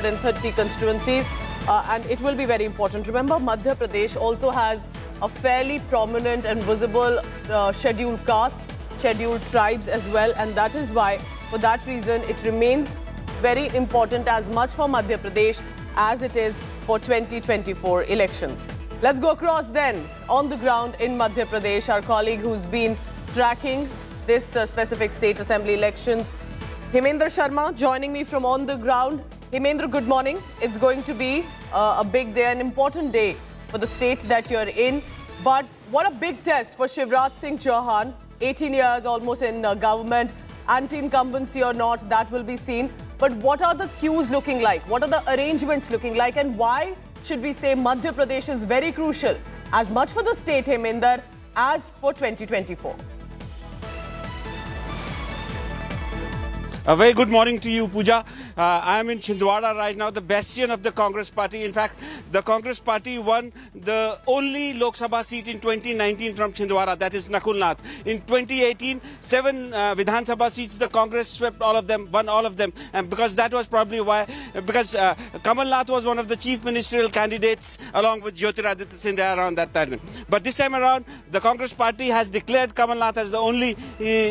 230 constituencies, and it will be very important. Remember, Madhya Pradesh also has a fairly prominent and visible scheduled caste, scheduled tribes as well, and that is why, for that reason, it remains very important as much for Madhya Pradesh as it is for 2024 elections. Let's go across then on the ground in Madhya Pradesh. Our colleague who's been tracking this specific state assembly elections, Hemendra Sharma, joining me from on the ground. Hemendra, good morning. It's going to be a big day, an important day for the state that you're in. But what a big test for Shivraj Singh Chauhan, 18 years almost in government, anti-incumbency or not, that will be seen. But what are the cues looking like? What are the arrangements looking like? And why should we say Madhya Pradesh is very crucial, as much for the state, Hemendra, as for 2024? A very good morning to you, Pooja. I am in Chhindwara right now, the bastion of the Congress party. In fact, the Congress party won the only Lok Sabha seat in 2019 from Chhindwara, that is Kamal Nath. In 2018, 7 Vidhan Sabha seats, the Congress swept all of them, won all of them. And because that was probably why, because Kamal Nath was one of the chief ministerial candidates along with Jyotiraditya Scindia around that time. But this time around, the Congress party has declared Kamal Nath as the only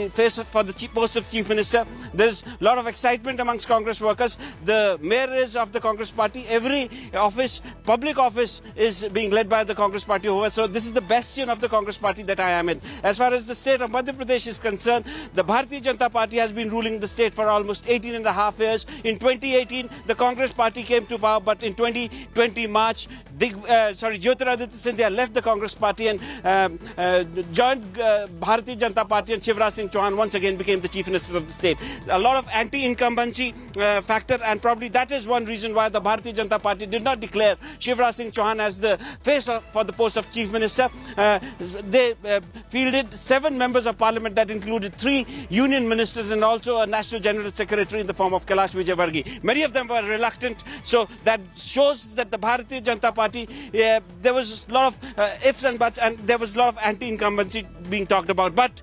face for the post of chief minister. There's a lot of excitement amongst Congress workers. The mayor is of the Congress party. Every office, public office, is being led by the Congress party over. So this is the bastion of the Congress party that I am in. As far as the state of Madhya Pradesh is concerned, the Bharatiya Janata Party has been ruling the state for almost 18 and a half years. In 2018, the Congress party came to power, but in 2020 March, Jyotiraditya Scindia left the Congress party and joined Bharatiya Janata Party, and Shivraj Singh Chauhan once again became the chief minister of the state. A lot of anti-incumbency factor, and probably that is one reason why the Bharatiya Janata Party did not declare Shivraj Singh Chauhan as the face for the post of chief minister. They fielded 7 members of parliament that included 3 union ministers and also a national general secretary in the form of Kailash Vijay. Many of them were reluctant, so that shows that the Bharatiya Janata Party, there was a lot of ifs and buts, and there was a lot of anti-incumbency being talked about. But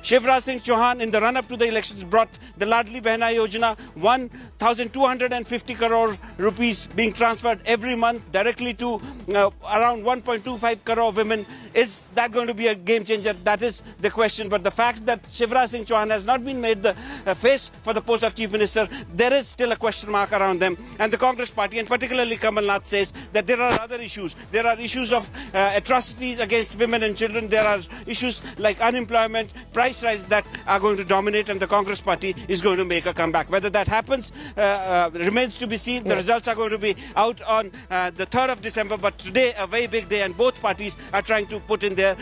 Shivraj Singh Chauhan, in the run-up to the elections, brought the Ladli Behna Yojana, 1,250 crore rupees being transferred every month directly to around 1.25 crore women. Is that going to be a game changer? That is the question. But the fact that Shivraj Singh Chauhan has not been made the face for the post of chief minister, there is still a question mark around them. And the Congress party, and particularly Kamal Nath, says that there are other issues. There are issues of atrocities against women and children. There are issues like unemployment, price rise that are going to dominate, and the Congress party is going to make a comeback. Whether that happens remains to be seen. The results are going to be out on the 3rd of December, but today a very big day, and both parties are trying to put in their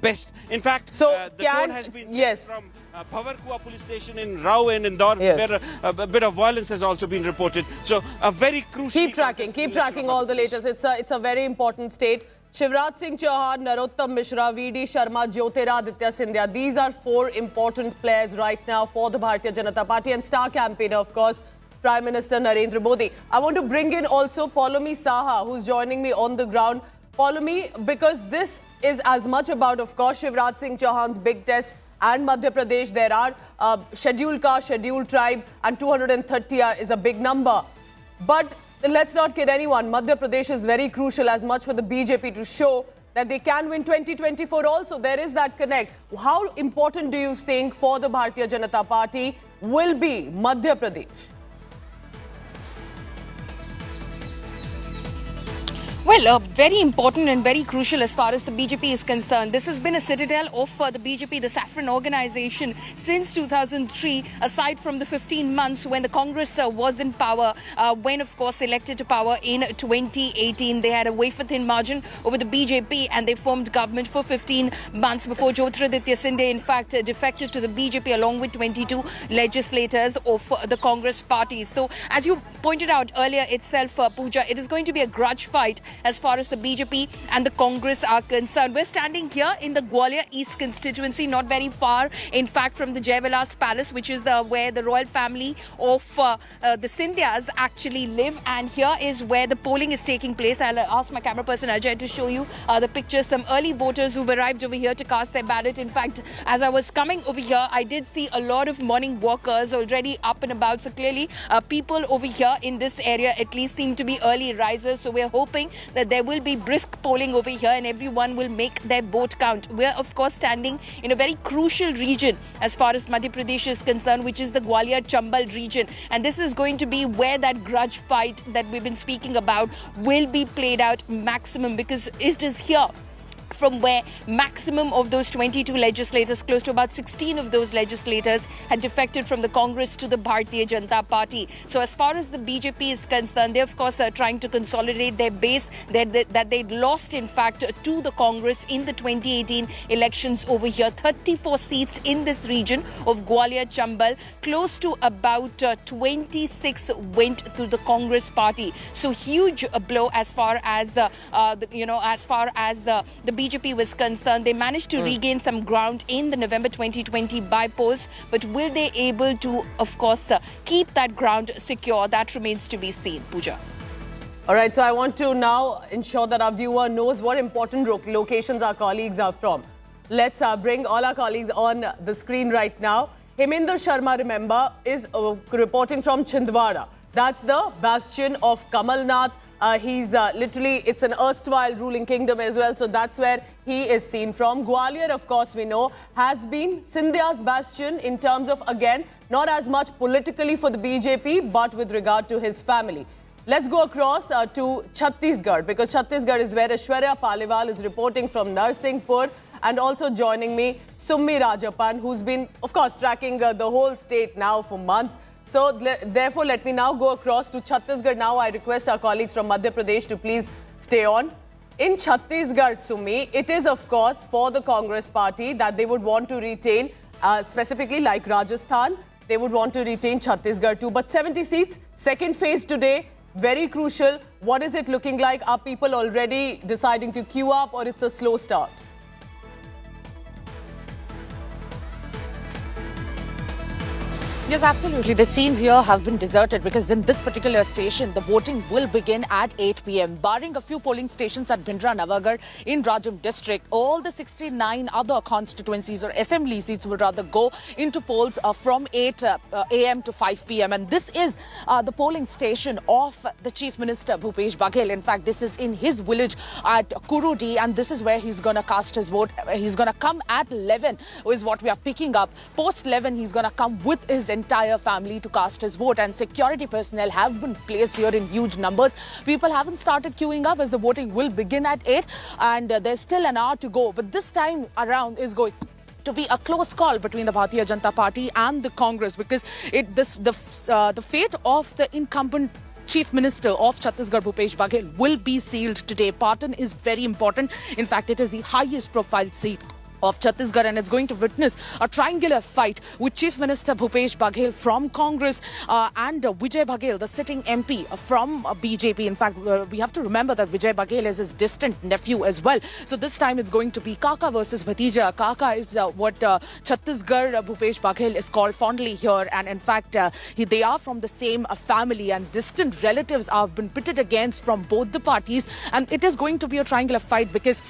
best. In fact, the tone has been set from Bhavarkua police station in Rao and Indore, where a bit of violence has also been reported. So a very crucial... Keep tracking all the latest. It's a very important state. Shivraj Singh Chauhan, Narottam Mishra, V.D. Sharma, Jyotiraditya Scindia. These are 4 important players right now for the Bharatiya Janata Party, and star campaigner, of course, Prime Minister Narendra Modi. I want to bring in also Poulomi Saha, who's joining me on the ground. Poulomi, because this is as much about, of course, Shivraj Singh Chauhan's big test and Madhya Pradesh. There are scheduled caste, scheduled tribe, and 230 is a big number. But let's not kid anyone. Madhya Pradesh is very crucial, as much for the BJP to show that they can win 2024 also. There is that connect. How important do you think for the Bharatiya Janata Party will be Madhya Pradesh? Well, very important and very crucial as far as the BJP is concerned. This has been a citadel of the BJP, the saffron organization, since 2003, aside from the 15 months when the Congress was in power, when, of course, elected to power in 2018. They had a wafer-thin margin over the BJP, and they formed government for 15 months before Jyotiraditya Scindia, in fact, defected to the BJP along with 22 legislators of the Congress party. So, as you pointed out earlier itself, Pooja, it is going to be a grudge fight as far as the BJP and the Congress are concerned. We're standing here in the Gwalior East constituency, not very far, in fact, from the Jaivilas Palace, which is where the royal family of the Scindias actually live. And here is where the polling is taking place. I'll ask my camera person Ajay to show you the pictures. Some early voters who've arrived over here to cast their ballot. In fact, as I was coming over here, I did see a lot of morning walkers already up and about. So clearly, people over here in this area at least seem to be early risers. So we're hoping that there will be brisk polling over here and everyone will make their vote count. We're, of course, standing in a very crucial region as far as Madhya Pradesh is concerned, which is the Gwalior Chambal region. And this is going to be where that grudge fight that we've been speaking about will be played out maximum, because it is here from where maximum of those 22 legislators, close to about 16 of those legislators, had defected from the Congress to the Bharatiya Janata Party. So as far as the BJP is concerned, they of course are trying to consolidate their base that they'd lost, in fact, to the Congress in the 2018 elections over here. 34 seats in this region of Gwalior Chambal, close to about 26 went to the Congress party. So huge blow as far as the BJP was concerned. They managed to regain some ground in the November 2020 by-polls, but will they able to, of course, keep that ground secure? That remains to be seen. Pooja. All right, so I want to now ensure that our viewer knows what important locations our colleagues are from. Let's bring all our colleagues on the screen right now. Heminder Sharma, remember, is reporting from Chhindwara. That's the bastion of Kamal Nath. He's literally, it's an erstwhile ruling kingdom as well. So that's where he is seen from. Gwalior, of course, we know, has been Scindia's bastion in terms of, again, not as much politically for the BJP, but with regard to his family. Let's go across to Chhattisgarh, because Chhattisgarh is where Aishwarya Paliwal is reporting from Narsinghpur. And also joining me, Summi Rajapan, who's been, of course, tracking the whole state now for months. So, therefore, let me now go across to Chhattisgarh. Now, I request our colleagues from Madhya Pradesh to please stay on. In Chhattisgarh, Summi, it is, of course, for the Congress party that they would want to retain, specifically like Rajasthan, they would want to retain Chhattisgarh too. But 70 seats, second phase today, very crucial. What is it looking like? Are people already deciding to queue up, or it's a slow start? Yes, absolutely. The scenes here have been deserted because in this particular station, the voting will begin at 8 p.m. Barring a few polling stations at Bhindra Navagarh in Rajam district, all the 69 other constituencies or assembly seats will rather go into polls from 8 a.m. to 5 p.m. And this is the polling station of the Chief Minister Bhupesh Baghel. In fact, this is in his village at Kurudi, and this is where he's going to cast his vote. He's going to come at 11 is what we are picking up. Post 11, he's going to come with his entire family to cast his vote, and security personnel have been placed here in huge numbers. People haven't started queuing up as the voting will begin at 8, and there's still an hour to go. But this time around is going to be a close call between the Bharatiya Janata Party and the Congress, because the fate of the incumbent Chief Minister of Chhattisgarh, Bhupesh Baghel, will be sealed today. Patan is very important. In fact, it is the highest profile seat of Chhattisgarh, and it's going to witness a triangular fight with Chief Minister Bhupesh Baghel from Congress and Vijay Baghel, the sitting MP from BJP. In fact, we have to remember that Vijay Baghel is his distant nephew as well. So this time it's going to be Kaka versus Bhatija. Kaka is what Chhattisgarh Bhupesh Baghel is called fondly here, and in fact they are from the same family, and distant relatives have been pitted against from both the parties, and it is going to be a triangular fight because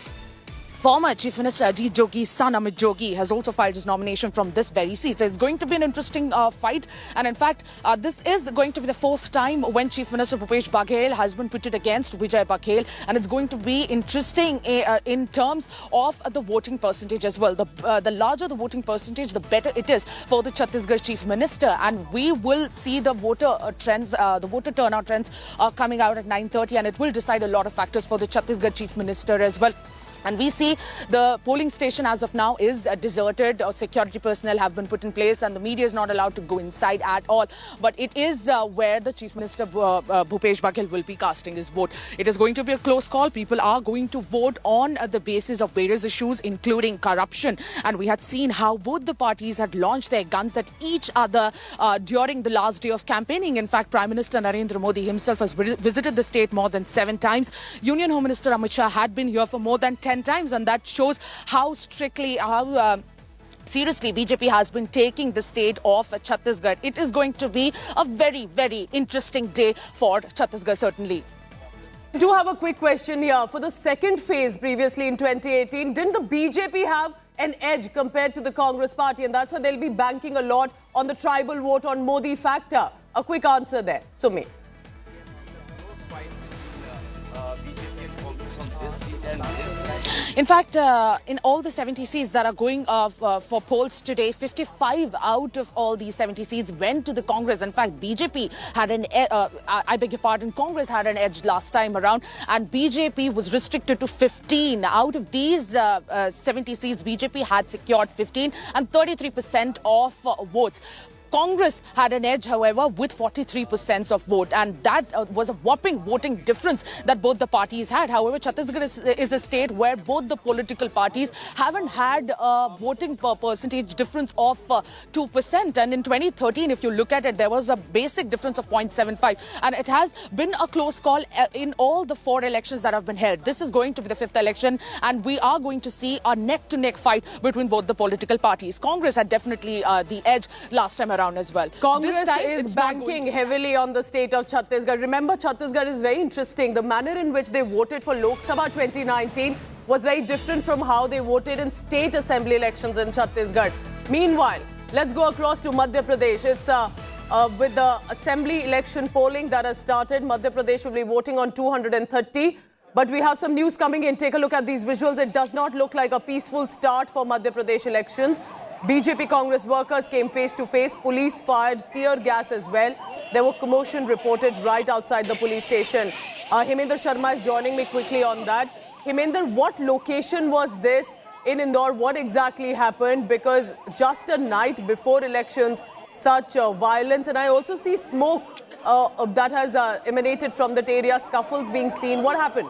former Chief Minister Ajit Jogi's son Amit Jogi has also filed his nomination from this very seat. So it's going to be an interesting fight. And in fact, this is going to be the fourth time when Chief Minister Bhupesh Baghel has been pitted against Vijay Baghel. And it's going to be interesting in terms of the voting percentage as well. The larger the voting percentage, the better it is for the Chhattisgarh Chief Minister. And we will see the voter trends, the voter turnout trends coming out at 9:30. And it will decide a lot of factors for the Chhattisgarh Chief Minister as well. And we see the polling station as of now is deserted. Security personnel have been put in place and the media is not allowed to go inside at all. But it is where the Chief Minister Bhupesh Baghel will be casting his vote. It is going to be a close call. People are going to vote on the basis of various issues, including corruption. And we had seen how both the parties had launched their guns at each other during the last day of campaigning. In fact, Prime Minister Narendra Modi himself has visited the state more than 7 times. Union Home Minister Amit Shah had been here for more than 10 times, and that shows how strictly, seriously BJP has been taking the state of Chhattisgarh. It is going to be a very, very interesting day for Chhattisgarh, certainly. I do have a quick question here. For the second phase previously in 2018, didn't the BJP have an edge compared to the Congress party? And that's why they'll be banking a lot on the tribal vote, on Modi factor. A quick answer there, Sumi. In fact, in all the 70 seats that are going for polls today, 55 out of all these 70 seats went to the Congress. In fact, BJP had an, I beg your pardon, Congress had an edge last time around, and BJP was restricted to 15. Out of these 70 seats, BJP had secured 15 and 33% of votes. Congress had an edge, however, with 43% of vote, and that was a whopping voting difference that both the parties had. However, Chhattisgarh is a state where both the political parties haven't had a voting percentage difference of 2%. And in 2013, if you look at it, there was a basic difference of 0.75, and it has been a close call in all the 4 elections that have been held. This is going to be the 5th election, and we are going to see a neck-to-neck fight between both the political parties. Congress had definitely the edge last time around as well. Congress is banking heavily on the state of Chhattisgarh. Remember, Chhattisgarh is very interesting. The manner in which they voted for Lok Sabha 2019 was very different from how they voted in state assembly elections in Chhattisgarh. Meanwhile, let's go across to Madhya Pradesh. It's with the assembly election polling that has started. Madhya Pradesh will be voting on 230. But we have some news coming in. Take a look at these visuals. It does not look like a peaceful start for Madhya Pradesh elections. BJP Congress workers came face to face. Police fired tear gas as well. There was commotion reported right outside the police station. Hemendra Sharma is joining me quickly on that. Hemendra, what location was this in Indore? What exactly happened? Because just a night before elections, such violence. And I also see smoke that has emanated from that area, scuffles being seen. What happened?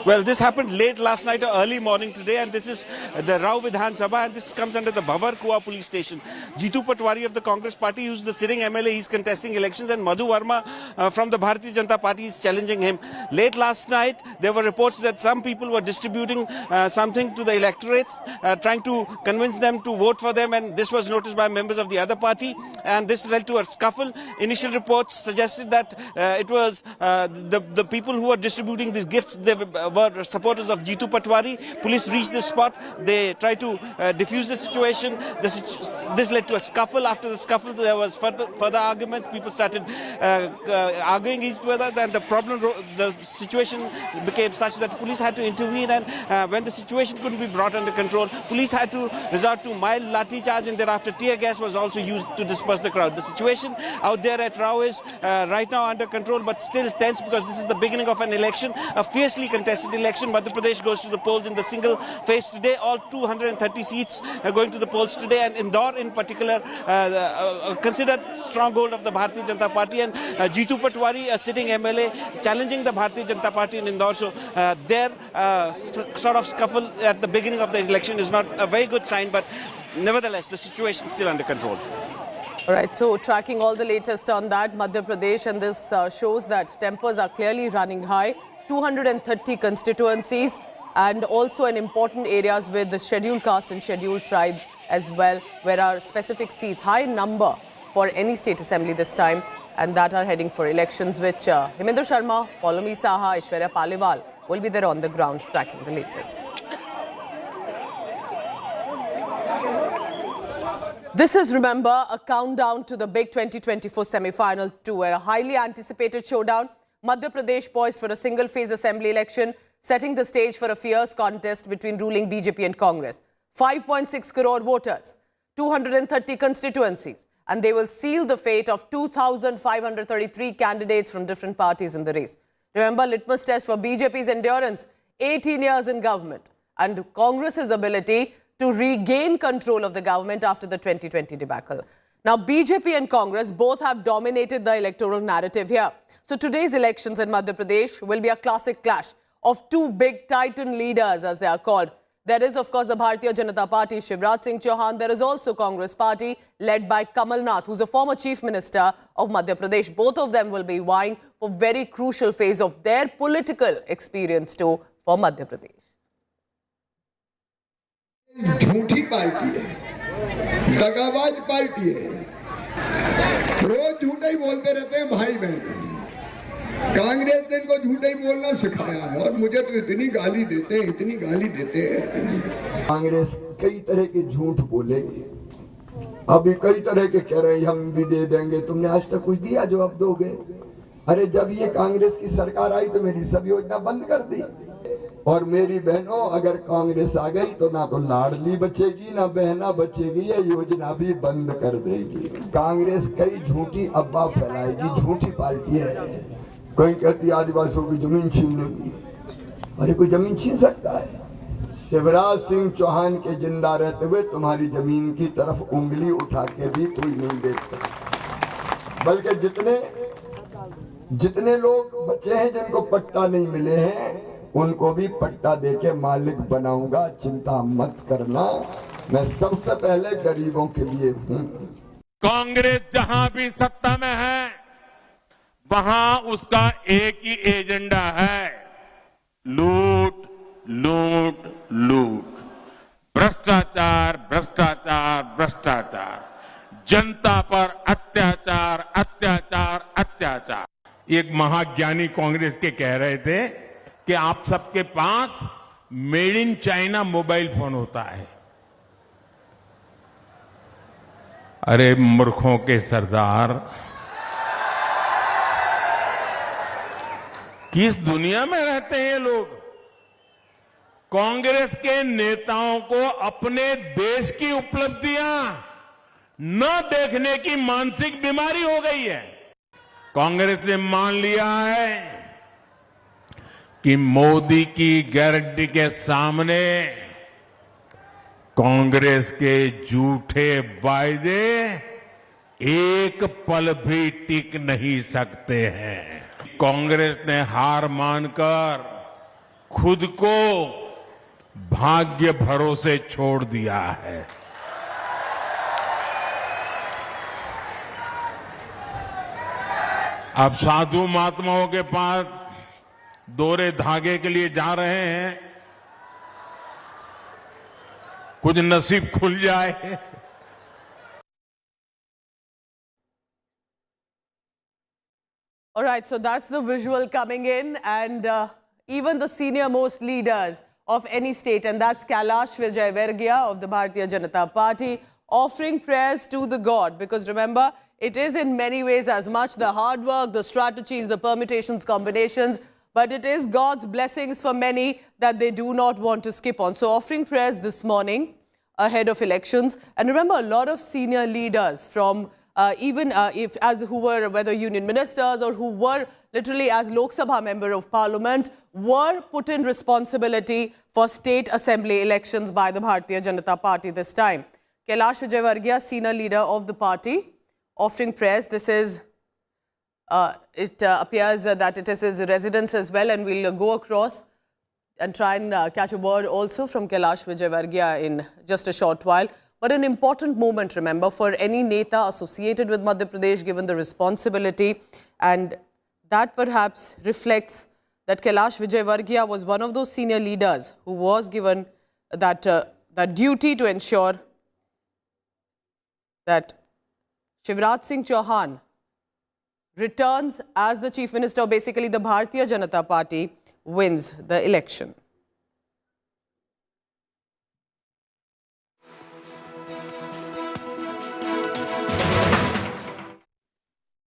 Well, this happened late last night or early morning today, and this is the Rao Vidhan Sabha, and this comes under the Babar Kua police station. Jitu Patwari of the Congress party, who's the sitting MLA, he's contesting elections, and Madhu Verma from the Bharatiya Janata Party is challenging him. Late last night, there were reports that some people were distributing something to the electorates, trying to convince them to vote for them, and this was noticed by members of the other party, and this led to a scuffle. Initial reports suggested that it was the people who were distributing these gifts, they were supporters of Jitu Patwari. Police reached this spot. They tried to diffuse the situation. This led to a scuffle. After the scuffle, there was further argument. People started arguing each other. Then the situation became such that police had to intervene. And when the situation couldn't be brought under control, police had to resort to mild lathi charge, and thereafter tear gas was also used to disperse the crowd. The situation out there at Rao is right now under control, but still tense because this is the beginning of an election, a fiercely contested election. Madhya Pradesh goes to the polls in the single phase today. All 230 seats are going to the polls today, and Indore in particular considered stronghold of the Bharatiya Janata Party, and Jitu Patwari, a sitting MLA, challenging the Bharatiya Janata Party in Indore. So their sort of scuffle at the beginning of the election is not a very good sign, but nevertheless the situation is still under control. All right, so tracking all the latest on that, Madhya Pradesh, and this shows that tempers are clearly running high. 230 constituencies, and also in important areas with the scheduled caste and scheduled tribes as well, where are specific seats, high number for any state assembly this time, and that are heading for elections, which Hemendra Sharma, Paulomi Saha, Aishwarya Paliwal will be there on the ground tracking the latest. This is, remember, a countdown to the big 2024 semi-final tour, where a highly anticipated showdown. Madhya Pradesh poised for a single-phase assembly election, setting the stage for a fierce contest between ruling BJP and Congress. 5.6 crore voters, 230 constituencies, and they will seal the fate of 2,533 candidates from different parties in the race. Remember, litmus test for BJP's endurance, 18 years in government, and Congress's ability to regain control of the government after the 2020 debacle. Now, BJP and Congress both have dominated the electoral narrative here. So today's elections in Madhya Pradesh will be a classic clash of two big titan leaders, as they are called. There is, of course, the Bharatiya Janata Party, Shivraj Singh Chauhan. There is also Congress Party, led by Kamal Nath, who's a former Chief Minister of Madhya Pradesh. Both of them will be vying for very crucial phase of their political experience too for Madhya Pradesh. झूठी party है, दगाबाज party है, रोज झूठा ही बोलते रहते हैं भाई बहन। कांग्रेस ने इनको झूठा ही बोलना सिखाया है और मुझे तो इतनी गाली देते हैं, इतनी गाली देते हैं। कांग्रेस कई तरह के झूठ बोलेगी, अभी कई तरह के कह रहे हैं हम भी दे देंगे, तुमने आज तक कुछ दिया जो अब दोगे? अरे जब ये कांग्रेस की सरकार आई तो मेरी सब योजना बंद कर दी। और मेरी बहनों, अगर कांग्रेस आ गई तो ना तो लाडली बचेगी ना बहना बचेगी, ये योजना भी बंद कर देगी। कांग्रेस कई झूठी अफवाह फैलाएगी, झूठी पार्टी है। कोई कहती आदिवासियों की जमीन छीन लेगी, अरे कोई जमीन छीन सकता है? शिवराज सिंह चौहान के जिंदा रहते हुए तुम्हारी जमीन की तरफ उंगली उठा के भी कोई नहीं देख सकता। बल्कि जितने लोग बचे हैं जिनको पट्टा नहीं मिले हैं, उनको भी पट्टा देके मालिक बनाऊंगा, चिंता मत करना। मैं सबसे पहले गरीबों के लिए हूं। कांग्रेस जहां भी सत्ता में है, वहां उसका एक ही एजेंडा है, लूट लूट लूट, भ्रष्टाचार भ्रष्टाचार भ्रष्टाचार, जनता पर अत्याचार अत्याचार अत्याचार। एक महाज्ञानी कांग्रेस के कह रहे थे कि आप सबके पास made in China mobile phone होता है। अरे मूर्खों के सरदार, किस दुनिया में रहते हैं ये लोग? कांग्रेस के नेताओं को अपने देश की उपलब्धियां न देखने की मानसिक बीमारी हो गई है। कांग्रेस ने मान लिया है कि मोदी की गारंटी के सामने कांग्रेस के झूठे वायदे एक पल भी टिक नहीं सकते हैं। कांग्रेस ने हार मानकर खुद को भाग्य भरोसे छोड़ दिया है। अब साधु महात्माओं के पास दोहरे धागे के लिए जा रहे हैं, कुछ नसीब खुल जाए। All right, so that's the visual coming in, and even the senior most leaders of any state, and that's Kailash Vijay of the Bharatiya Janata Party, offering prayers to the God, because remember, it is in many ways as much the hard work, the strategies, the permutations, combinations, but it is God's blessings for many that they do not want to skip on. So offering prayers this morning ahead of elections. And remember, a lot of senior leaders from who were whether union ministers or who were literally as Lok Sabha member of parliament were put in responsibility for state assembly elections by the Bharatiya Janata Party this time. Kailash Vijay, senior leader of the party, offering prayers. This is, it appears that it is his residence as well, and we'll go across and try and catch a word also from Kailash Vijay in just a short while. But an important moment, remember, for any neta associated with Madhya Pradesh, given the responsibility, and that perhaps reflects that Kailash Vijay was one of those senior leaders who was given that, that duty to ensure that Shivraj Singh Chauhan returns as the Chief Minister. Basically, the Bharatiya Janata Party wins the election.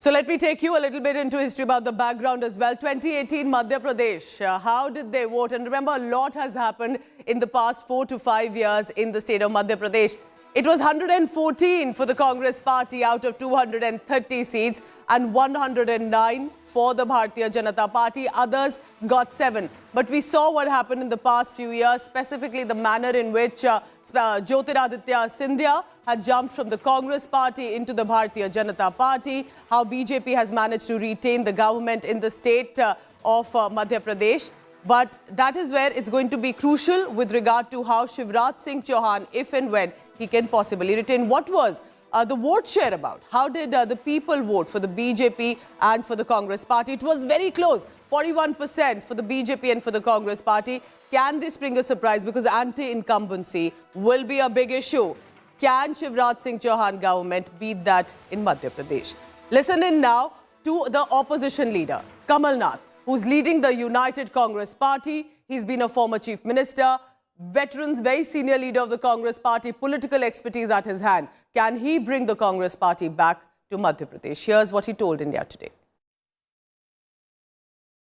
So let me take you a little bit into history about the background as well. 2018 Madhya Pradesh, how did they vote? And remember, a lot has happened in the past 4 to 5 years in the state of Madhya Pradesh. It was 114 for the Congress party out of 230 seats and 109 for the Bharatiya Janata Party. Others got 7. But we saw what happened in the past few years, specifically the manner in which Jyotiraditya Scindia had jumped from the Congress party into the Bharatiya Janata Party, how BJP has managed to retain the government in the state of Madhya Pradesh. But that is where it's going to be crucial with regard to how Shivraj Singh Chauhan, if and when he can possibly retain. What was the vote share about? How did the people vote for the BJP and for the Congress party? It was very close, 41% for the BJP and for the Congress party. Can this bring a surprise? Because anti-incumbency will be a big issue. Can Shivraj Singh Chauhan government beat that in Madhya Pradesh? Listen in now to the opposition leader, Kamal Nath, who's leading the United Congress Party. He's been a former chief minister, veterans, very senior leader of the Congress Party, political expertise at his hand. Can he bring the Congress Party back to Madhya Pradesh? Here's what he told India Today.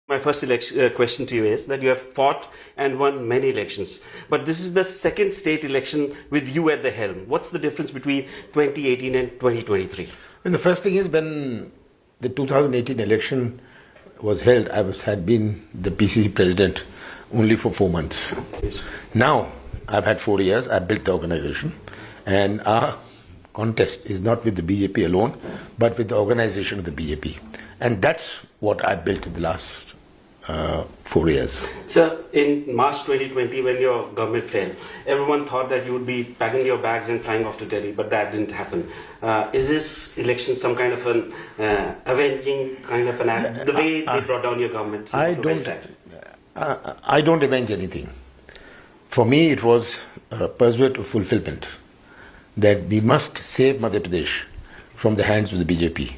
My first question to you is that you have fought and won many elections, but this is the second state election with you at the helm. What's the difference between 2018 and 2023? And the first thing is, when the 2018 election was held, I had been the PCC president only for 4 months. Yes. Now, I've had 4 years, I've built the organization, and our contest is not with the BJP alone, but with the organization of the BJP. And that's what I built in the last 4 years. Sir, in March 2020, when your government fell, everyone thought that you would be packing your bags and flying off to Delhi, but that didn't happen. Is this election some kind of an avenging kind of an act? The way they brought down your government? I don't avenge anything. For me, it was a pursuit of fulfillment, that we must save Madhya Pradesh from the hands of the BJP.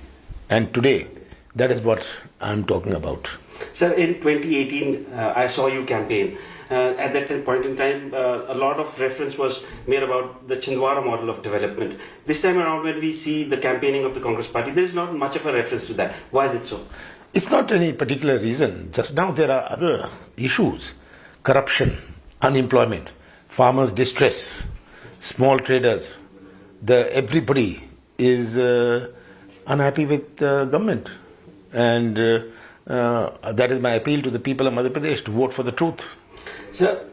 And today, that is what I'm talking about. Sir, in 2018, I saw you campaign. At that point in time, a lot of reference was made about the Chhindwara model of development. This time around, when we see the campaigning of the Congress party, there is not much of a reference to that. Why is it so? It's not any particular reason. Just now there are other issues. Corruption, unemployment, farmers' distress, small traders. Everybody is unhappy with the government. And that is my appeal to the people of Madhya Pradesh, to vote for the truth. Sir,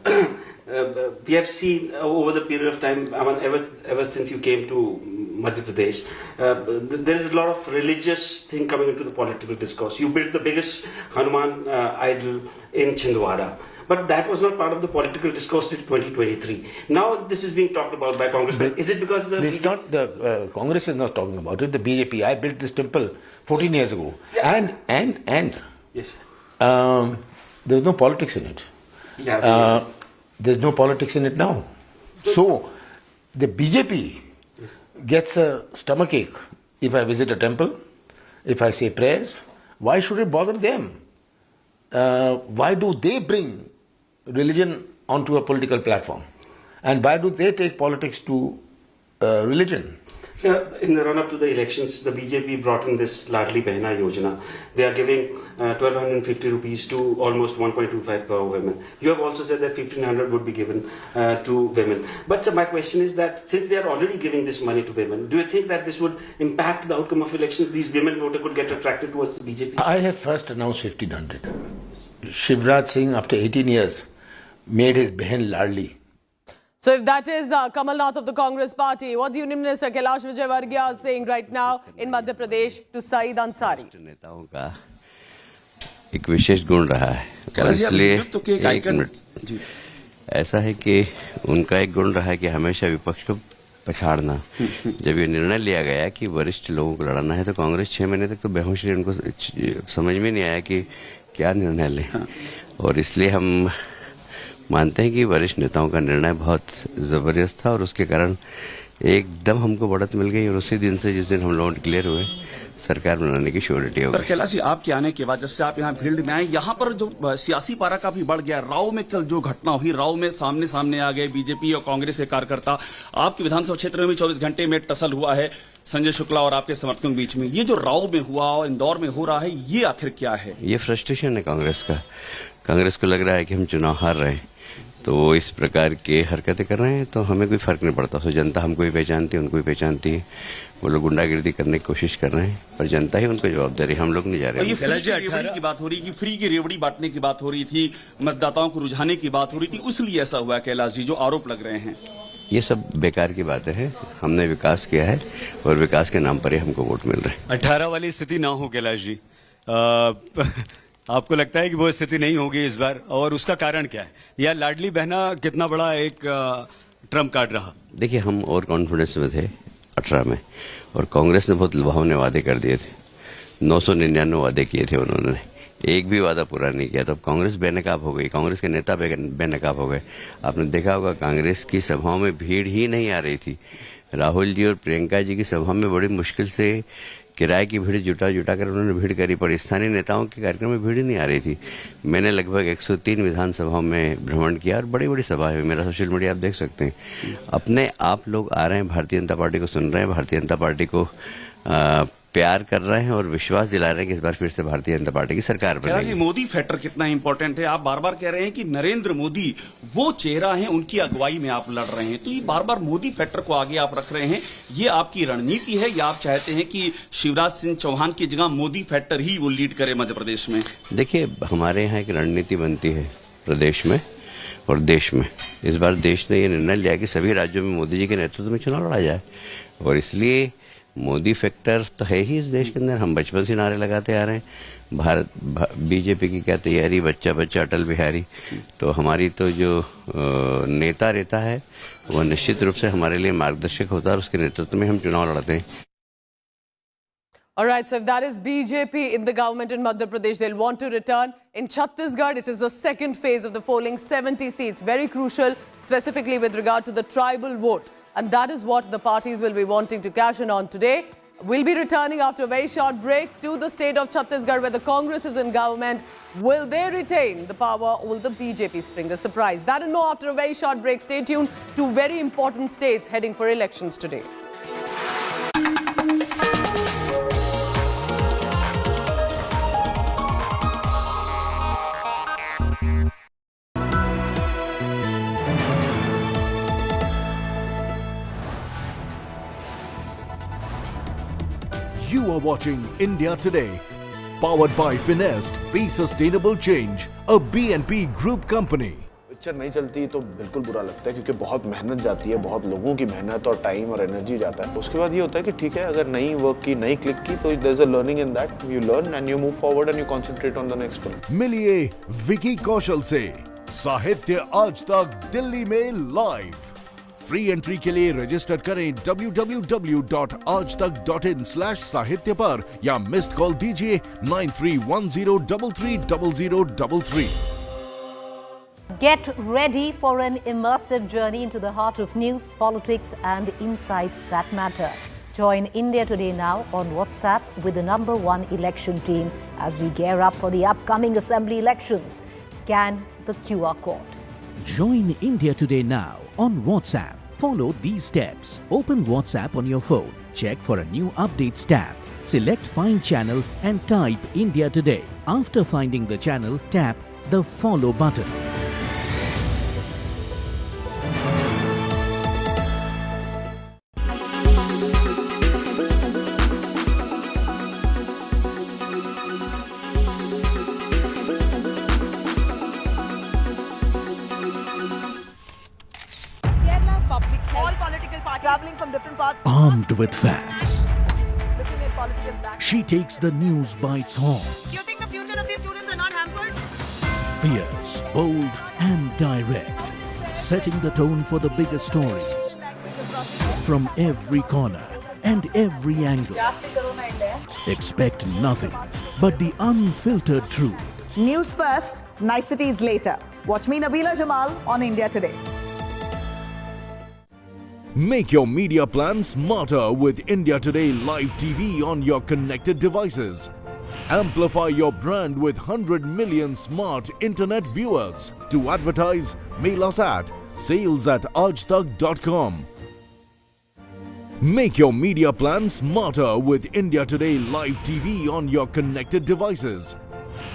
we have seen over the period of time, ever since you came to Madhya Pradesh, there is a lot of religious thing coming into the political discourse. You built the biggest Hanuman idol in Chhindwara. But that was not part of the political discourse in 2023. Now this is being talked about by Congress. Is it because the Congress is not talking about it? The BJP. I built this temple 14 years ago, yeah. and yes, there's no politics in it. Yeah, there's no politics in it now. So the BJP gets a stomachache if I visit a temple, if I say prayers. Why should it bother them? Why do they bring religion onto a political platform? And why do they take politics to religion? Sir, in the run-up to the elections, the BJP brought in this Ladli Behna Yojana. They are giving 1,250 rupees to almost 1.25 crore women. You have also said that 1,500 would be given to women. But sir, my question is that since they are already giving this money to women, do you think that this would impact the outcome of elections? These women voters could get attracted towards the BJP? I had first announced 1,500. Shivraj Singh, after 18 years, made his Baghel Ladli. So if that is Kamal Nath of the Congress party, what's Union Minister Kailash Vijay saying right now in Madhya Pradesh to Saeed Ansari? नेताओं का एक विशेष गुण रहा है और इसलिए एक minute ऐसा है कि उनका एक गुण रहा है कि हमेशा विपक्ष को पछाड़ना। जब ये निर्णय लिया गया कि वरिष्ठ लोगों को लड़ना है तो कांग्रेस 6 महीने तक तो बेहोश रही, उनको समझ में नहीं आया कि क्या निर्णय लें। और इसलिए हम मानते हैं कि वरिष्ठ नेताओं का निर्णय बहुत जबरदस्त था और उसके कारण एकदम हमको बढ़त मिल गई और उसी दिन से जिस दिन हम लोग डिक्लेयर हुए सरकार बनाने की श्योरिटी हो गई। कैलाश जी, आपके आने के बाद जब से आप यहाँ फील्ड में आए, यहाँ पर जो सियासी पारा काफी बढ़ गया। राव में कल जो घटना हुई, राव में सामने आ गए बीजेपी और कांग्रेस के कार्यकर्ता। आपके विधानसभा क्षेत्र में भी 24 घंटे में टसल हुआ है संजय शुक्ला और आपके समर्थकों के बीच में। ये जो राव में हुआ और इंदौर में हो रहा है, ये आखिर क्या है? ये फ्रस्ट्रेशन है कांग्रेस का। कांग्रेस को लग रहा है कि हम चुनाव हार रहे हैं, तो वो इस प्रकार के हरकतें कर रहे हैं, तो हमें कोई फर्क नहीं पड़ता। तो जनता हमको भी पहचानती है, उनको भी पहचानती है। वो लोग गुंडागिर्दी करने की कोशिश कर रहे हैं, पर जनता ही उनको जवाब दे रही है, हम लोग नहीं जा रहे। ये फ्री की रेवड़ी की बात हो रही, कि फ्री की रेवड़ी बांटने की बात हो रही थी, मतदाताओं को रुझाने की बात हो रही थी, इसलिए ऐसा हुआ कैलाश जी, जो आरोप लग रहे हैं। ये सब बेकार की बातें हैं। हमने विकास किया है और विकास के नाम पर ही हमको वोट मिल रहे हैं। 18 वाली स्थिति ना हो कैलाश जी, आपको लगता है कि वो स्थिति नहीं होगी इस बार, और उसका कारण क्या है? या लाडली बहना कितना बड़ा एक ट्रम्प कार्ड रहा? देखिए, हम और कॉन्फिडेंस में थे 18 में, और कांग्रेस ने बहुत लुभावने वादे कर दिए थे। 999 वादे किए थे उन्होंने, एक भी वादा पूरा नहीं किया। तो अब कांग्रेस बेनकाब हो गई, कांग्रेस के नेता बेनकाब हो गए। आपने देखा होगा कांग्रेस की सभाओं में भीड़ ही नहीं आ रही थी। राहुल जी और प्रियंका जी की सभा में बड़ी मुश्किल से किराए की भीड़ जुटा कर उन्होंने भीड़ करी, पर स्थानीय नेताओं के कार्यक्रम में भीड़ ही नहीं आ रही थी। मैंने लगभग 103 विधानसभाओं में भ्रमण किया, और बड़ी बड़ी सभा है, मेरा सोशल मीडिया आप देख सकते हैं। अपने आप लोग आ रहे हैं, भारतीय जनता पार्टी को सुन रहे हैं, भारतीय जनता पार्टी को प्यार कर रहे हैं और विश्वास दिला रहे हैं कि इस बार फिर से भारतीय जनता पार्टी की सरकार बनेगी। मोदी फैक्टर कितना इंपॉर्टेंट है? आप बार बार कह रहे हैं कि नरेंद्र मोदी वो चेहरा है, उनकी अगुवाई में आप लड़ रहे हैं, तो ये बार बार मोदी फैक्टर को आगे आप रख रहे हैं, ये आपकी रणनीति है, या आप चाहते हैं कि शिवराज सिंह चौहान की जगह मोदी फैक्टर ही वो लीड करे मध्य प्रदेश में? देखिए, हमारे यहाँ एक रणनीति बनती है प्रदेश में और देश में। इस बार देश ने ये निर्णय लिया कि सभी राज्यों में मोदी जी के नेतृत्व में चुनाव लड़ा जाए, और इसलिए मोदी फैक्टर तो है ही इस देश के अंदर। हम बचपन से नारे लगाते आ रहे हैं, बीजेपी की क्या तैयारी, बच्चा बच्चा अटल बिहारी। तो हमारी तो जो नेता रहता है वो निश्चित रूप से हमारे लिए मार्गदर्शक होता है, और उसके नेतृत्व में हम चुनाव लड़ते हैं। All right, so if that is BJP in the government in Madhya Pradesh, they'll want to return. In Chhattisgarh, it is the second phase of the polling, 70 seats, very crucial, specifically with regard to the tribal vote. And that is what the parties will be wanting to cash in on today. We'll be returning after a very short break to the state of Chhattisgarh, where the Congress is in government. Will they retain the power, or will the BJP spring a surprise? That and more after a very short break. Stay tuned to very important states heading for elections today. You are watching India Today, powered by Finest, Be Sustainable Change, a BNP Group company. Picture नहीं चलती तो बिल्कुल बुरा लगता है, क्योंकि बहुत मेहनत जाती है, बहुत लोगों की मेहनत और टाइम और एनर्जी जाता है। उसके बाद ये होता है कि ठीक है, अगर नई वर्क की, नई क्लिक की, तो there is a learning in that, you learn and you move forward and you concentrate on the next film. मिलिए विकी कौशल से। साहित्य आज तक दिल्ली में लाइव। फ्री एंट्री के लिए रजिस्टर करें www.aajtak.in/sahitya पर, या मिस्ड कॉल दीजिए 9310330033। Get ready for an immersive journey into the heart of news, politics and insights that matter. Join India Today now on WhatsApp with the #1 election team as we gear up for the upcoming assembly elections. Scan the QR code. Join India Today now on WhatsApp. Follow these steps. Open WhatsApp on your phone. Check for a new updates tab. Select Find Channel and type India Today. After finding the channel, tap the Follow button. Traveling from different parts. Armed with facts, Looking at political back. she takes the news by its horns. Do you think the future of these students are not hampered? Fierce, bold and direct, setting the tone for the biggest stories from every corner and every angle. Expect nothing but the unfiltered truth. News first, niceties later. Watch me, Nabila Jamal, on India Today. Make your media plan smarter with India Today Live TV on your connected devices. Amplify your brand with 100 million smart internet viewers. To advertise, mail us at sales@aajtak.com. Make your media plan smarter with India Today Live TV on your connected devices.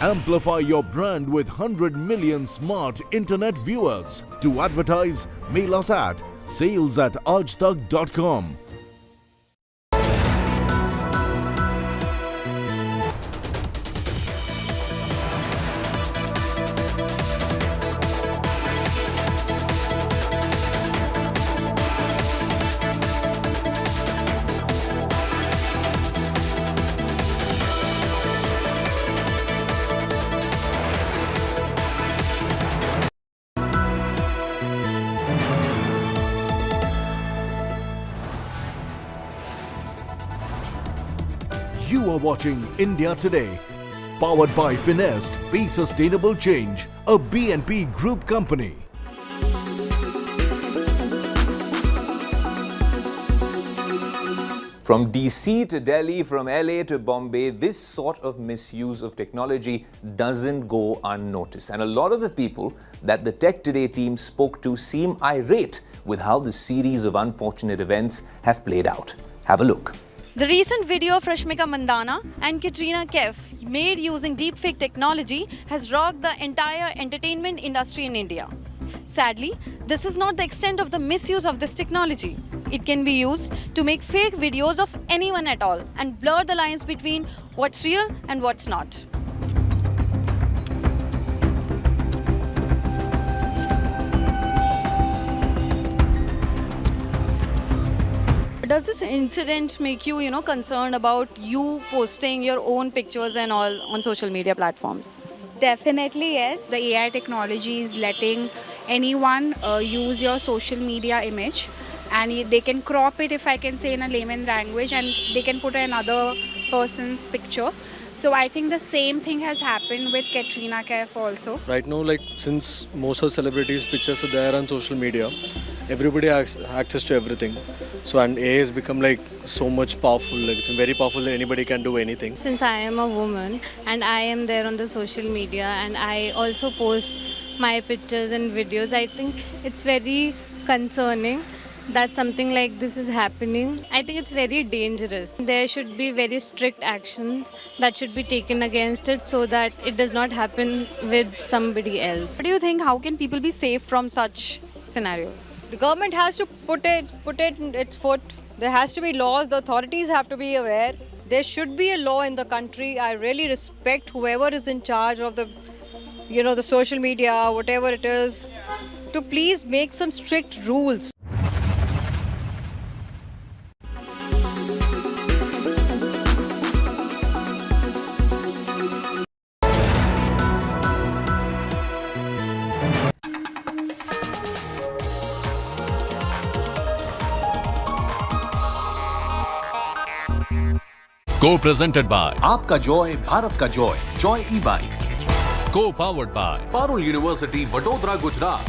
Amplify your brand with 100 million smart internet viewers. To advertise, mail us at sales@aajtak.com. You are watching India Today, powered by Finest, Be Sustainable Change, a BNP Group company. From DC to Delhi, from LA to Bombay, this sort of misuse of technology doesn't go unnoticed. And a lot of the people that the Tech Today team spoke to seem irate with how the series of unfortunate events have played out. Have a look. The recent video of Rashmika Mandana and Katrina Kaif made using deepfake technology has rocked the entire entertainment industry in India. Sadly, this is not the extent of the misuse of this technology. It can be used to make fake videos of anyone at all and blur the lines between what's real and what's not. Does this incident make you, concerned about you posting your own pictures and all on social media platforms? Definitely, yes. The AI technology is letting anyone use your social media image, and they can crop it, if I can say in a layman language, and they can put another person's picture. So I think the same thing has happened with Katrina Kaif also. Right now, since most of celebrities' pictures are there on social media, everybody has access to everything. So and AI has become so much powerful. It's very powerful that anybody can do anything. Since I am a woman and I am there on the social media and I also post my pictures and videos, I think it's very concerning that something like this is happening. I think it's very dangerous. There should be very strict actions that should be taken against it so that it does not happen with somebody else. What do you think? How can people be safe from such scenario? The government has to put it in its foot. There has to be laws. The authorities have to be aware. There should be a law in the country. I really respect whoever is in charge of the social media, whatever it is, to please make some strict rules. Co-presented by आपका Joy Bharat का Joy e-bike, co-powered by Parul university Vadodara Gujarat.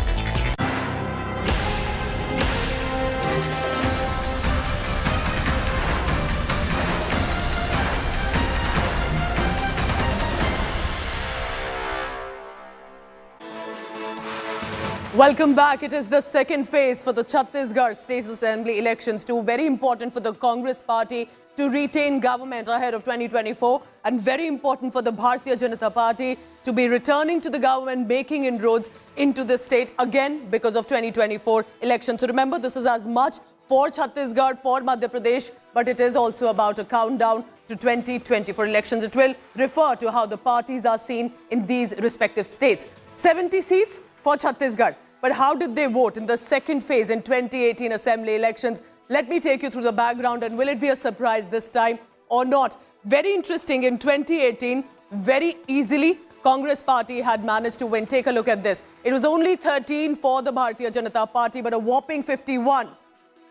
Welcome back. It is the second phase for the Chhattisgarh State Assembly elections, too. Very important for the Congress party to retain government ahead of 2024, and very important for the Bharatiya Janata Party to be returning to the government, making inroads into the state again because of 2024 elections. So remember, this is as much for Chhattisgarh, for Madhya Pradesh, but it is also about a countdown to 2024 elections. It will refer to how the parties are seen in these respective states. 70 seats for Chhattisgarh. But how did they vote in the second phase in 2018 assembly elections? Let me take you through the background, and will it be a surprise this time or not? Very interesting, in 2018, very easily, Congress party had managed to win. Take a look at this. It was only 13 for the Bharatiya Janata Party, but a whopping 51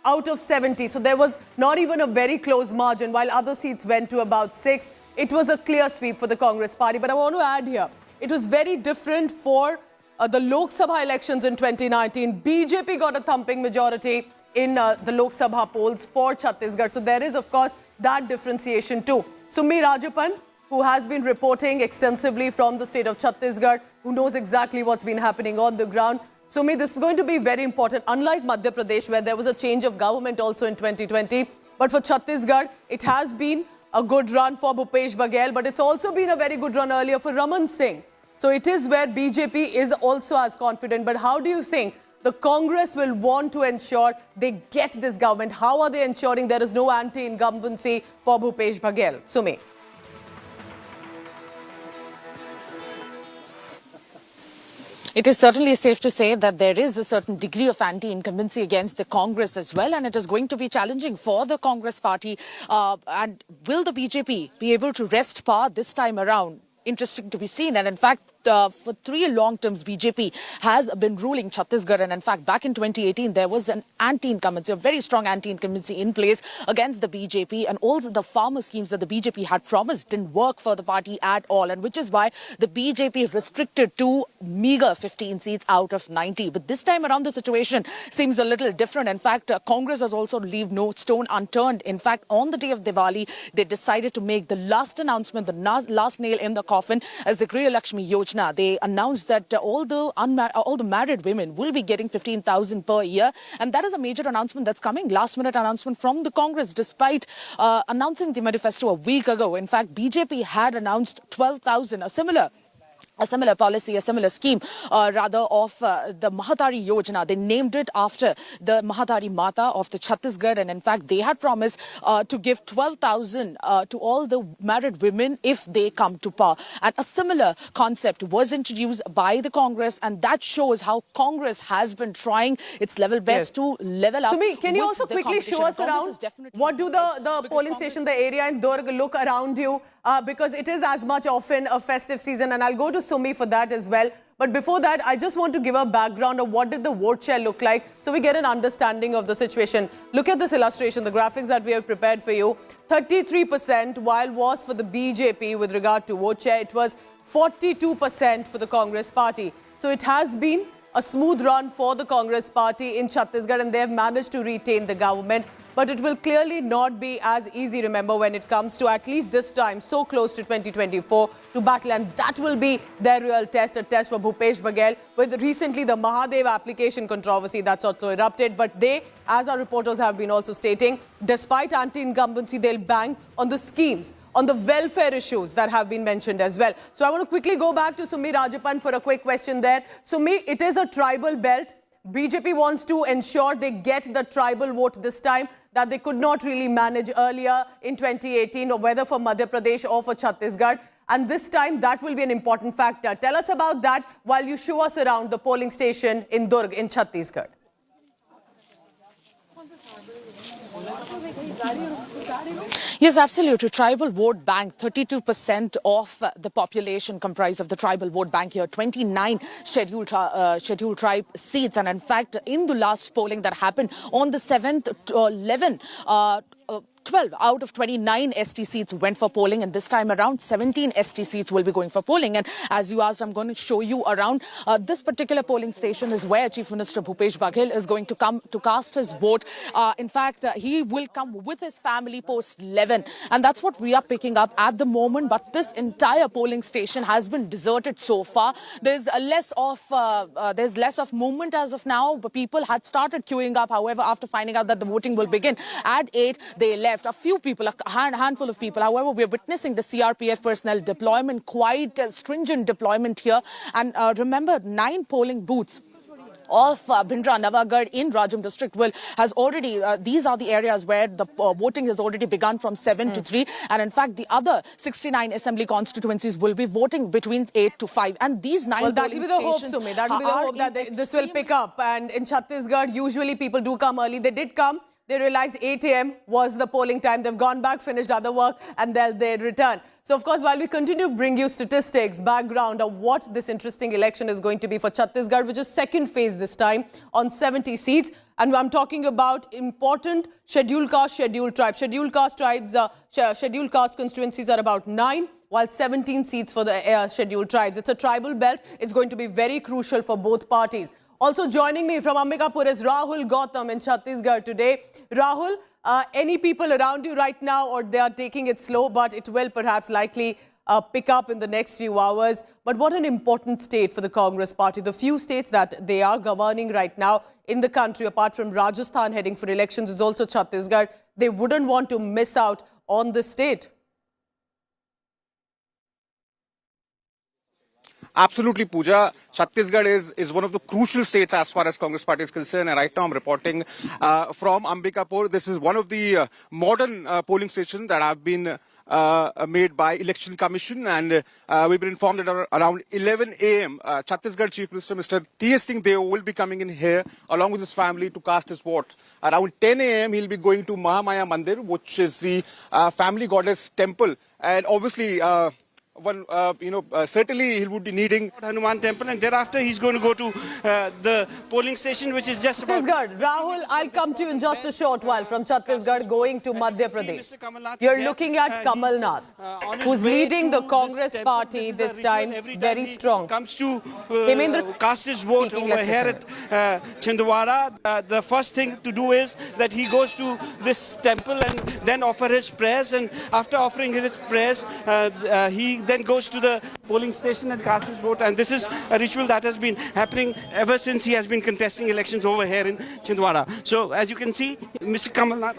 out of 70. So there was not even a very close margin, while other seats went to about 6. It was a clear sweep for the Congress party. But I want to add here, it was very different for the Lok Sabha elections in 2019. BJP got a thumping majority in the Lok Sabha polls for Chhattisgarh. So there is, of course, that differentiation too. Summi Rajapan, who has been reporting extensively from the state of Chhattisgarh, who knows exactly what's been happening on the ground. Summi, this is going to be very important. Unlike Madhya Pradesh, where there was a change of government also in 2020, but for Chhattisgarh, it has been a good run for Bhupesh Baghel, but it's also been a very good run earlier for Raman Singh. So it is where BJP is also as confident. But how do you think the Congress will want to ensure they get this government? How are they ensuring there is no anti-incumbency for Bhupesh Baghel? Sumi. It is certainly safe to say that there is a certain degree of anti-incumbency against the Congress as well, and it is going to be challenging for the Congress party. And will the BJP be able to wrest power this time around? Interesting to be seen. And in fact, for 3 long terms, BJP has been ruling Chhattisgarh. And in fact, back in 2018, there was an anti-incumbency, a very strong anti-incumbency in place against the BJP. And also the farmer schemes that the BJP had promised didn't work for the party at all. And which is why the BJP restricted to meager 15 seats out of 90. But this time around, the situation seems a little different. In fact, Congress has also left no stone unturned. In fact, on the day of Diwali, they decided to make the last announcement, the last nail in the coffin as the Grudge Lakshmi Yojana. They announced that all the married women will be getting 15,000 per year. And that is a major announcement that's coming, last minute announcement from the Congress, despite announcing the manifesto a week ago. In fact, BJP had announced 12,000, a similar policy, a similar scheme, of the Mahatari Yojana. They named it after the Mahatari Mata of the Chhattisgarh. And in fact, they had promised to give 12,000 to all the married women if they come to power. And a similar concept was introduced by the Congress. And that shows how Congress has been trying its level best to level up. Sumi, can you also quickly show us around what do the polling station, the area in Durg look around you? Because it is as much often a festive season, and I'll go to Sumi for that as well. But before that, I just want to give a background of what did the vote share look like so we get an understanding of the situation. Look at this illustration, the graphics that we have prepared for you. 33% while was for the BJP with regard to vote share. It was 42% for the Congress party. So it has been a smooth run for the Congress party in Chhattisgarh, and they have managed to retain the government. But it will clearly not be as easy, remember, when it comes to, at least this time, so close to 2024, to battle. And that will be their real test, a test for Bhupesh Baghel, with recently the Mahadev application controversy that's also erupted. But they, as our reporters have been also stating, despite anti-incumbency, they'll bang on the schemes, on the welfare issues that have been mentioned as well. So I want to quickly go back to Sumi Rajapan for a quick question there. Sumi, it is a tribal belt. BJP wants to ensure they get the tribal vote this time that they could not really manage earlier in 2018, or whether for Madhya Pradesh or for Chhattisgarh. And this time, that will be an important factor. Tell us about that while you show us around the polling station in Durg in Chhattisgarh. Yes, absolutely. Tribal vote bank, 32% of the population comprised of the tribal vote bank here, 29 scheduled tribe seats. And in fact, in the last polling that happened on the 7th to 11, 12 out of 29 ST seats went for polling, and this time around 17 ST seats will be going for polling. And as you asked, I'm going to show you around. This particular polling station is where Chief Minister Bhupesh Baghel is going to come to cast his vote. In fact, he will come with his family post 11, and that's what we are picking up at the moment. But this entire polling station has been deserted so far. There's less of movement as of now, but people had started queuing up. However, after finding out that the voting will begin at 8, they left. A few people, a handful of people. However, we are witnessing the CRPF personnel deployment, quite a stringent deployment here. And remember, 9 polling booths of Bhindra Navagarh in Rajam district has already, these are the areas where the voting has already begun from 7 to 3. And in fact, the other 69 assembly constituencies will be voting between 8 to 5. And these 9 well, that will be the hope, Sumi. That will be the hope that this will pick up. And in Chhattisgarh, usually people do come early. They did come. They realized 8 a.m. was the polling time. They've gone back, finished other work, and they return. So, of course, while we continue to bring you statistics, background of what this interesting election is going to be for Chhattisgarh, which is second phase this time on 70 seats. And I'm talking about important scheduled caste, scheduled tribes. Scheduled caste tribes, scheduled caste constituencies are about 9, while 17 seats for the scheduled tribes. It's a tribal belt. It's going to be very crucial for both parties. Also joining me from Ambikapur is Rahul Gautam in Chhattisgarh today. Rahul, any people around you right now, or they are taking it slow, but it will perhaps likely pick up in the next few hours. But what an important state for the Congress party. The few states that they are governing right now in the country, apart from Rajasthan heading for elections, is also Chhattisgarh. They wouldn't want to miss out on this state. Absolutely, Pooja. Chhattisgarh is one of the crucial states as far as Congress Party is concerned. And right now I'm reporting from Ambikapur. This is one of the modern polling stations that have been made by Election Commission. And we've been informed that around 11 a.m. Chhattisgarh Chief Minister Mr. T.S. Singh Deo will be coming in here along with his family to cast his vote. Around 10 a.m. he'll be going to Mahamaya Mandir, which is the family goddess temple. And obviously, certainly he would be needing Hanuman temple, and thereafter he's going to go to the polling station, which is just about... Chhattisgarh. Rahul, I'll come to you in just a short while from Chhattisgarh going to Madhya Pradesh. You're looking at Kamal Nath, who's leading the Congress party this time very strong. Comes to cast his vote over here at Chhindwara. The first thing to do is that he goes to this temple and then offer his prayers, and after offering his prayers, he then goes to the polling station and casts his vote. And this is a ritual that has been happening ever since he has been contesting elections over here in Chhindwara. So as you can see, Mr. Kamal Nath.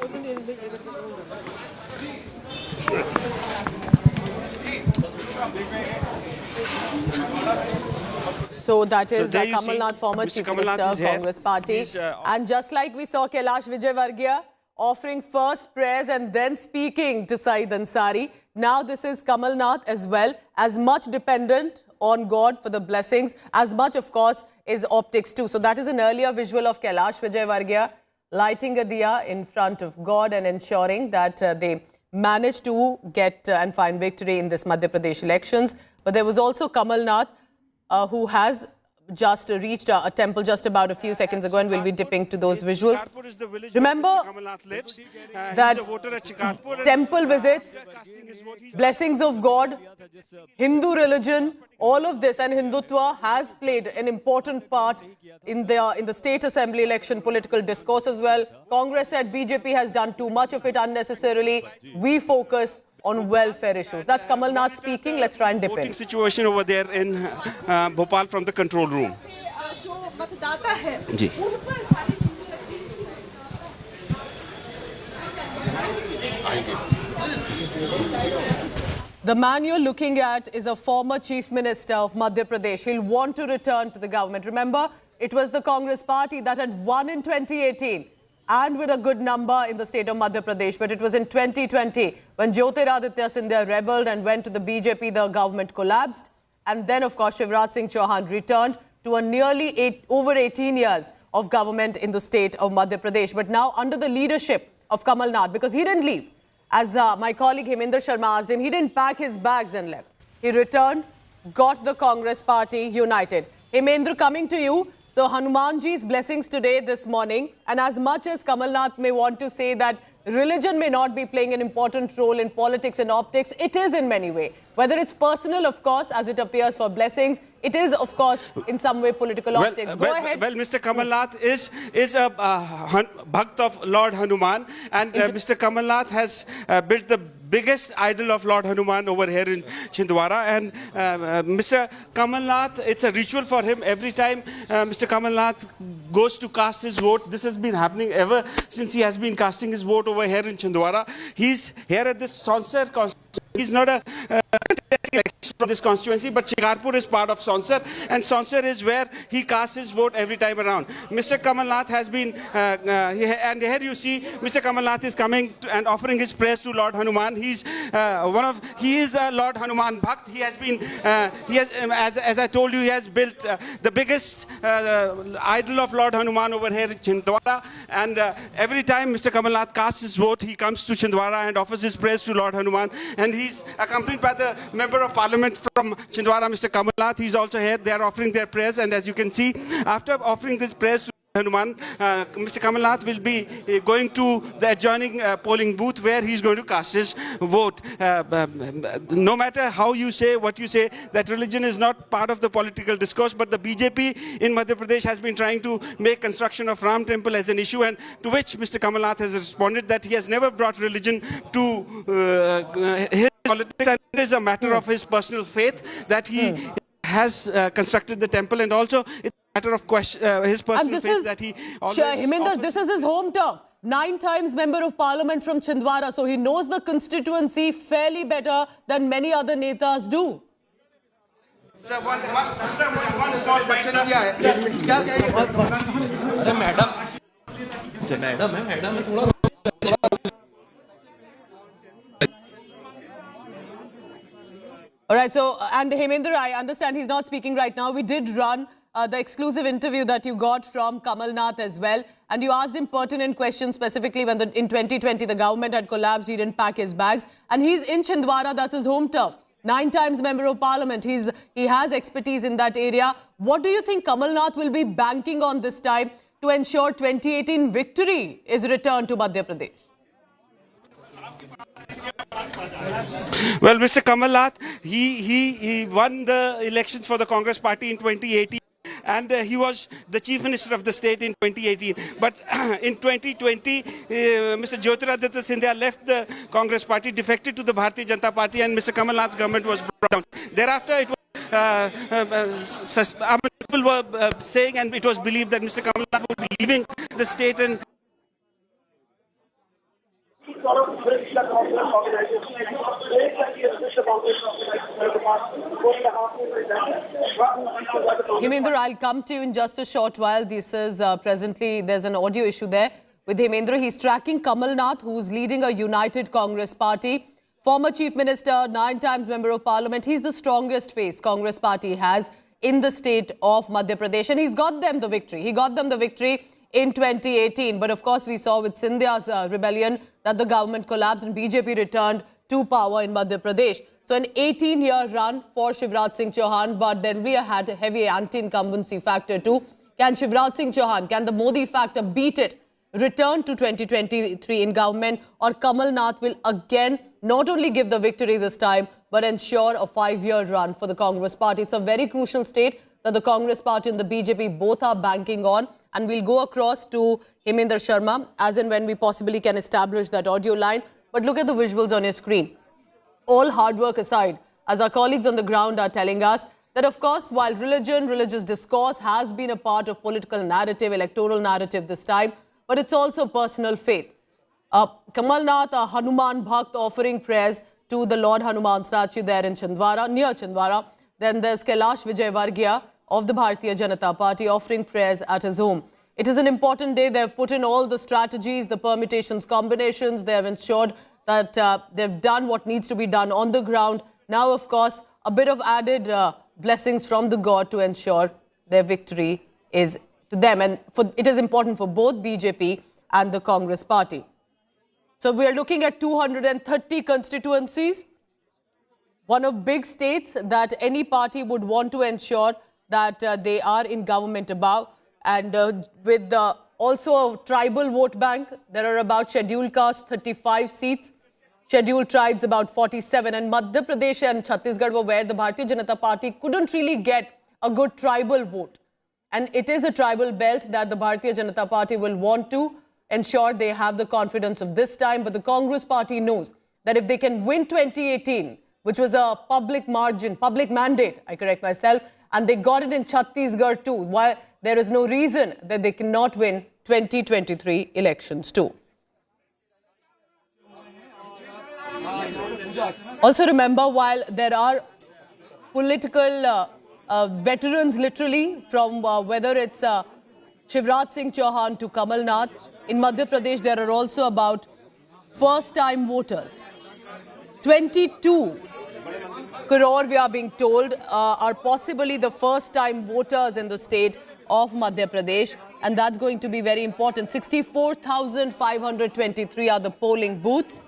So that is Kamal Nath, former Chief Minister, Congress Party. And just like we saw Kailash Vijayvargiya offering first prayers and then speaking to Saeed Ansari, now this is Kamal Nath as well, as much dependent on God for the blessings, as much, of course, is optics too. So that is an earlier visual of Kailash Vijayvargiya lighting a diya in front of God and ensuring that they manage to get and find victory in this Madhya Pradesh elections. But there was also Kamal Nath, who has just reached a temple just about a few seconds ago, and we'll be dipping to those visuals. Remember that temple visits, blessings of God, Hindu religion, all of this, and Hindutva has played an important part in the state assembly election political discourse as well. Congress said BJP has done too much of it unnecessarily. We focus on welfare issues. That's Kamal Nath speaking. Let's try and dip in. Situation over there in Bhopal from the control room. Ji. The man you're looking at is a former Chief Minister of Madhya Pradesh. He'll want to return to the government. Remember, it was the Congress party that had won in 2018. And with a good number in the state of Madhya Pradesh. But it was in 2020 when Jyotiraditya Scindia rebelled and went to the BJP, the government collapsed. And then, of course, Shivraj Singh Chauhan returned to a nearly over 18 years of government in the state of Madhya Pradesh. But now under the leadership of Kamal Nath, because he didn't leave. As my colleague Heminder Sharma asked him, he didn't pack his bags and left. He returned, got the Congress party united. Heminder, coming to you. So Hanumanji's blessings today, this morning, and as much as Kamal Nath may want to say that religion may not be playing an important role in politics and optics, it is in many ways. Whether it's personal, of course, as it appears for blessings, it is, of course, in some way political optics. Go ahead. Well, Mr. Kamal Nath is a Bhakt of Lord Hanuman, and Mr. Kamal Nath has built the biggest idol of Lord Hanuman over here in Chhindwara. And Mr. Kamal Nath, it's a ritual for him every time Mr. Kamal Nath goes to cast his vote. This has been happening ever since he has been casting his vote over here in Chhindwara. He's here at this Sonsar constituency. He's not a from this constituency, but Shikarpur is part of Sonsar, and Sonsar is where he casts his vote every time around. Mr. Kamal Nath has been, and here you see Mr. Kamal Nath is coming and offering his prayers to Lord Hanuman. He is a Lord Hanuman Bhakt. He has been, as I told you, he has built the biggest idol of Lord Hanuman over here in Chhindwara. And every time Mr. Kamal Nath casts his vote, he comes to Chhindwara and offers his prayers to Lord Hanuman. And he's accompanied by the Member of Parliament from Chhindwara, Mr. Kamal Nath. He's also here. They are offering their prayers. And as you can see, after offering these prayers to Hanuman, Mr. Kamal Nath will be going to the adjoining polling booth where he's going to cast his vote. No matter how you say, what you say, that religion is not part of the political discourse, but the BJP in Madhya Pradesh has been trying to make construction of Ram Temple as an issue, and to which Mr. Kamal Nath has responded that he has never brought religion to his politics, and it is a matter of his personal faith that he has constructed the temple, and also it's a matter of his personal faith that he always... Heminder, this is his home turf. 9 times Member of Parliament from Chhindwara, so he knows the constituency fairly better than many other netas do. Sir, one small question किया है क्या कहेंगे madam है All right, so, and Hemendra, I understand he's not speaking right now. We did run the exclusive interview that you got from Kamal Nath as well. And you asked him pertinent questions, specifically when in 2020 the government had collapsed, he didn't pack his bags. And he's in Chhindwara, that's his home turf. 9 times member of parliament. He has expertise in that area. What do you think Kamal Nath will be banking on this time to ensure 2018 victory is returned to Madhya Pradesh? Well, Mr. Kamal Nath, he won the elections for the Congress party in 2018. And he was the chief minister of the state in 2018. But in 2020, Mr. Jyotiraditya Scindia left the Congress party, defected to the Bharatiya Janata Party, and Mr. Kamal Nath's government was brought down. Thereafter, it was, people were saying, and it was believed that Mr. Kamal Nath would be leaving the state and Hemendra, I'll come to you in just a short while. This is presently, there's an audio issue there with Hemendra. He's tracking Kamal Nath, who's leading a united Congress party. Former Chief Minister, 9 times Member of Parliament. He's the strongest face Congress party has in the state of Madhya Pradesh. And he's got them the victory. He got them the victory in 2018. But of course, we saw with Scindia's rebellion that the government collapsed and BJP returned to power in Madhya Pradesh. So an 18-year run for Shivraj Singh Chauhan, but then we had a heavy anti-incumbency factor too. Can Shivraj Singh Chauhan, can the Modi factor beat it, return to 2023 in government, or Kamal Nath will again not only give the victory this time, but ensure a 5-year run for the Congress party? It's a very crucial state that the Congress party and the BJP both are banking on. And we'll go across to Hemendra Sharma as and when we possibly can establish that audio line. But look at the visuals on your screen. All hard work aside, as our colleagues on the ground are telling us, that of course, while religious discourse has been a part of political narrative, electoral narrative this time, but it's also personal faith. Kamal Nath, a Hanuman Bhakt, offering prayers to the Lord Hanuman statue there in Chhindwara, near Chhindwara. Then there's Kailash Vijay of the Bharatiya Janata Party offering prayers at his home. It is an important day. They've put in all the strategies, the permutations, combinations. They have ensured that they've done what needs to be done on the ground. Now, of course, a bit of added blessings from the God to ensure their victory is to them. And it is important for both BJP and the Congress party. So we are looking at 230 constituencies, one of big states that any party would want to ensure that they are in government about. And with also a tribal vote bank, there are about scheduled castes 35 seats, scheduled tribes about 47. And Madhya Pradesh and Chhattisgarh were where the Bharatiya Janata Party couldn't really get a good tribal vote. And it is a tribal belt that the Bharatiya Janata Party will want to ensure they have the confidence of this time. But the Congress party knows that if they can win 2018, which was a public margin, public mandate, I correct myself, and they got it in Chhattisgarh too, why there is no reason that they cannot win 2023 elections too. Also remember, while there are political veterans literally from whether it's Shivraj Singh Chauhan to Kamal Nath, in Madhya Pradesh there are also about first-time voters. 22 crore, we are being told, are possibly the first-time voters in the state of Madhya Pradesh, and that's going to be very important. 64,523 are the polling booths,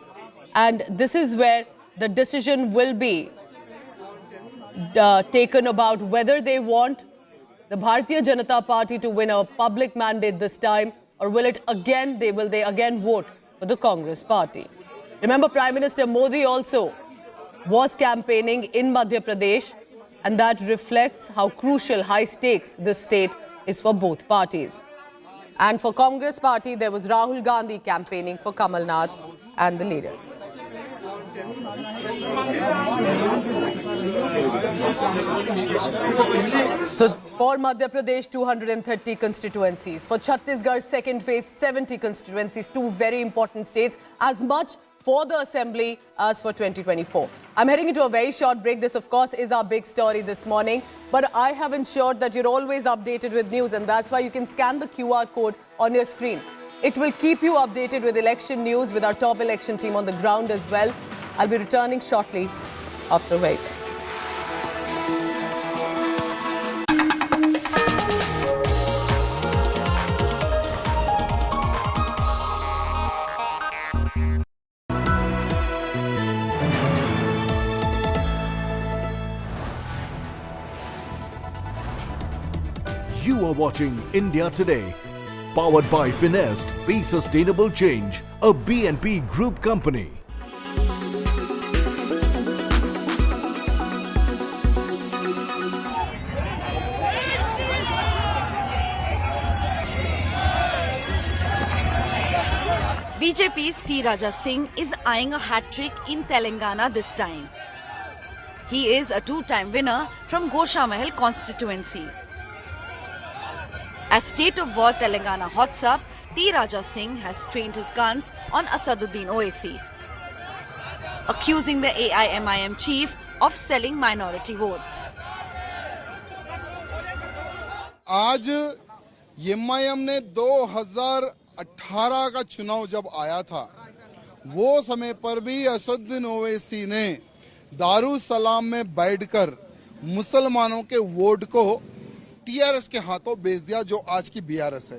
and this is where the decision will be taken about whether they want the Bharatiya Janata Party to win a public mandate this time, or will it again, will they again vote for the Congress party? Remember, Prime Minister Modi also was campaigning in Madhya Pradesh, and that reflects how crucial, high stakes this state is for both parties. And for Congress party, there was Rahul Gandhi campaigning for Kamal Nath and the leaders. So for Madhya Pradesh, 230 constituencies. For Chhattisgarh, second phase, 70 constituencies, two very important states. As much for the Assembly as for 2024. I'm heading into a very short break. This, of course, is our big story this morning. But I have ensured that you're always updated with news, and that's why you can scan the QR code on your screen. It will keep you updated with election news with our top election team on the ground as well. I'll be returning shortly after a break. You are watching India Today, powered by Finest, Be Sustainable Change, a BNP Group company. BJP's T. Raja Singh is eyeing a hat-trick in Telangana this time. He is a two-time winner from Goshamahal constituency. As State of War Telangana hots up, T. Raja Singh has trained his guns on Asaduddin Owaisi, accusing the AIMIM chief of selling minority votes. आज MIM ने 2018 का चुनाव जब आया था, वो समय पर भी असदुद्दीन ओवैसी ने दारुसलाम में बैठकर मुसलमानों के वोट को टीआरएस के हाथों बेच दिया, जो आज की बीआरएस है।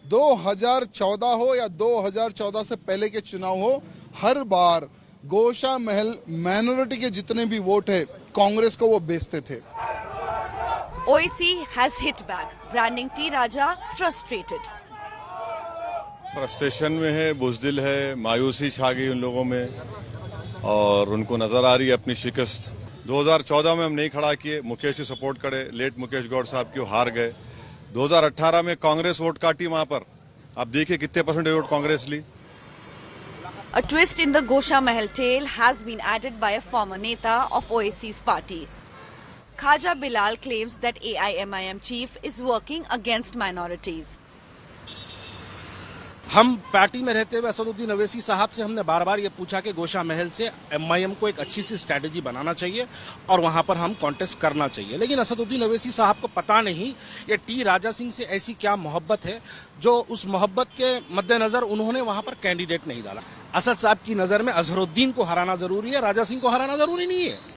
2014 हो या 2014 से पहले के चुनाव हो, हर बार गोशामहल माइनॉरिटी के जितने भी वोट है, कांग्रेस को वो बेचते थे। Owaisi has hit back, branding T. Raja frustrated. Frustration में है, बुज़दिल है, मायूसी छा गई उन लोगों में और उनको नजर आ रही है अपनी शिकस्त। 2014 में हम नहीं खड़ा किए, मुकेश जी सपोर्ट करे, लेट मुकेश गौड़ साहब की हार गए। 2018 में कांग्रेस वोट काटी वहां पर, आप देखिए कितने परसेंट वोट कांग्रेस ली। A twist in the Goshamahal tale has been added by a former neta of Owaisi's party. Khaja Bilal claims that AIMIM chief is working against minorities. हम पार्टी में रहते हुए असदुद्दीन ओवैसी साहब से हमने बार बार ये पूछा कि गोशामहल से एमआईएम को एक अच्छी सी स्ट्रैटेजी बनाना चाहिए और वहां पर हम कॉन्टेस्ट करना चाहिए, लेकिन असदुद्दीन ओवैसी साहब को पता नहीं ये टी राजा सिंह से ऐसी क्या मोहब्बत है जो उस मोहब्बत के मद्देनजर उन्होंने वहां पर कैंडिडेट नहीं डाला। असद साहब की नजर में अजहरुद्दीन को हराना जरूरी है, राजा सिंह को हराना जरूरी नहीं है।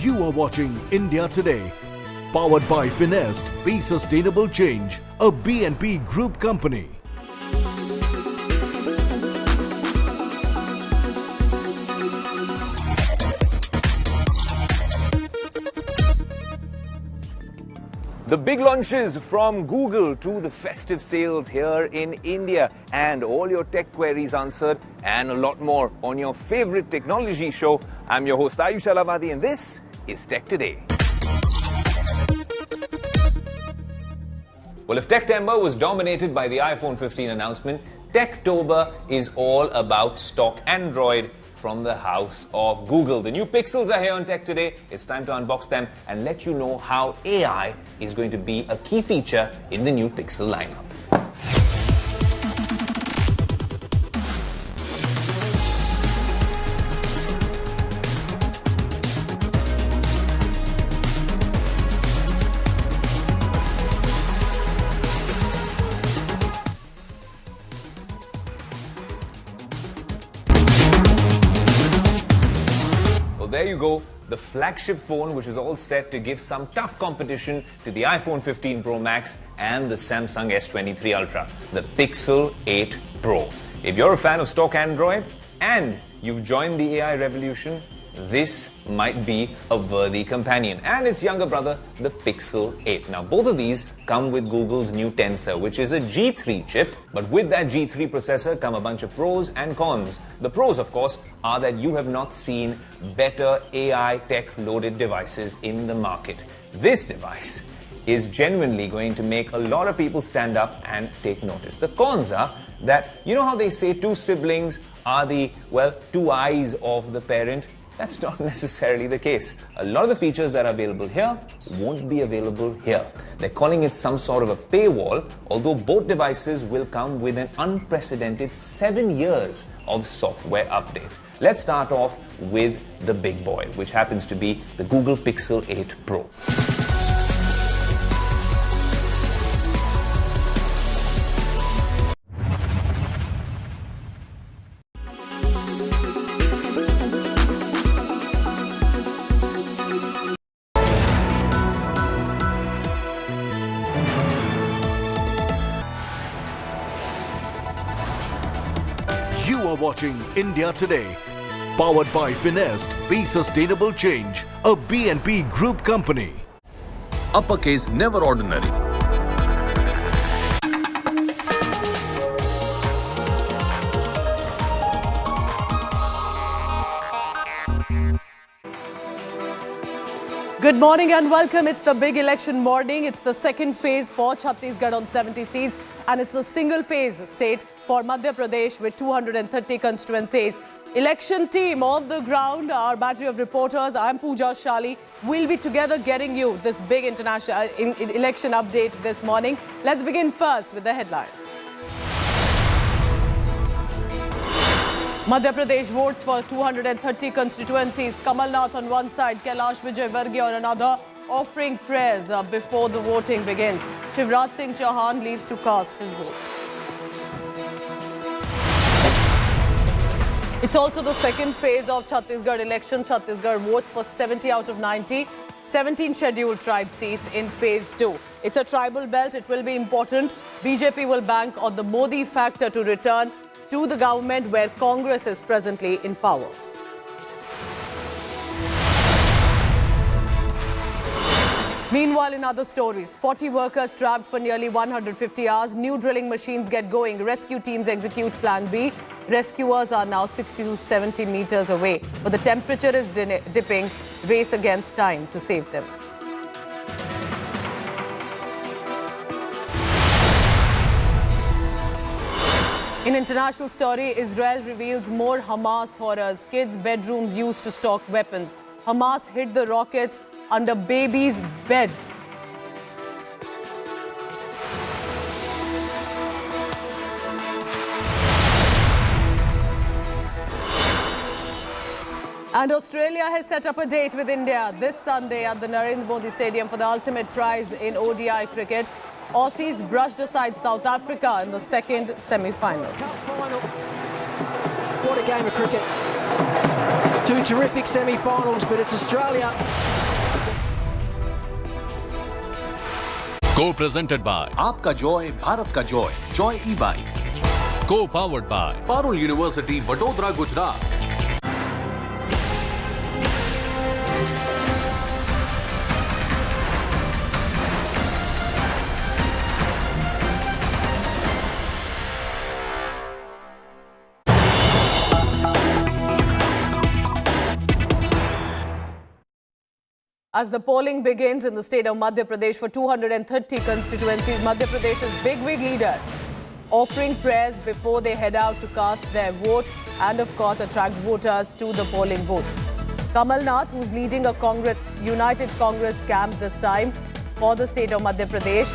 You are watching India Today, powered by Finest, Be Sustainable Change, a BNP Group company. The big launches from Google to the festive sales here in India and all your tech queries answered and a lot more on your favorite technology show. I'm your host Ayush Alamadi and this is Tech Today. Well, if Techtember was dominated by the iPhone 15 announcement, Techtober is all about stock Android from the house of Google. The new Pixels are here on Tech Today. It's time to unbox them and let you know how AI is going to be a key feature in the new Pixel lineup. There you go. the flagship phone which is all set to give some tough competition to the iPhone 15 Pro Max and the Samsung S23 Ultra, the Pixel 8 Pro. If you're a fan of stock Android and you've joined the AI revolution, this might be a worthy companion. And its younger brother, the Pixel 8. Now, both of these come with Google's new Tensor, which is a G3 chip. But with that G3 processor come a bunch of pros and cons. The pros, of course, are that you have not seen better AI tech-loaded devices in the market. This device is genuinely going to make a lot of people stand up and take notice. The cons are that, you know how they say two siblings are the, well, two eyes of the parent? That's not necessarily the case. A lot of the features that are available here won't be available here. They're calling it some sort of a paywall, although both devices will come with an unprecedented 7 years of software updates. Let's start off with the big boy, which happens to be the Google Pixel 8 Pro. You are watching India Today, powered by Finest, Be Sustainable Change, a BNP Group company. Uppercase never ordinary. Good morning and welcome. It's the big election morning. It's the second phase for Chhattisgarh on 70 seats and it's the single phase state for Madhya Pradesh with 230 constituencies. Election team on the ground, our battery of reporters. I'm Pooja Shali. We'll be together getting you this big international election update this morning. Let's begin first with the headlines. Madhya Pradesh votes for 230 constituencies. Kamal Nath on one side, Vijay on another, offering prayers before the voting begins. Shivraj leaves to cast his vote. It's also the second phase of Chhattisgarh election. Chhattisgarh votes for 70 out of 90, 17 scheduled tribe seats in phase 2. It's a tribal belt. It will be important. BJP will bank on the Modi factor to return to the government where Congress is presently in power. Meanwhile, in other stories, 40 workers trapped for nearly 150 hours. New drilling machines get going. Rescue teams execute Plan B. Rescuers are now 60 to 70 meters away. But the temperature is dipping. Race against time to save them. In international story, Israel reveals more Hamas horrors. Kids' bedrooms used to stock weapons. Hamas hid the rockets under babies' beds. And Australia has set up a date with India this Sunday at the Narendra Modi Stadium for the ultimate prize in ODI cricket. Aussies brushed aside South Africa in the second semi-final. What a game of cricket. Two terrific semi-finals, but it's Australia. Co-presented by आपका Joy Bharat का Joy Joy e-bike. Co-powered by Parul university Vadodara Gujarat. As the polling begins in the state of Madhya Pradesh for 230 constituencies, Madhya Pradesh's bigwig leaders offering prayers before they head out to cast their vote and, of course, attract voters to the polling booths. Kamal Nath, who's leading a United Congress camp this time for the state of Madhya Pradesh,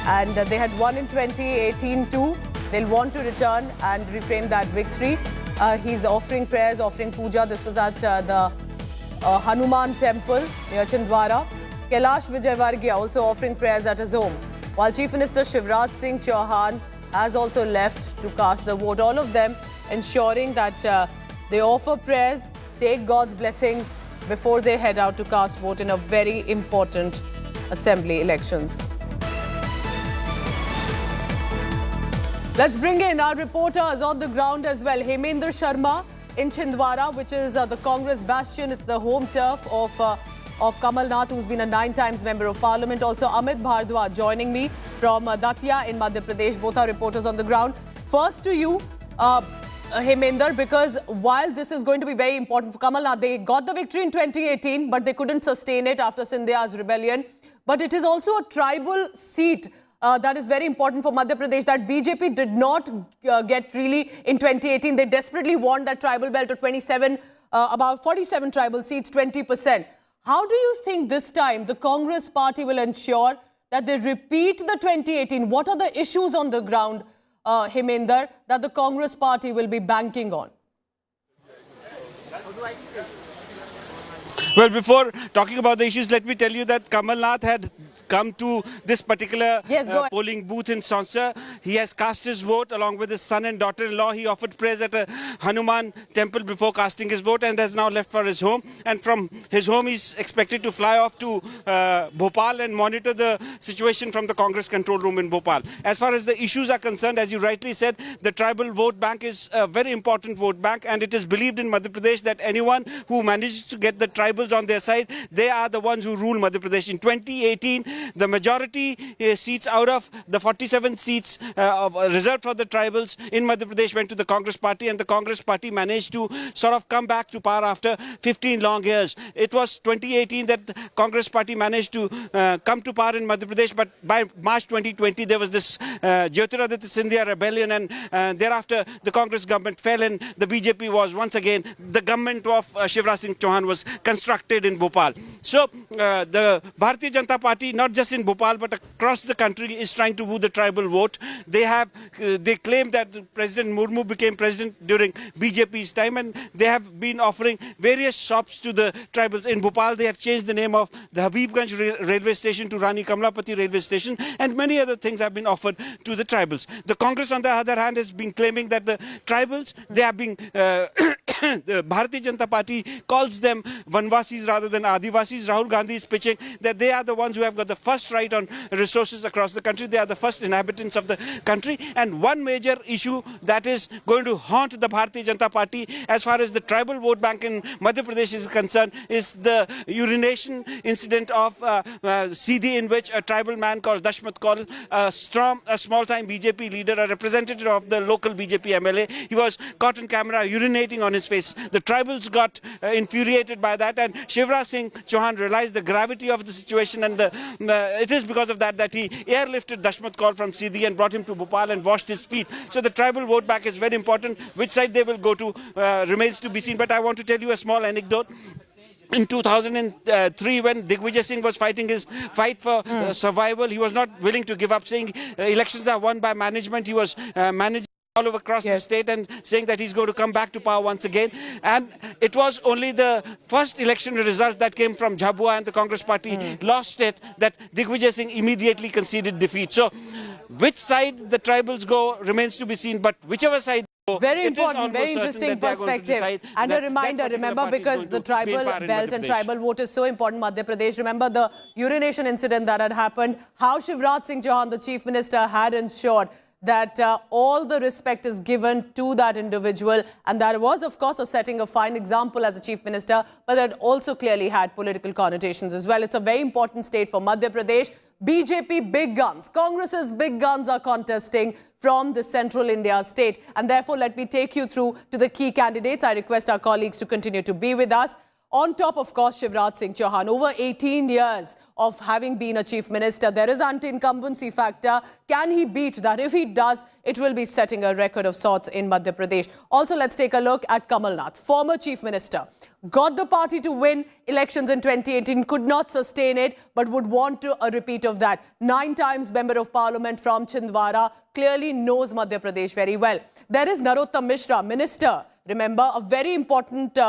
and they had won in 2018 too. They'll want to return and reframe that victory. He's offering prayers, offering puja. This was at the Hanuman temple near Chhindwara. Vijay also offering prayers at his home, while Chief Minister Shivraj has also left to cast the vote. All of them ensuring that they offer prayers, take God's blessings before they head out to cast vote in a very important assembly elections. Let's bring in our reporters on the ground as well. Hemendra Sharma in Chhindwara, which is the Congress bastion. It's the home turf of Kamal Nath, who's been a 9 times member of parliament. Also, Amit Bhardwaj joining me from Datia in Madhya Pradesh. Both are reporters on the ground. First to you, Hemendra, because while this is going to be very important for Kamal Nath, they got the victory in 2018, but they couldn't sustain it after Scindia's rebellion. But it is also a tribal seat that is very important for Madhya Pradesh that BJP did not get really in 2018. They desperately want that tribal belt to 27, about 47 tribal seats, 20%. How do you think this time the Congress party will ensure that they repeat the 2018? What are the issues on the ground, Hemendra, that the Congress party will be banking on? Well, before talking about the issues, let me tell you that Kamal Nath had come to this particular polling booth in Sansar. He has cast his vote along with his son and daughter-in-law. He offered prayers at a Hanuman temple before casting his vote and has now left for his home. And from his home, he's expected to fly off to Bhopal and monitor the situation from the Congress control room in Bhopal. As far as the issues are concerned, as you rightly said, the tribal vote bank is a very important vote bank, and it is believed in Madhya Pradesh that anyone who manages to get the tribals on their side, they are the ones who rule Madhya Pradesh. In 2018, the majority seats out of the 47 seats reserved for the tribals in Madhya Pradesh went to the Congress party, and the Congress party managed to sort of come back to power after 15 long years. It was 2018 that the Congress party managed to come to power in Madhya Pradesh, but by March 2020 there was this Jyotiraditya Scindia rebellion, and thereafter the Congress government fell, and the BJP was once again, the government of Shivraj Singh Chauhan was constructed in Bhopal. So the Bharatiya Janata Party, not just in Bhopal but across the country, is trying to woo the tribal vote. They claim that President Murmu became president during BJP's time, and they have been offering various shops to the tribals. In Bhopal, they have changed the name of the Habibganj railway station to Rani Kamlapati railway station, and many other things have been offered to the tribals. The Congress, on the other hand, has been claiming that the tribals, they have been the Bharatiya Janata Party calls them Vanvasis rather than Adivasis. Rahul Gandhi is pitching that they are the ones who have got the first right on resources across the country. They are the first inhabitants of the country. And one major issue that is going to haunt the Bharatiya Janata Party as far as the tribal vote bank in Madhya Pradesh is concerned is the urination incident of Sidi, in which a tribal man called Dashmat Kaul, a small-time BJP leader, a representative of the local BJP MLA, he was caught on camera urinating on his face. The tribals got infuriated by that, and Shivraj Singh Chauhan realized the gravity of the situation, and it is because of that that he airlifted Dashmat Kaul from Sidi and brought him to Bhopal and washed his feet. So the tribal vote bank is very important. Which side they will go to remains to be seen. But I want to tell you a small anecdote. In 2003, when Digvijay Singh was fighting his fight for survival, he was not willing to give up, saying elections are won by management. He was managing all over across the state and saying that he's going to come back to power once again. And it was only the first election result that came from Jhabua, and the Congress party lost it, that Digvijay Singh immediately conceded defeat. So which side the tribals go remains to be seen, but whichever side they go, very important, very interesting perspective. And a reminder, remember, because the tribal belt and tribal vote is so important, Madhya Pradesh. Remember the urination incident that had happened, how Shivraj Singh Chauhan, the Chief Minister, had ensured that all the respect is given to that individual. And that was, of course, setting a fine example as a Chief Minister, but that also clearly had political connotations as well. It's a very important state for Madhya Pradesh. BJP big guns, Congress's big guns are contesting from the central India state. And therefore, let me take you through to the key candidates. I request our colleagues to continue to be with us. On top, of course, Shivraj Singh Chauhan, over 18 years of having been a chief minister, there is anti-incumbency factor. Can he beat that? If he does, it will be setting a record of sorts in Madhya Pradesh. Also, let's take a look at Kamal Nath, former chief minister. Got the party to win elections in 2018, could not sustain it, but would want a repeat of that. 9 times member of parliament from Chhindwara, clearly knows Madhya Pradesh very well. There is Narottam Mishra, minister. Remember, a very important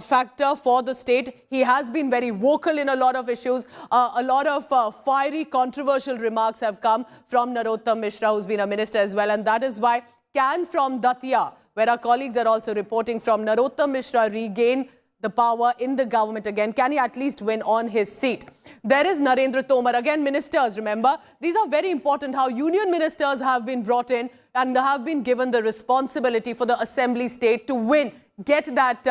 factor for the state. He has been very vocal in a lot of issues. A lot of fiery, controversial remarks have come from Narottam Mishra, who's been a minister as well. And that is why can from Datia, where our colleagues are also reporting from, Narottam Mishra regain the power in the government again? Can he at least win on his seat? There is Narendra Tomar, again ministers, remember. These are very important, how union ministers have been brought in and have been given the responsibility for the assembly state to win, get that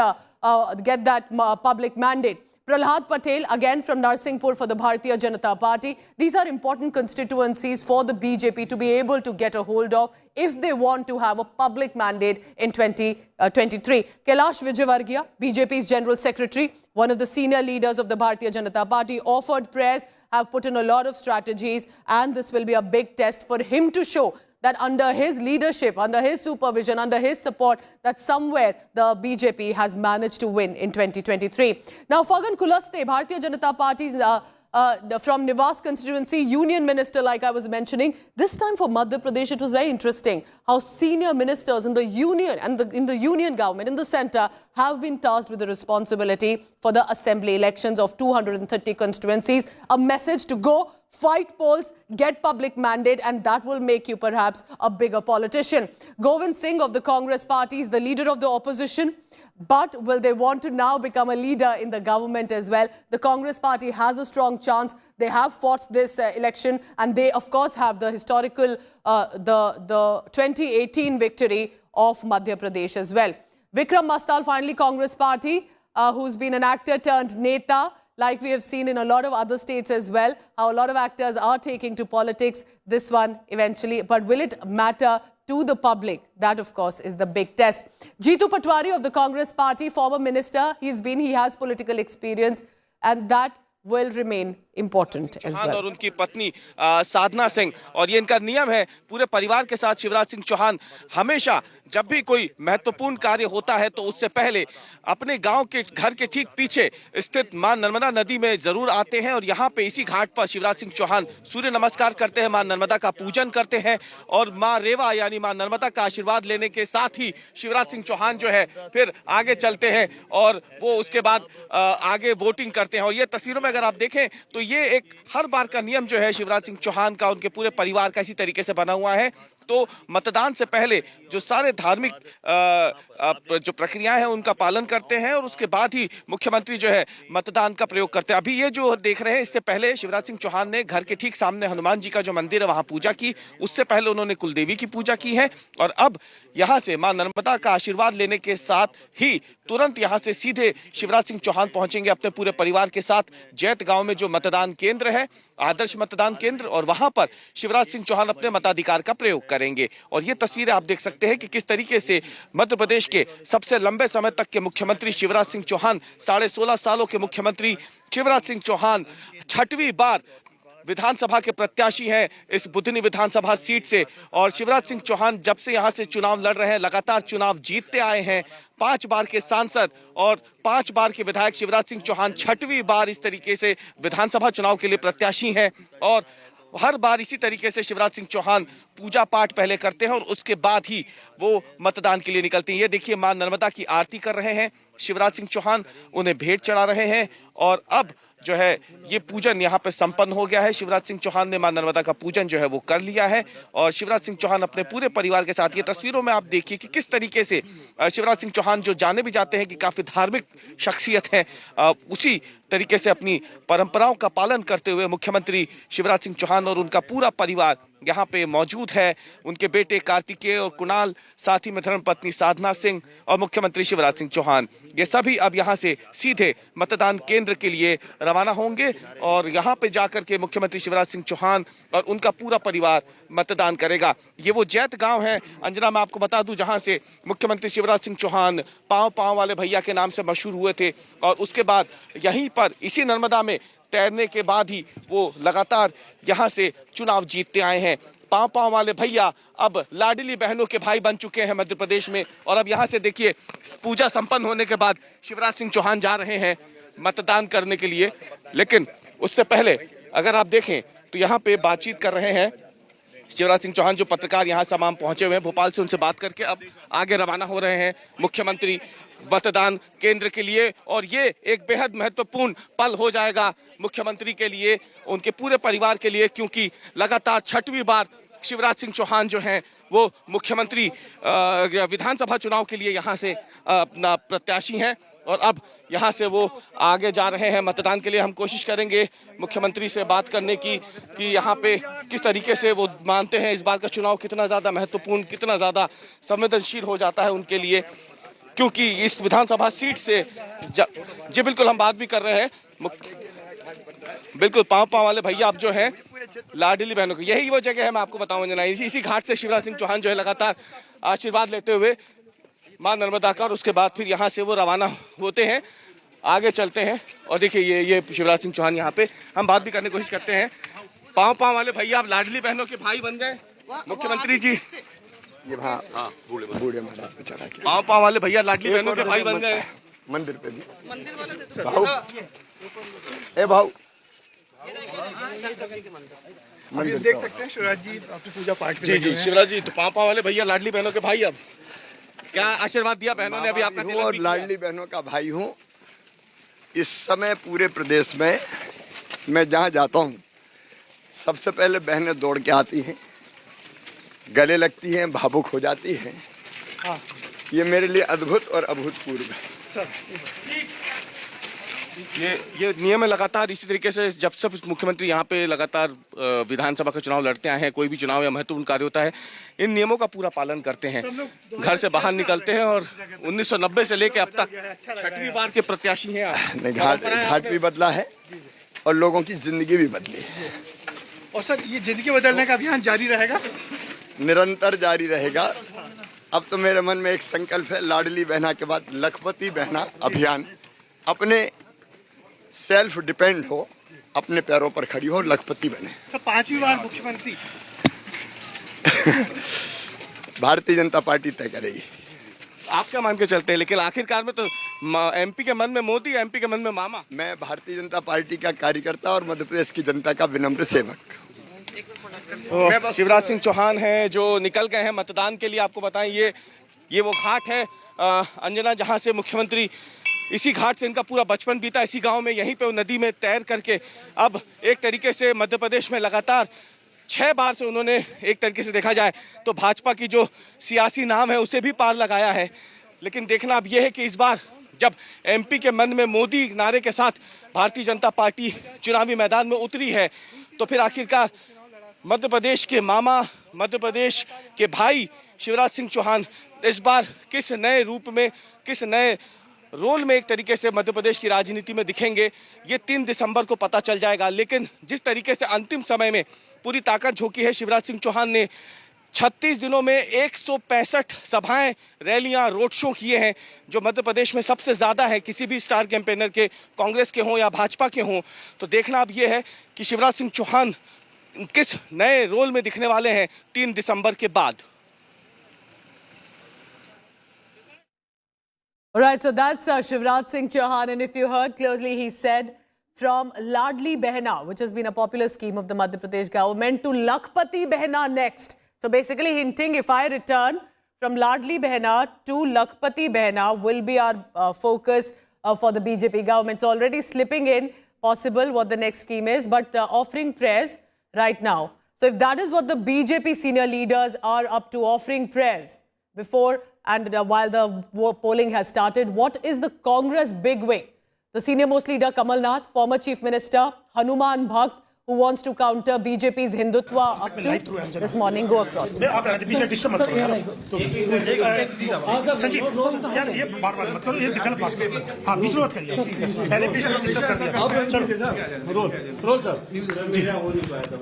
public mandate. Prahlad Patel, again from Narsinghpur for the Bharatiya Janata Party. These are important constituencies for the BJP to be able to get a hold of if they want to have a public mandate in 2023. Kailash Vijay, BJP's General Secretary, one of the senior leaders of the Bharatiya Janata Party, offered prayers, have put in a lot of strategies, and this will be a big test for him to show that under his leadership, under his supervision, under his support, that somewhere the BJP has managed to win in 2023. Now, Fagan Kulaste, Bharatiya Janata Party's from Nivas constituency, union minister, like I was mentioning. This time for Madhya Pradesh, it was very interesting how senior ministers in the union and in the union government, in the centre, have been tasked with the responsibility for the assembly elections of 230 constituencies. A message to go, fight polls, get public mandate, and that will make you perhaps a bigger politician. Govind Singh of the Congress party is the leader of the opposition. But will they want to now become a leader in the government as well? The Congress party has a strong chance. They have fought this election, and they, of course, have the historical, the 2018 victory of Madhya Pradesh as well. Vikram Mastal, finally, Congress party, who's been an actor turned neta, like we have seen in a lot of other states as well, how a lot of actors are taking to politics. This one eventually, but will it matter to the public? That, of course, is the big test. Jeetu Patwari of the Congress party, former minister, he has political experience, and that will remain important as well. और उनकी पत्नी साधना सिंह, और ये इनका नियम है, पूरे परिवार के साथ शिवराज सिंह चौहान हमेशा जब भी कोई महत्वपूर्ण कार्य होता है तो उससे पहले अपने गांव के घर के ठीक पीछे स्थित मां नर्मदा नदी में जरूर आते हैं, और यहाँ पे इसी घाट पर शिवराज सिंह चौहान सूर्य नमस्कार करते हैं, मां नर्मदा का पूजन करते हैं, और मां रेवा यानी मां नर्मदा का आशीर्वाद लेने के साथ ही शिवराज सिंह चौहान जो है फिर आगे चलते हैं और वो उसके बाद आगे वोटिंग करते हैं। और ये तस्वीरों में अगर आप देखें तो ये एक हर बार का नियम जो है शिवराज सिंह चौहान का, उनके पूरे परिवार का इसी तरीके से बना हुआ है। तो मतदान से पहले जो सारे धार्मिक जो प्रक्रियाएं हैं उनका पालन करते हैं, और उसके बाद ही मुख्यमंत्री जो है मतदान का प्रयोग करते हैं। अभी ये जो देख रहे हैं, इससे पहले शिवराज सिंह चौहान ने घर के ठीक सामने हनुमान जी का जो मंदिर है वहां पूजा की, उससे पहले उन्होंने कुलदेवी की पूजा की है, और अब यहां से मां नर्मदा का आशीर्वाद लेने के साथ ही तुरंत यहां से सीधे शिवराज सिंह चौहान पहुंचेंगे अपने पूरे परिवार के साथ जैत गांव में जो मतदान केंद्र है, आदर्श मतदान केंद्र, और वहां पर शिवराज सिंह चौहान अपने मताधिकार का प्रयोग करेंगे। और ये तस्वीरें आप देख सकते हैं कि किस तरीके से मध्य प्रदेश के सबसे लंबे समय तक के मुख्यमंत्री शिवराज सिंह चौहान, 16.5 सालों के मुख्यमंत्री शिवराज सिंह चौहान 6वीं बार विधानसभा के प्रत्याशी हैं इस बुधनी विधानसभा सीट से। और शिवराज सिंह चौहान जब से यहां से चुनाव लड़ रहे हैं, लगातार चुनाव जीतते आए हैं। 5 बार के सांसद और 5 बार के विधायक शिवराज सिंह चौहान 6वीं बार इस तरीके से विधानसभा चुनाव के लिए प्रत्याशी हैं, और हर बार इसी तरीके से शिवराज सिंह चौहान पूजा पाठ पहले करते हैं और उसके बाद ही वो मतदान के लिए निकलते हैं। ये देखिए, मां नर्मदा की आरती कर रहे हैं शिवराज सिंह चौहान, उन्हें भेंट चढ़ा रहे हैं, और अब जो है ये पूजन यहाँ पे संपन्न हो गया है। शिवराज सिंह चौहान ने मां नर्मदा का पूजन जो है वो कर लिया है, और शिवराज सिंह चौहान अपने पूरे परिवार के साथ, ये तस्वीरों में आप देखिए कि किस तरीके से शिवराज सिंह चौहान जो जाने भी जाते हैं कि काफी धार्मिक शख्सियत है, उसी तरीके से अपनी परंपराओं का पालन करते हुए मुख्यमंत्री शिवराज सिंह चौहान और उनका पूरा परिवार यहाँ पे मौजूद है। उनके बेटे कार्तिकेय और कुणाल, साथ ही में धर्मपत्नी साधना सिंह और मुख्यमंत्री शिवराज सिंह चौहान, ये सभी अब यहाँ से सीधे मतदान केंद्र के लिए रवाना होंगे, और यहाँ पे जाकर के मुख्यमंत्री शिवराज सिंह चौहान और उनका पूरा परिवार मतदान करेगा। ये वो जैत गांव है, अंजना, मैं आपको बता दूं, जहां से मुख्यमंत्री शिवराज सिंह चौहान पांव वाले भैया के नाम से मशहूर हुए थे, और उसके बाद यहीं पर इसी नर्मदा में तैरने के बाद ही वो लगातार यहाँ से चुनाव जीतते आए हैं। पांव वाले भैया अब लाडली बहनों के भाई बन चुके हैं मध्य प्रदेश में, और अब यहाँ से देखिए पूजा संपन्न होने के बाद शिवराज सिंह चौहान जा रहे हैं मतदान करने के लिए। लेकिन उससे पहले अगर आप देखें तो यहाँ पे बातचीत कर रहे हैं शिवराज सिंह चौहान, जो पत्रकार यहाँ तमाम पहुंचे हुए हैं भोपाल से, उनसे बात करके अब आगे रवाना हो रहे हैं मुख्यमंत्री मतदान केंद्र के लिए। और ये एक बेहद महत्वपूर्ण पल हो जाएगा मुख्यमंत्री के लिए, उनके पूरे परिवार के लिए, क्योंकि लगातार 6वीं बार शिवराज सिंह चौहान जो हैं वो मुख्यमंत्री विधानसभा चुनाव के लिए यहाँ से अपना प्रत्याशी हैं। और अब यहाँ से वो आगे जा रहे हैं मतदान के लिए। हम कोशिश करेंगे मुख्यमंत्री से बात करने की कि यहाँ पे किस तरीके से वो मानते हैं इस बार का चुनाव कितना ज़्यादा महत्वपूर्ण, कितना ज़्यादा संवेदनशील हो जाता है उनके लिए, क्योंकि इस विधानसभा सीट से जी बिल्कुल हम बात भी कर रहे हैं। बिल्कुल पाँव वाले भैया आप जो है लाडली बहनों की, यही वो जगह है, मैं आपको बताऊं अंजना, इसी घाट से शिवराज सिंह चौहान जो है लगातार आशीर्वाद लेते हुए मां नर्मदा का, और उसके बाद फिर यहाँ से वो रवाना होते हैं, आगे चलते हैं। और देखिए ये शिवराज सिंह चौहान यहाँ पे, हम बात भी करने की कोशिश करते हैं। पाँव वाले भैया आप लाडली बहनों के भाई बन गए मुख्यमंत्री जी। ये बूढ़े पाँव वाले भैया लाडली बहनों के भाई बन गए मंदिर पे भी। भाऊ मंदिर देख सकते हैं शिवराज जी आपकी पूजा पाठ जी जी शिवराज जी। तो पाँव वाले भैया लाडली बहनों के भाई, अब क्या आशीर्वाद दिया बहनों ने? अभी आपका और लाडली बहनों का भाई हूँ। इस समय पूरे प्रदेश में मैं जहाँ जाता हूँ सबसे पहले बहनें दौड़ के आती हैं, गले लगती हैं, भावुक हो जाती हैं। ये मेरे लिए अद्भुत और अभूतपूर्व है। ये नियम है लगातार इसी तरीके से, जब सब मुख्यमंत्री यहाँ पे लगातार विधानसभा का चुनाव लड़ते आए हैं, कोई भी चुनाव या महत्वपूर्ण कार्य होता है, इन नियमों का पूरा पालन करते हैं, घर से बाहर निकलते हैं, और 1990 से लेकर अब तक 6वीं बार के प्रत्याशी हैं। घाट भी बदला है और लोगों की जिंदगी भी बदली है। और सर ये जिंदगी बदलने का अभियान जारी रहेगा, निरंतर जारी रहेगा। अब तो मेरे मन में एक संकल्प है, लाडली बहना के बाद लखपति बहना अभियान, अपने सेल्फ डिपेंड हो, अपने पैरों पर खड़ी हो, लखपति बने। तो 5वीं बार मुख्यमंत्री भारतीय जनता पार्टी तय करेगी। आप क्या मान के चलते हैं? लेकिन आखिरकार में तो एमपी के मन में मोदी, एमपी के मन में मामा। मैं भारतीय जनता पार्टी का कार्यकर्ता और मध्य प्रदेश की जनता का विनम्र सेवक। तो शिवराज सिंह चौहान हैं जो निकल गए हैं मतदान के लिए। आपको बताएं ये वो घाट है अंजना, जहां से मुख्यमंत्री, इसी घाट से इनका पूरा बचपन बीता, इसी गांव में, यहीं पे वो नदी में तैर करके अब एक तरीके से मध्य प्रदेश में लगातार 6 बार से उन्होंने एक तरीके से देखा जाए तो भाजपा की जो सियासी नाम है उसे भी पार लगाया है। लेकिन देखना अब यह है कि इस बार जब एमपी के मन में मोदी नारे के साथ भारतीय जनता पार्टी चुनावी मैदान में उतरी है, तो फिर आखिरकार मध्य प्रदेश के मामा, मध्य प्रदेश के भाई शिवराज सिंह चौहान इस बार किस नए रूप में, किस नए रोल में एक तरीके से मध्य प्रदेश की राजनीति में दिखेंगे, ये 3 दिसंबर को पता चल जाएगा। लेकिन जिस तरीके से अंतिम समय में पूरी ताकत झोंकी है शिवराज सिंह चौहान ने, 36 दिनों में 165 सभाएं, रैलियां, रोड शो किए हैं, जो मध्य प्रदेश में सबसे ज्यादा है किसी भी स्टार कैंपेनर के, कांग्रेस के हों या भाजपा के हों। तो देखना अब यह है कि शिवराज सिंह चौहान किस नए रोल में दिखने वाले हैं 3 दिसंबर के बाद। All right, so that's Shivraj Singh Chauhan, and if you heard closely, he said from Ladli Behna, which has been a popular scheme of the Madhya Pradesh government, to Lakhpati Behna next. So basically hinting, if I return from Ladli Behna to Lakhpati Behna will be our focus for the BJP government. So already slipping in possible what the next scheme is, but offering prayers right now. So if that is what the BJP senior leaders are up to, offering prayers before and while the polling has started, what is the Congress big wing? The senior most leader Kamal Nath, former chief minister, Hanuman Bhakt, who wants to counter BJP's Hindutva up to this morning. Go across.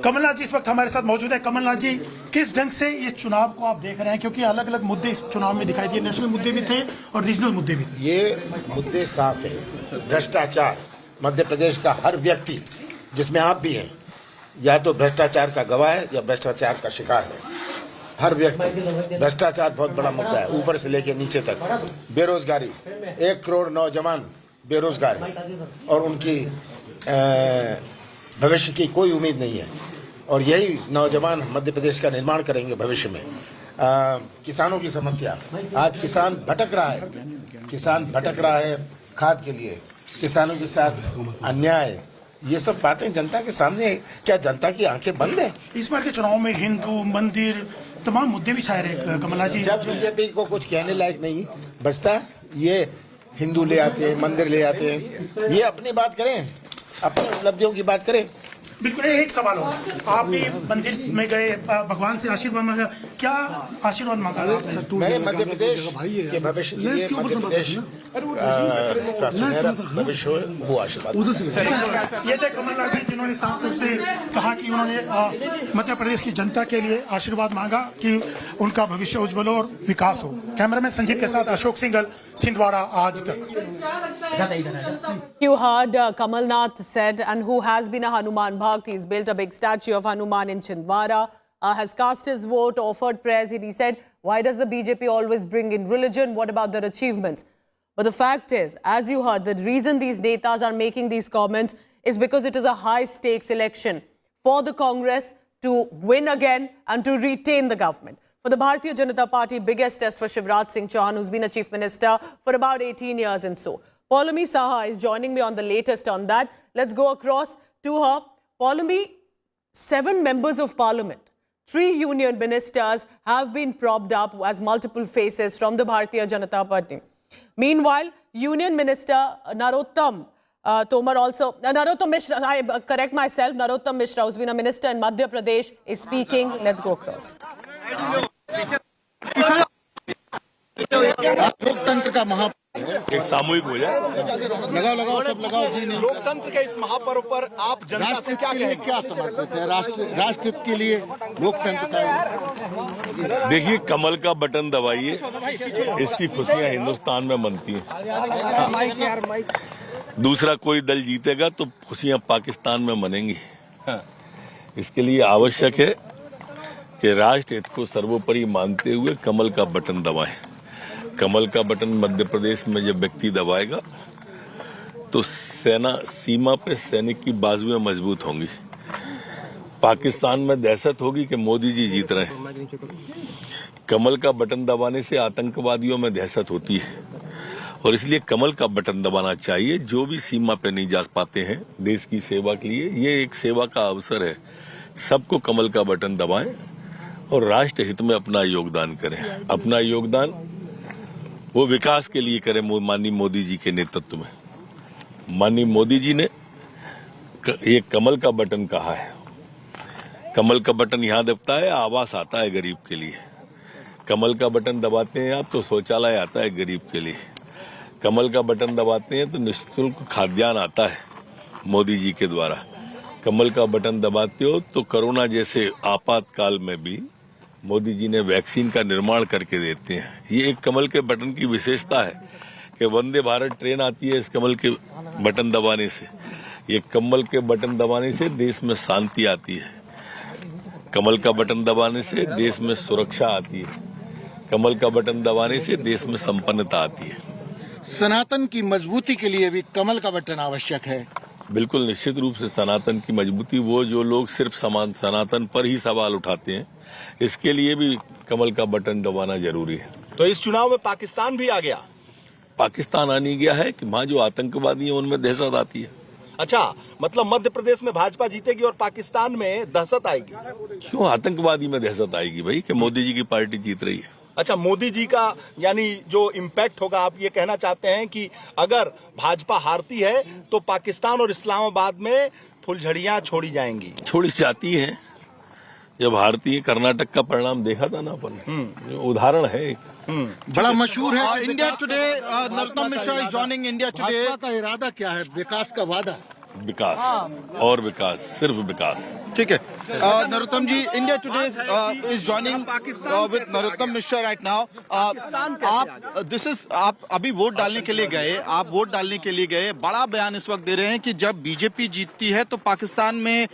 Kamal Nath जी इस वक्त हमारे साथ मौजूद है। कमलनाथ जी, किस ढंग से इस चुनाव को आप देख रहे हैं, क्योंकि अलग अलग मुद्दे इस चुनाव में दिखाई दिए, नेशनल मुद्दे भी थे और रीजनल मुद्दे भी थे। ये मुद्दे साफ है। भ्रष्टाचार, मध्य प्रदेश का हर व्यक्ति, जिसमें आप भी हैं, या तो भ्रष्टाचार का गवाह है या भ्रष्टाचार का शिकार है। हर व्यक्ति, भ्रष्टाचार बहुत बड़ा मुद्दा है, ऊपर से लेकर नीचे तक। बेरोजगारी, 1 करोड़ नौजवान बेरोजगार हैं और उनकी भविष्य की कोई उम्मीद नहीं है, और यही नौजवान मध्य प्रदेश का निर्माण करेंगे भविष्य में। किसानों की समस्या, आज किसान भटक रहा है खाद के लिए, किसानों के साथ अन्याय, ये सब बातें जनता के सामने, क्या जनता की आंखें बंद है? इस बार के चुनाव में हिंदू मंदिर तमाम मुद्दे भी छाए रहे कमलनाथ जी। जब बीजेपी को कुछ कहने लायक नहीं बचता, ये हिंदू ले आते हैं, मंदिर ले आते हैं। ये अपनी बात करें, अपनी उपलब्धियों की बात करें। बिल्कुल, एक सवाल हो, आप भी मंदिर में गए, भगवान से आशीर्वाद मांगा, क्या आशीर्वाद मांगा? मैंने मध्य प्रदेश के भविष्य के लिए, मध्य प्रदेश का सुनहरा भविष्य हो, वो आशीर्वाद। ये थे कमल नाथ जी, जिन्होंने साफ तौर से कहा कि उन्होंने मध्य प्रदेश की जनता के लिए आशीर्वाद मांगा कि उनका भविष्य उज्जवल हो और विकास हो। कैमरामैन संजीव के साथ अशोक सिंघल, छिंदवाड़ा आज तक। You heard Kamal Nath said, and who has been a Hanuman Bhakt. He's built a big statue of Hanuman in Chhindwara, has cast his vote, offered prayers. He said, why does the BJP always bring in religion? What about their achievements? But the fact is, as you heard, the reason these netas are making these comments is because it is a high-stakes election for the Congress to win again and to retain the government. For the Bharatiya Janata Party, biggest test for Shivraj Singh Chauhan, who's been a chief minister for about 18 years and so. Paulami Saha is joining me on the latest on that. Let's go across to her. Paulami, 7 members of parliament, 3 union ministers have been propped up as multiple faces from the Bharatiya Janata Party. Meanwhile, Union Minister Narottam Tomar also, Narottam Mishra, I correct myself, Narottam Mishra, who's been a minister in Madhya Pradesh, is speaking. Let's go across. लोकतंत्र का महापर्व एक सामूहिक हो जाए। लगाओ सब लगाओ जी। लोकतंत्र के इस महापर्व पर आप जनता से क्या कहेंगे? क्या समर्पित है राष्ट्र के लिए लोकतंत्र का? देखिए, कमल का बटन दबाइए, इसकी खुशियां हिंदुस्तान में मनती हैं। दूसरा कोई दल जीतेगा तो खुशियां पाकिस्तान में मनेंगी। इसके लिए आवश्यक है कि राष्ट्र हित को सर्वोपरि मानते हुए कमल का बटन दबाएं। कमल का बटन मध्य प्रदेश में जब व्यक्ति दबाएगा तो सेना सीमा पे सैनिक की बाजुएं मजबूत होंगी। पाकिस्तान में दहशत होगी कि मोदी जी जीत रहे हैं। कमल का बटन दबाने से आतंकवादियों में दहशत होती है और इसलिए कमल का बटन दबाना चाहिए। जो भी सीमा पे नहीं जा पाते हैं देश की सेवा के लिए, ये एक सेवा का अवसर है। सबको कमल का बटन दबाएं और राष्ट्र हित में अपना योगदान करें। अपना योगदान वो विकास के लिए करें माननीय मोदी जी के नेतृत्व में। माननीय मोदी जी ने ये कमल का बटन कहा है। कमल का बटन यहाँ दबता है, आवास आता है गरीब के लिए। कमल का बटन दबाते हैं आप तो शौचालय आता है गरीब के लिए। कमल का बटन दबाते हैं तो निःशुल्क खाद्यान्न आता है मोदी जी के द्वारा। कमल का बटन दबाते हो तो कोरोना जैसे आपातकाल में भी मोदी जी ने वैक्सीन का निर्माण करके देते हैं। ये एक कमल के बटन की विशेषता है कि वंदे भारत ट्रेन आती है इस कमल के बटन दबाने से। ये कमल के बटन दबाने से देश में शांति आती है। कमल का बटन दबाने से देश में सुरक्षा आती है। कमल का बटन दबाने से देश में संपन्नता आती है। सनातन की मजबूती के लिए भी कमल का बटन आवश्यक है। बिल्कुल निश्चित रूप से सनातन की मजबूती, वो जो लोग सिर्फ सनातन पर ही सवाल उठाते हैं, इसके लिए भी कमल का बटन दबाना जरूरी है। तो इस चुनाव में पाकिस्तान भी आ गया। पाकिस्तान आने गया है कि वहाँ जो आतंकवादी हैं उनमें दहशत आती है। अच्छा, मतलब मध्य प्रदेश में भाजपा जीतेगी और पाकिस्तान में दहशत आएगी। क्यों आतंकवादी में दहशत आएगी भाई कि मोदी जी की पार्टी जीत रही है? अच्छा, मोदी जी का यानी जो इम्पैक्ट होगा, आप ये कहना चाहते हैं कि अगर भाजपा हारती है तो पाकिस्तान और इस्लामाबाद में फुलझड़ियां छोड़ी जाएंगी? छोड़ी जाती हैं। जब हारती है, कर्नाटक का परिणाम देखा था ना अपन, उदाहरण है। बड़ा मशहूर है। India today, Narottam Mishra is joining India today. का इरादा क्या है? विकास का वादा। विकास और विकास, सिर्फ विकास। ठीक है। Narottam ji, India Today is joining with Narottam Mishra right now. आप अभी वोट डालने के लिए गए, बड़ा बयान इस वक्त दे रहे हैं कि जब बीजेपी जीतती है तो पाकिस्तान में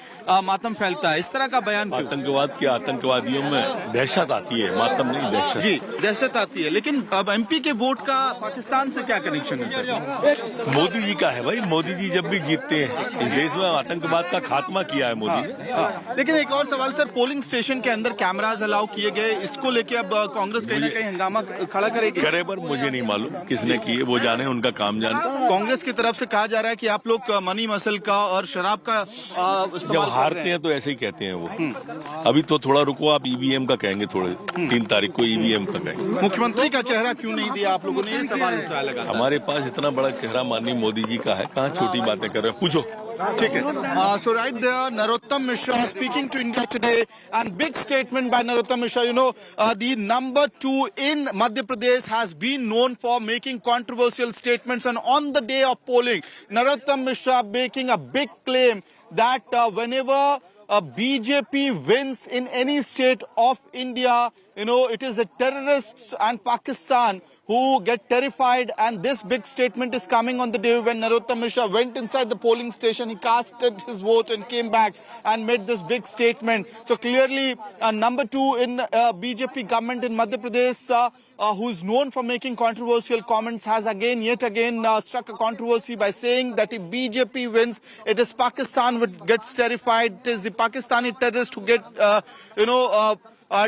मातम फैलता है। इस तरह का बयान क्यों? आतंकवाद के आतंकवादियों में दहशत आती है, मातम नहीं, दहशत। जी, दहशत आती है। लेकिन अब एमपी के वोट का पाकिस्तान से क्या कनेक्शन है सर? मोदी जी का है भाई। मोदी जी जब भी जीतते हैं, इस देश में आतंकवाद का खात्मा किया है मोदी ने। लेकिन एक और सवाल सर, पोलिंग स्टेशन के अंदर कैमरास अलाउ किए गए, इसको लेके अब कांग्रेस कहीं ना कहीं हंगामा खड़ा करेगी? करे पर मुझे नहीं मालूम किसने किए, वो जाने, उनका काम जाने। कांग्रेस की तरफ से कहा जा रहा है कि आप लोग मनी मसल का और शराब का जब हारते हैं तो ऐसे ही कहते हैं वो। अभी तो थोड़ा रुको, आप ईवीएम का कहेंगे, थोड़े 3 तारीख को ईवीएम का कहेंगे। मुख्यमंत्री का चेहरा क्यों नहीं दिया आप लोगों ने, ये सवाल लगा। हमारे पास इतना बड़ा चेहरा माननीय मोदी जी का है, कहाँ छोटी बातें कर रहे हैं, पूछो। ठीक है। So right there, Narottam Mishra speaking to India Today, and big statement by Narottam Mishra. You know, the number 2 in Madhya Pradesh has been known for making controversial statements, and on the day of polling, Narottam Mishra making a big claim that whenever BJP wins in any state of India, you know, it is the terrorists and Pakistan who get terrified, and this big statement is coming on the day when Narottam Mishra went inside the polling station. He casted his vote and came back and made this big statement. So clearly, number 2 in BJP government in Madhya Pradesh, who's known for making controversial comments, has yet again struck a controversy by saying that if BJP wins, it is Pakistan which gets terrified. It is the Pakistani terrorists who get,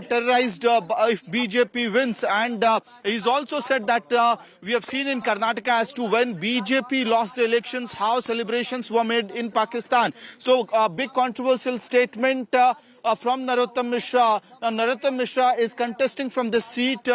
terrorized if BJP wins. And he's also said that we have seen in Karnataka as to when BJP lost the elections, how celebrations were made in Pakistan. So a big controversial statement from Narottam Mishra. Now, Narottam Mishra is contesting from this seat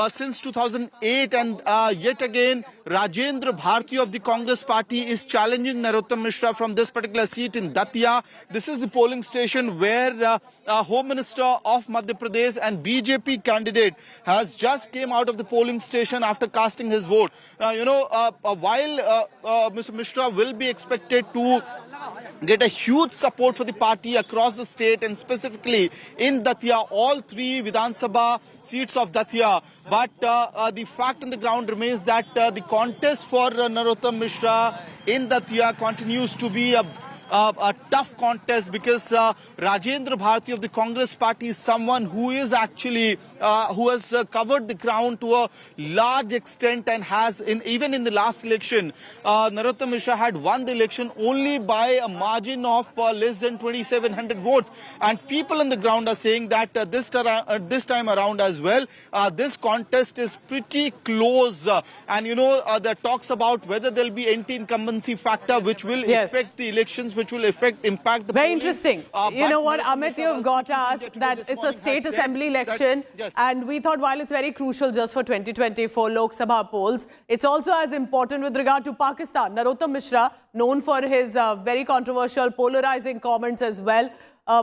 since 2008, and yet again Rajendra Bharti of the Congress party is challenging Narottam Mishra from this particular seat in Datia. This is the polling station where Home Minister of Madhya Pradesh and BJP candidate has just came out of the polling station after casting his vote. While Mr. Mishra will be expected to get a huge support for the party across the state, and specifically in Datia, all 3 Vidhan Sabha seats of Datia. But the fact on the ground remains that the contest for Narottam Mishra in Datia continues to be a tough contest, because Rajendra Bharti of the Congress party is someone who is actually who has covered the ground to a large extent, and has even in the last election Narottam Mishra had won the election only by a margin of less than 2,700 votes. And people on the ground are saying that this time around as well, this contest is pretty close, and there are talks about whether there will be anti-incumbency factor which will affect the elections, which will impact the Very polling. interesting. You know what, Amit, you've got us that it's a state assembly election, and we thought while it's very crucial just for 2024 Lok Sabha polls, it's also as important with regard to Pakistan. Narottam Mishra, known for his very controversial, polarizing comments as well,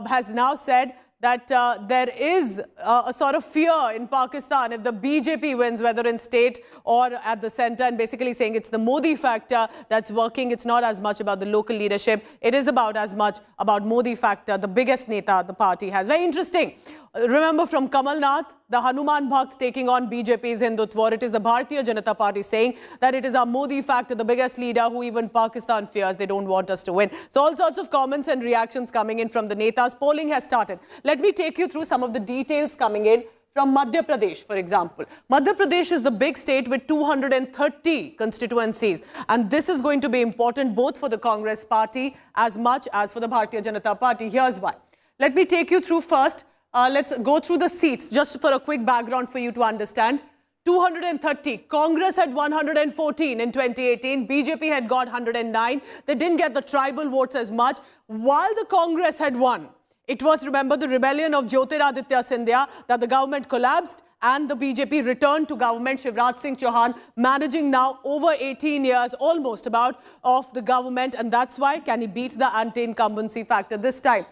has now said that there is a sort of fear in Pakistan if the BJP wins, whether in state or at the center, and basically saying it's the Modi factor that's working. It's not as much about the local leadership. It is about as much about Modi factor, the biggest neta the party has. Very interesting. Remember from Kamal Nath, the Hanuman Bhakt taking on BJP's Hindutva. It is the Bharatiya Janata Party saying that it is our Modi factor, the biggest leader who even Pakistan fears. They don't want us to win. So all sorts of comments and reactions coming in from the netas. Polling has started. Let me take you through some of the details coming in from Madhya Pradesh, for example. Madhya Pradesh is the big state with 230 constituencies. And this is going to be important both for the Congress party as much as for the Bharatiya Janata Party. Here's why. Let me take you through first. Let's go through the seats just for a quick background for you to understand. 230. Congress had 114 in 2018. BJP had got 109. They didn't get the tribal votes as much. While the Congress had won, it was, remember, the rebellion of Jyotiraditya Scindia that the government collapsed and the BJP returned to government. Shivraj Singh Chauhan managing now over 18 years, almost about, of the government. And that's why can he beat the anti-incumbency factor this time?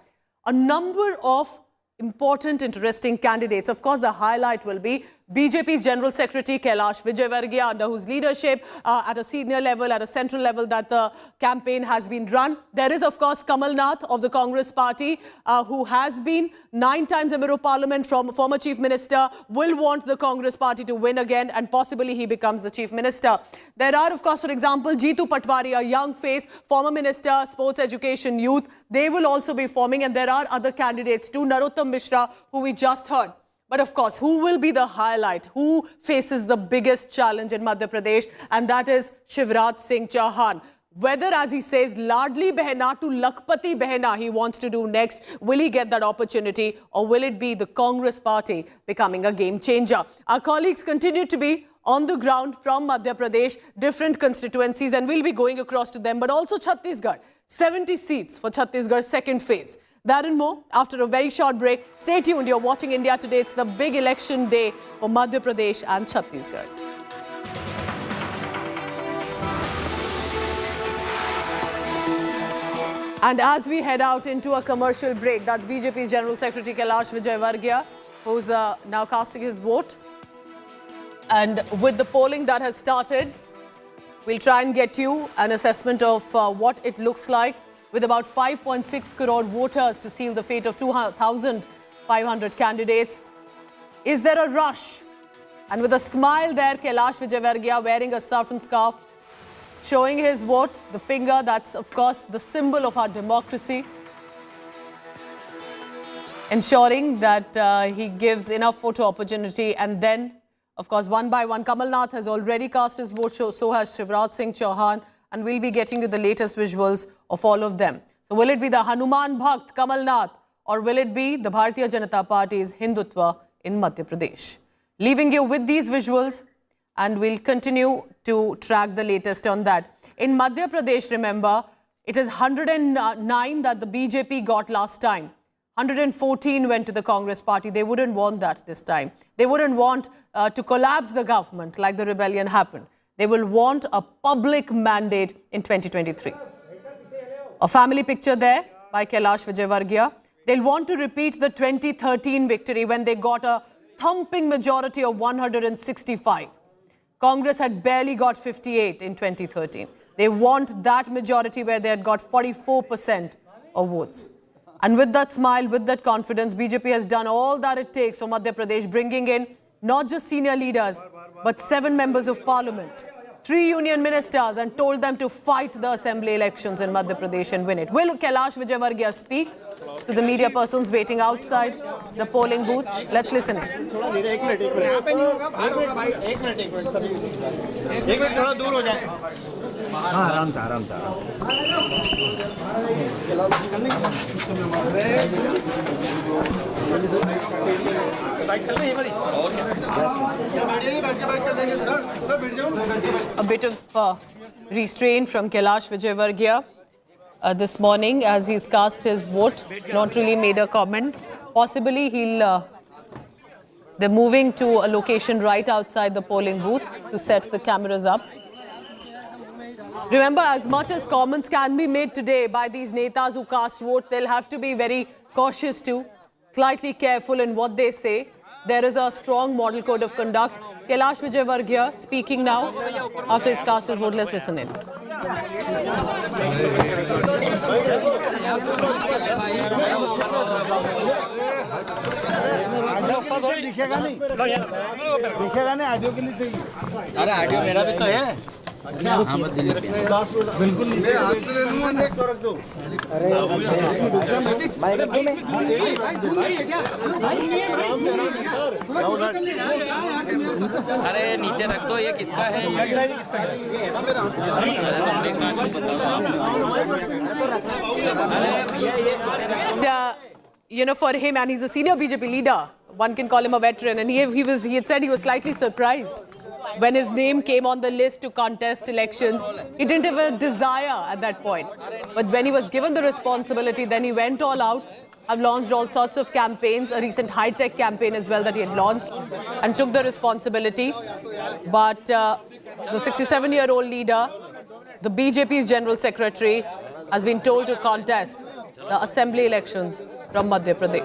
A number of important, interesting candidates. Of course, the highlight will be BJP's General Secretary Kailash Vijay under whose leadership at a senior level, at a central level, that the campaign has been run. There is, of course, Kamal Nath of the Congress party, who has been 9 times Member of Parliament, from former Chief Minister, will want the Congress party to win again, and possibly he becomes the Chief Minister. There are, of course, for example, Jeetu Patwari, a young face, former Minister, Sports, Education, Youth. They will also be forming, and there are other candidates too. Narottam Mishra, who we just heard. But of course, who will be the highlight? Who faces the biggest challenge in Madhya Pradesh? And that is Shivraj Singh Chauhan. whether, as he says, Ladli Behna to Lakpati Behna he wants to do next. Will he get that opportunity, or will it be the Congress party becoming a game changer? Our colleagues continue to be on the ground from Madhya Pradesh, different constituencies, and we'll be going across to them, but also Chhattisgarh. 70 seats for Chhattisgarh's second phase. That and more after a very short break. Stay tuned. You're watching India Today. It's the big election day for Madhya Pradesh and Chhattisgarh. And as we head out into a commercial break, that's BJP's General Secretary Kailash Vijay, who's now casting his vote. And with the polling that has started, we'll try and get you an assessment of what it looks like, with about 5.6 crore voters to seal the fate of 2,500 candidates. Is there a rush? And with a smile there, Kailash Vijay wearing a surf and scarf, showing his vote, the finger, that's of course the symbol of our democracy, ensuring that he gives enough photo opportunity. And then, of course, one by one, Kamal Nath has already cast his vote, so has Shivraj Singh Chauhan, and we'll be getting you the latest visuals of all of them. So will it be the Hanuman Bhakt Kamal Nath, or will it be the Bharatiya Janata Party's Hindutva in Madhya Pradesh? Leaving you with these visuals, and we'll continue to track the latest on that. In Madhya Pradesh, remember, it is 109 that the BJP got last time. 114 went to the Congress party. They wouldn't want that this time. They wouldn't want to collapse the government like the rebellion happened. They will want a public mandate in 2023. A family picture there by Kailash Vijay. They'll want to repeat the 2013 victory when they got a thumping majority of 165. Congress had barely got 58 in 2013. They want that majority where they had got 44% of votes. And with that smile, with that confidence, BJP has done all that it takes for Madhya Pradesh, bringing in not just senior leaders, but 7 members of parliament, 3 union ministers, and told them to fight the assembly elections in Madhya Pradesh and win it. Will Kailash Vijay speak to the media persons waiting outside the polling booth? Let's listen in. A bit of restraint from Kailash Vijay this morning as he's cast his vote, not really made a comment. Possibly they're moving to a location right outside the polling booth to set the cameras up. Remember, as much as comments can be made today by these netas who cast vote, they'll have to be very cautious too, slightly careful in what they say. There is a strong model code of conduct. Kailash Vijay speaking now after he's cast his vote. Let's listen in. दिखेगा नहीं audio के लिए चाहिए अरे audio मेरा भी तो है अच्छा हाँ मैं दिल्ली बिल्कुल नीचे हाथ ले लूँगा देख रख दो अरे माइक अरे नीचे रख दो ये किसका है You know, for him, and he's a senior BJP leader, one can call him a veteran, and he had said he was slightly surprised when his name came on the list to contest elections. He didn't have a desire at that point. But when he was given the responsibility, then he went all out. I've launched all sorts of campaigns, a recent high-tech campaign as well that he had launched, and took the responsibility. But the 67-year-old leader, the BJP's General Secretary, has been told to contest the assembly elections from Madhya Pradesh.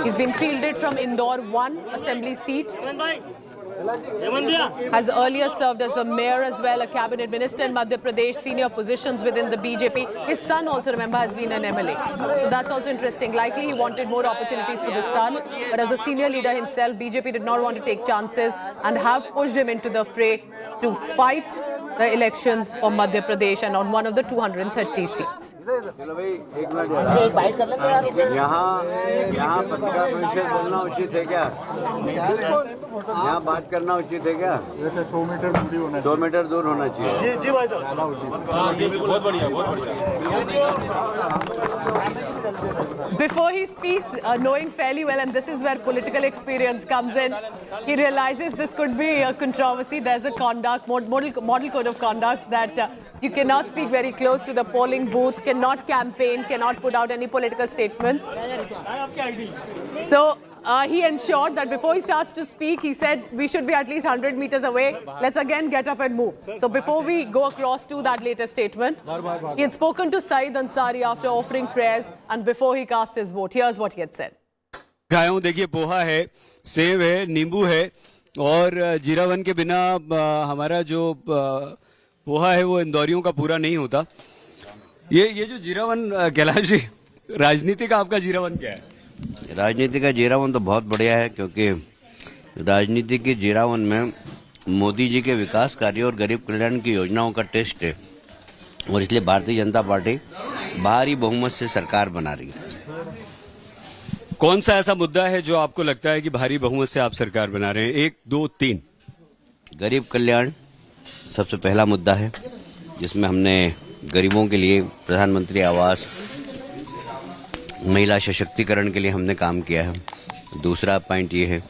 He's been fielded from Indore, 1 assembly seat. Has earlier served as the mayor as well, a cabinet minister in Madhya Pradesh, senior positions within the BJP. His son also, remember, has been an MLA. So that's also interesting. Likely he wanted more opportunities for the son, but as a senior leader himself, BJP did not want to take chances and have pushed him into the fray to fight the elections for Madhya Pradesh and on one of the 230 seats. यहाँ पत्रकार परिषद बोलना उचित है क्या? यहाँ बात करना उचित है क्या? जैसे 100 मीटर दूरी होना 100 मीटर दूर होना चाहिए। जी भाई साहब, बहुत बढ़िया, बहुत बढ़िया। Before he speaks, knowing fairly well, and this is where political experience comes in, he realizes this could be a controversy. There's a model code of conduct that you cannot speak very close to the polling booth, cannot campaign, cannot put out any political statements. So he ensured that before he starts to speak, he said we should be at least 100 meters away. Let's again get up and move. So before we go across to that latest statement, he had spoken to Saeed Ansari after offering prayers and before he cast his vote. Here's what he had said. खाया हूँ, देखिए पोहा है, सेब है, नींबू है और जीरावन के बिना हमारा जो पोहा है वो इंदौरियों का पूरा नहीं होता। ये जो जीरावन, कैलाश जी, राजनीति का आपका जीरावन क्या है? राजनीति का जीरावन तो बहुत बढ़िया है, क्योंकि राजनीति के जीरावन में मोदी जी के विकास कार्य और गरीब कल्याण की योजनाओं का टेस्ट है, और इसलिए भारतीय जनता पार्टी भारी बहुमत से सरकार बना रही है। कौन सा ऐसा मुद्दा है जो आपको लगता है कि भारी बहुमत से आप सरकार बना रहे हैं? 1, 2, 3। गरीब कल्याण सबसे पहला मुद्दा है, जिसमें हमने गरीबों के लिए प्रधानमंत्री आवास, महिला सशक्तिकरण के लिए हमने काम किया है। दूसरा पॉइंट ये है।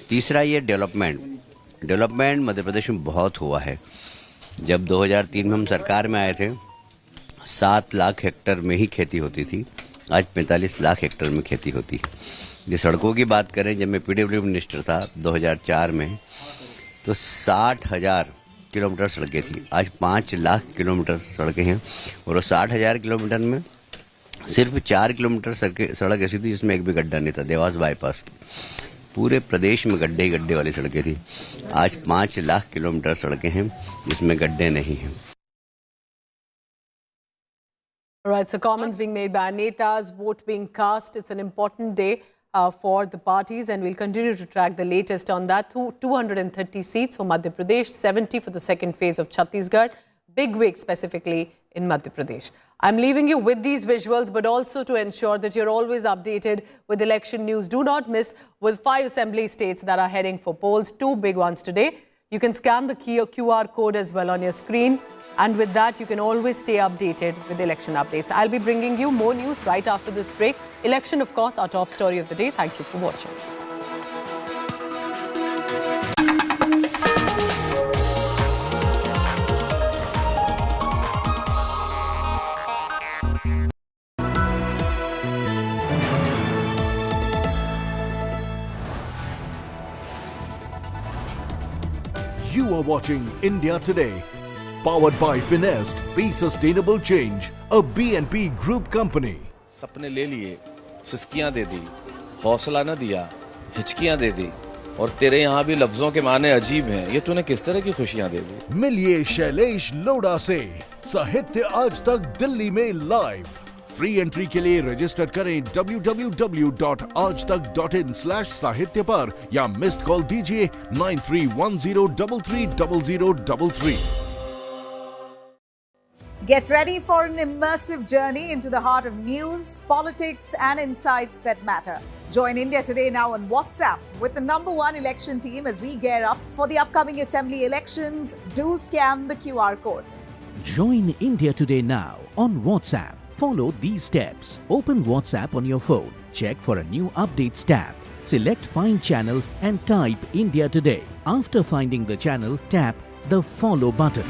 तीसरा ये डेवलपमेंट मध्य प्रदेश में बहुत हुआ है। जब 2003 में हम सरकार में आए थे, 7 लाख हेक्टेयर में ही खेती होती थी, आज 45 लाख हेक्टेयर में खेती होती है। ये सड़कों की बात करें, जब मैं पीडब्ल्यू मिनिस्टर था 2004 में, तो 60,000 किलोमीटर सड़कें थी, आज 5 लाख किलोमीटर सड़कें हैं, और वो 60,000 किलोमीटर में सिर्फ 4 किलोमीटर सड़क ऐसी थी जिसमें एक भी गड्ढा नहीं था, देवास बाईपास की। पूरे प्रदेश में गड्ढे ही गड्ढे वाली सड़कें थी। आज 5 लाख किलोमीटर सड़कें हैं जिसमें गड्ढे नहीं हैं। All right, so comments being made by netas, vote being cast. It's an important day for the parties, and we'll continue to track the latest on that. 230 seats for Madhya Pradesh, 70 for the second phase of Chhattisgarh. Big week specifically in Madhya Pradesh. I'm leaving you with these visuals, but also to ensure that you're always updated with election news. Do not miss with 5 assembly states that are heading for polls, 2 big ones today. You can scan the QR code as well on your screen. And with that, you can always stay updated with election updates. I'll be bringing you more news right after this break. Election, of course, our top story of the day. Thank you for watching. You are watching India Today. Powered by Finest, Be Sustainable Change, a BNP Group company. सपने ले लिए, सिस्कियां दे दी, हौसला न दिया, हिचकियां दे दी, और तेरे यहाँ भी लफ्जों के माने अजीब हैं। ये तूने किस तरह की खुशियां दे दी? मिलिए शैलेश लोढ़ा से, साहित्य आज तक दिल्ली में लाइव। फ्री एंट्री के लिए रजिस्टर करें www.aajtak.in/sahitya पर, या मिस्ड कॉल दीजिए 9310330033। Get ready for an immersive journey into the heart of news, politics, and insights that matter. Join India Today now on WhatsApp with the #1 election team as we gear up for the upcoming assembly elections. Do scan the QR code. Join India Today now on WhatsApp. Follow these steps. Open WhatsApp on your phone. Check for a new updates tab. Select Find Channel and type India Today. After finding the channel, tap the Follow button.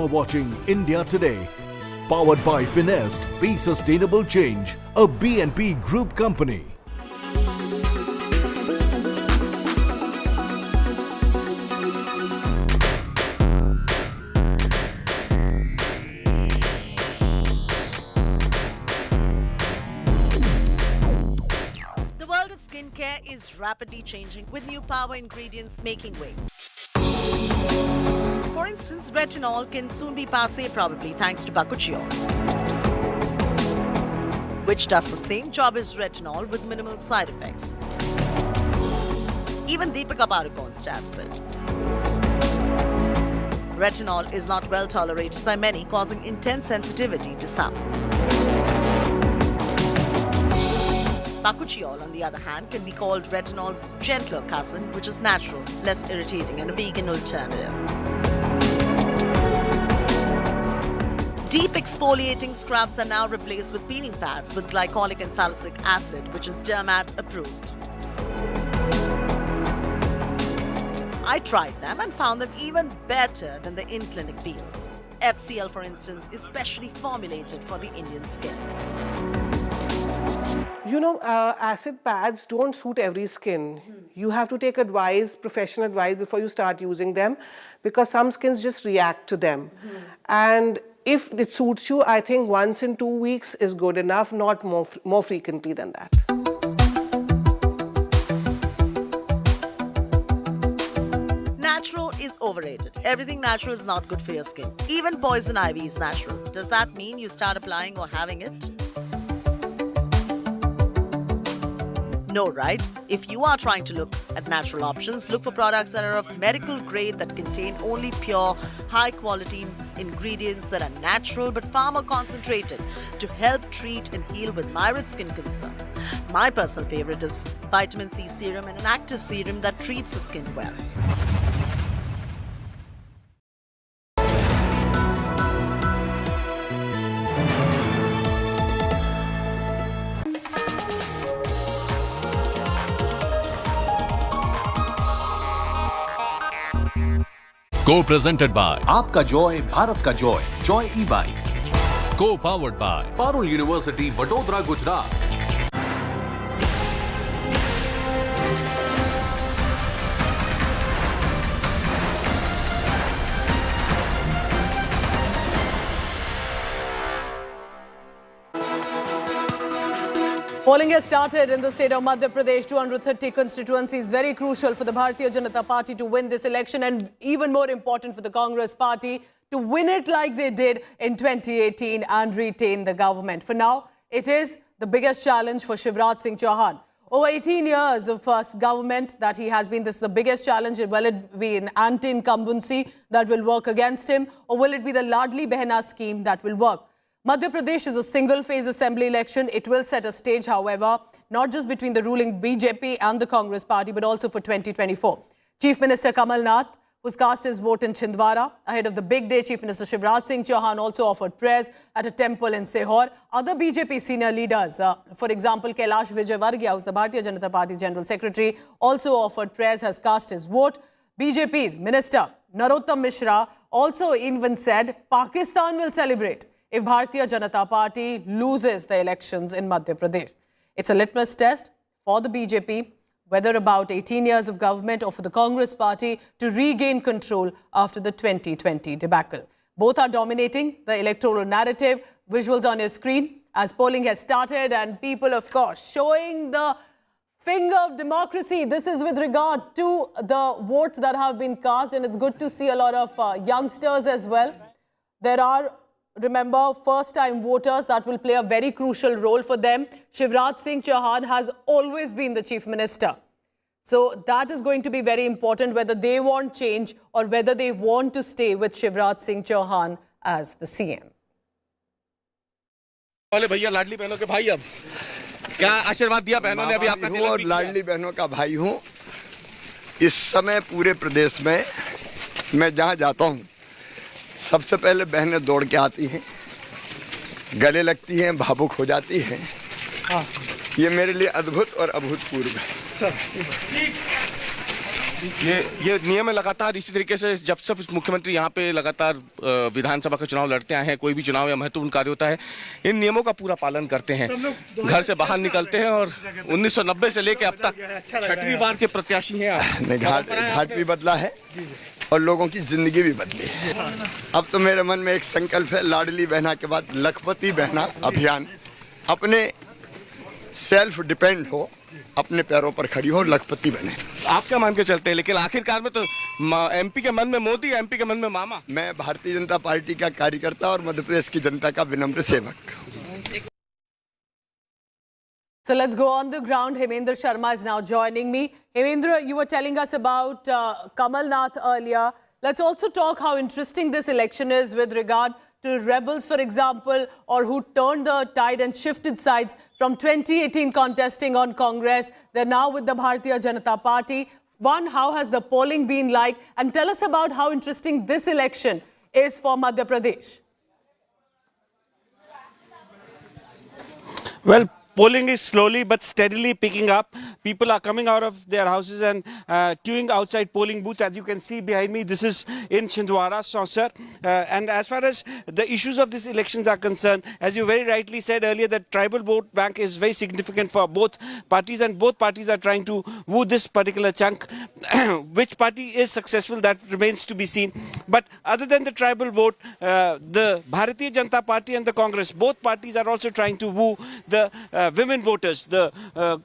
are watching India Today, powered by Finest, Be Sustainable Change, a BNP Group company. The world of skincare is rapidly changing with new power ingredients making way. For instance, retinol can soon be passé probably thanks to bakuchiol, which does the same job as retinol with minimal side effects. Even Deepika Padukone stabs it. Retinol is not well tolerated by many, causing intense sensitivity to some. Bakuchiol, on the other hand, can be called retinol's gentler cousin, which is natural, less irritating, and a vegan alternative. Deep exfoliating scrubs are now replaced with peeling pads with glycolic and salicylic acid, which is Dermat approved. I tried them and found them even better than the in-clinic peels. FCL, for instance, is specially formulated for the Indian skin. You know, acid pads don't suit every skin. You have to take advice, professional advice, before you start using them, because some skins just react to them. And if it suits you, I think once in 2 weeks is good enough, not more frequently than that. Natural is overrated. Everything natural is not good for your skin. Even poison ivy is natural. Does that mean you start applying or having it? No, right? If you are trying to look at natural options, look for products that are of medical grade, that contain only pure, high-quality ingredients that are natural but far more concentrated to help treat and heal with myriad skin concerns. My personal favorite is vitamin C serum and an active serum that treats the skin well. Co-presented by आपका Joy Bharat का Joy Joy e-bike, co-powered by Parul university Vadodara Gujarat. Polling has started in the state of Madhya Pradesh. 230 constituencies, very crucial for the Bharatiya Janata Party to win this election, and even more important for the Congress Party to win it like they did in 2018 and retain the government. For now, it is the biggest challenge for Shivraj Singh Chauhan. Over 18 years of government that he has been, this is the biggest challenge. Will it be an anti-incumbency that will work against him, or will it be the Ladli Behna scheme that will work? Madhya Pradesh is a single-phase assembly election. It will set a stage, however, not just between the ruling BJP and the Congress Party, but also for 2024. Chief Minister Kamal Nath, who's cast his vote in Chhindwara. Ahead of the big day, Chief Minister Shivraj Singh Chauhan also offered prayers at a temple in Sehor. Other BJP senior leaders, for example, Kailash Vijay, who's the Bharatiya Janata Party General Secretary, also offered prayers, has cast his vote. BJP's Minister Narottam Mishra also even said Pakistan will celebrate if Bharatiya Janata Party loses the elections in Madhya Pradesh. It's a litmus test for the BJP, whether about 18 years of government, or for the Congress Party to regain control after the 2020 debacle. Both are dominating the electoral narrative. Visuals on your screen as polling has started, and people, of course, showing the finger of democracy. This is with regard to the votes that have been cast, and it's good to see a lot of youngsters as well. There are, remember, first-time voters that will play a very crucial role for them. Shivraj Singh Chauhan has always been the Chief Minister. So that is going to be very important, whether they want change or whether they want to stay with Shivraj Singh Chauhan as the CM. भैया लाडली बहनों के भाई, अब क्या आशीर्वाद दिया बहनों ने? अभी आपने और लाडली बहनों का भाई हूँ। इस समय पूरे प्रदेश में मैं जहाँ जाता हूँ, सबसे पहले बहनें दौड़ के आती हैं, गले लगती हैं, भावुक हो जाती हैं। ये मेरे लिए अद्भुत और अभूतपूर्व है। ये नियम है लगातार इसी तरीके से जब सब मुख्यमंत्री यहाँ पे लगातार विधानसभा का चुनाव लड़ते आए हैं, कोई भी चुनाव या महत्वपूर्ण कार्य होता है, इन नियमों का पूरा पालन करते हैं, घर से बाहर निकलते हैं और 1990 से लेके अब तक 6वीं बार के प्रत्याशी हैं। घाट भी बदला है और लोगों की जिंदगी भी बदली है। अब तो मेरे मन में एक संकल्प है, लाडली बहना के बाद लखपति बहना अभियान, अपने सेल्फ डिपेंड हो, अपने पैरों पर खड़ी हो, लखपति बने। आप क्या मान के चलते हैं? लेकिन आखिरकार में तो एमपी के मन में मोदी, एमपी के मन में मामा। मैं भारतीय जनता पार्टी का कार्यकर्ता और मध्य प्रदेश की जनता का विनम्र सेवक। So let's go on the ground. Hemendra Sharma is now joining me. Hemendra, you were telling us about Kamal Nath earlier. Let's also talk how interesting this election is with regard to rebels, for example, or who turned the tide and shifted sides from 2018 contesting on Congress. They're now with the Bharatiya Janata Party. One, how has the polling been like? And tell us about how interesting this election is for Madhya Pradesh. Well, polling is slowly but steadily picking up. People are coming out of their houses and queuing outside polling booths. As you can see behind me, this is in Chhindwara, Sausar. And as far as the issues of these elections are concerned, as you very rightly said earlier, that tribal vote bank is very significant for both parties, and both parties are trying to woo this particular chunk. Which party is successful, that remains to be seen. But other than the tribal vote, the Bharatiya Janata Party and the Congress, both parties are also trying to woo the women voters. The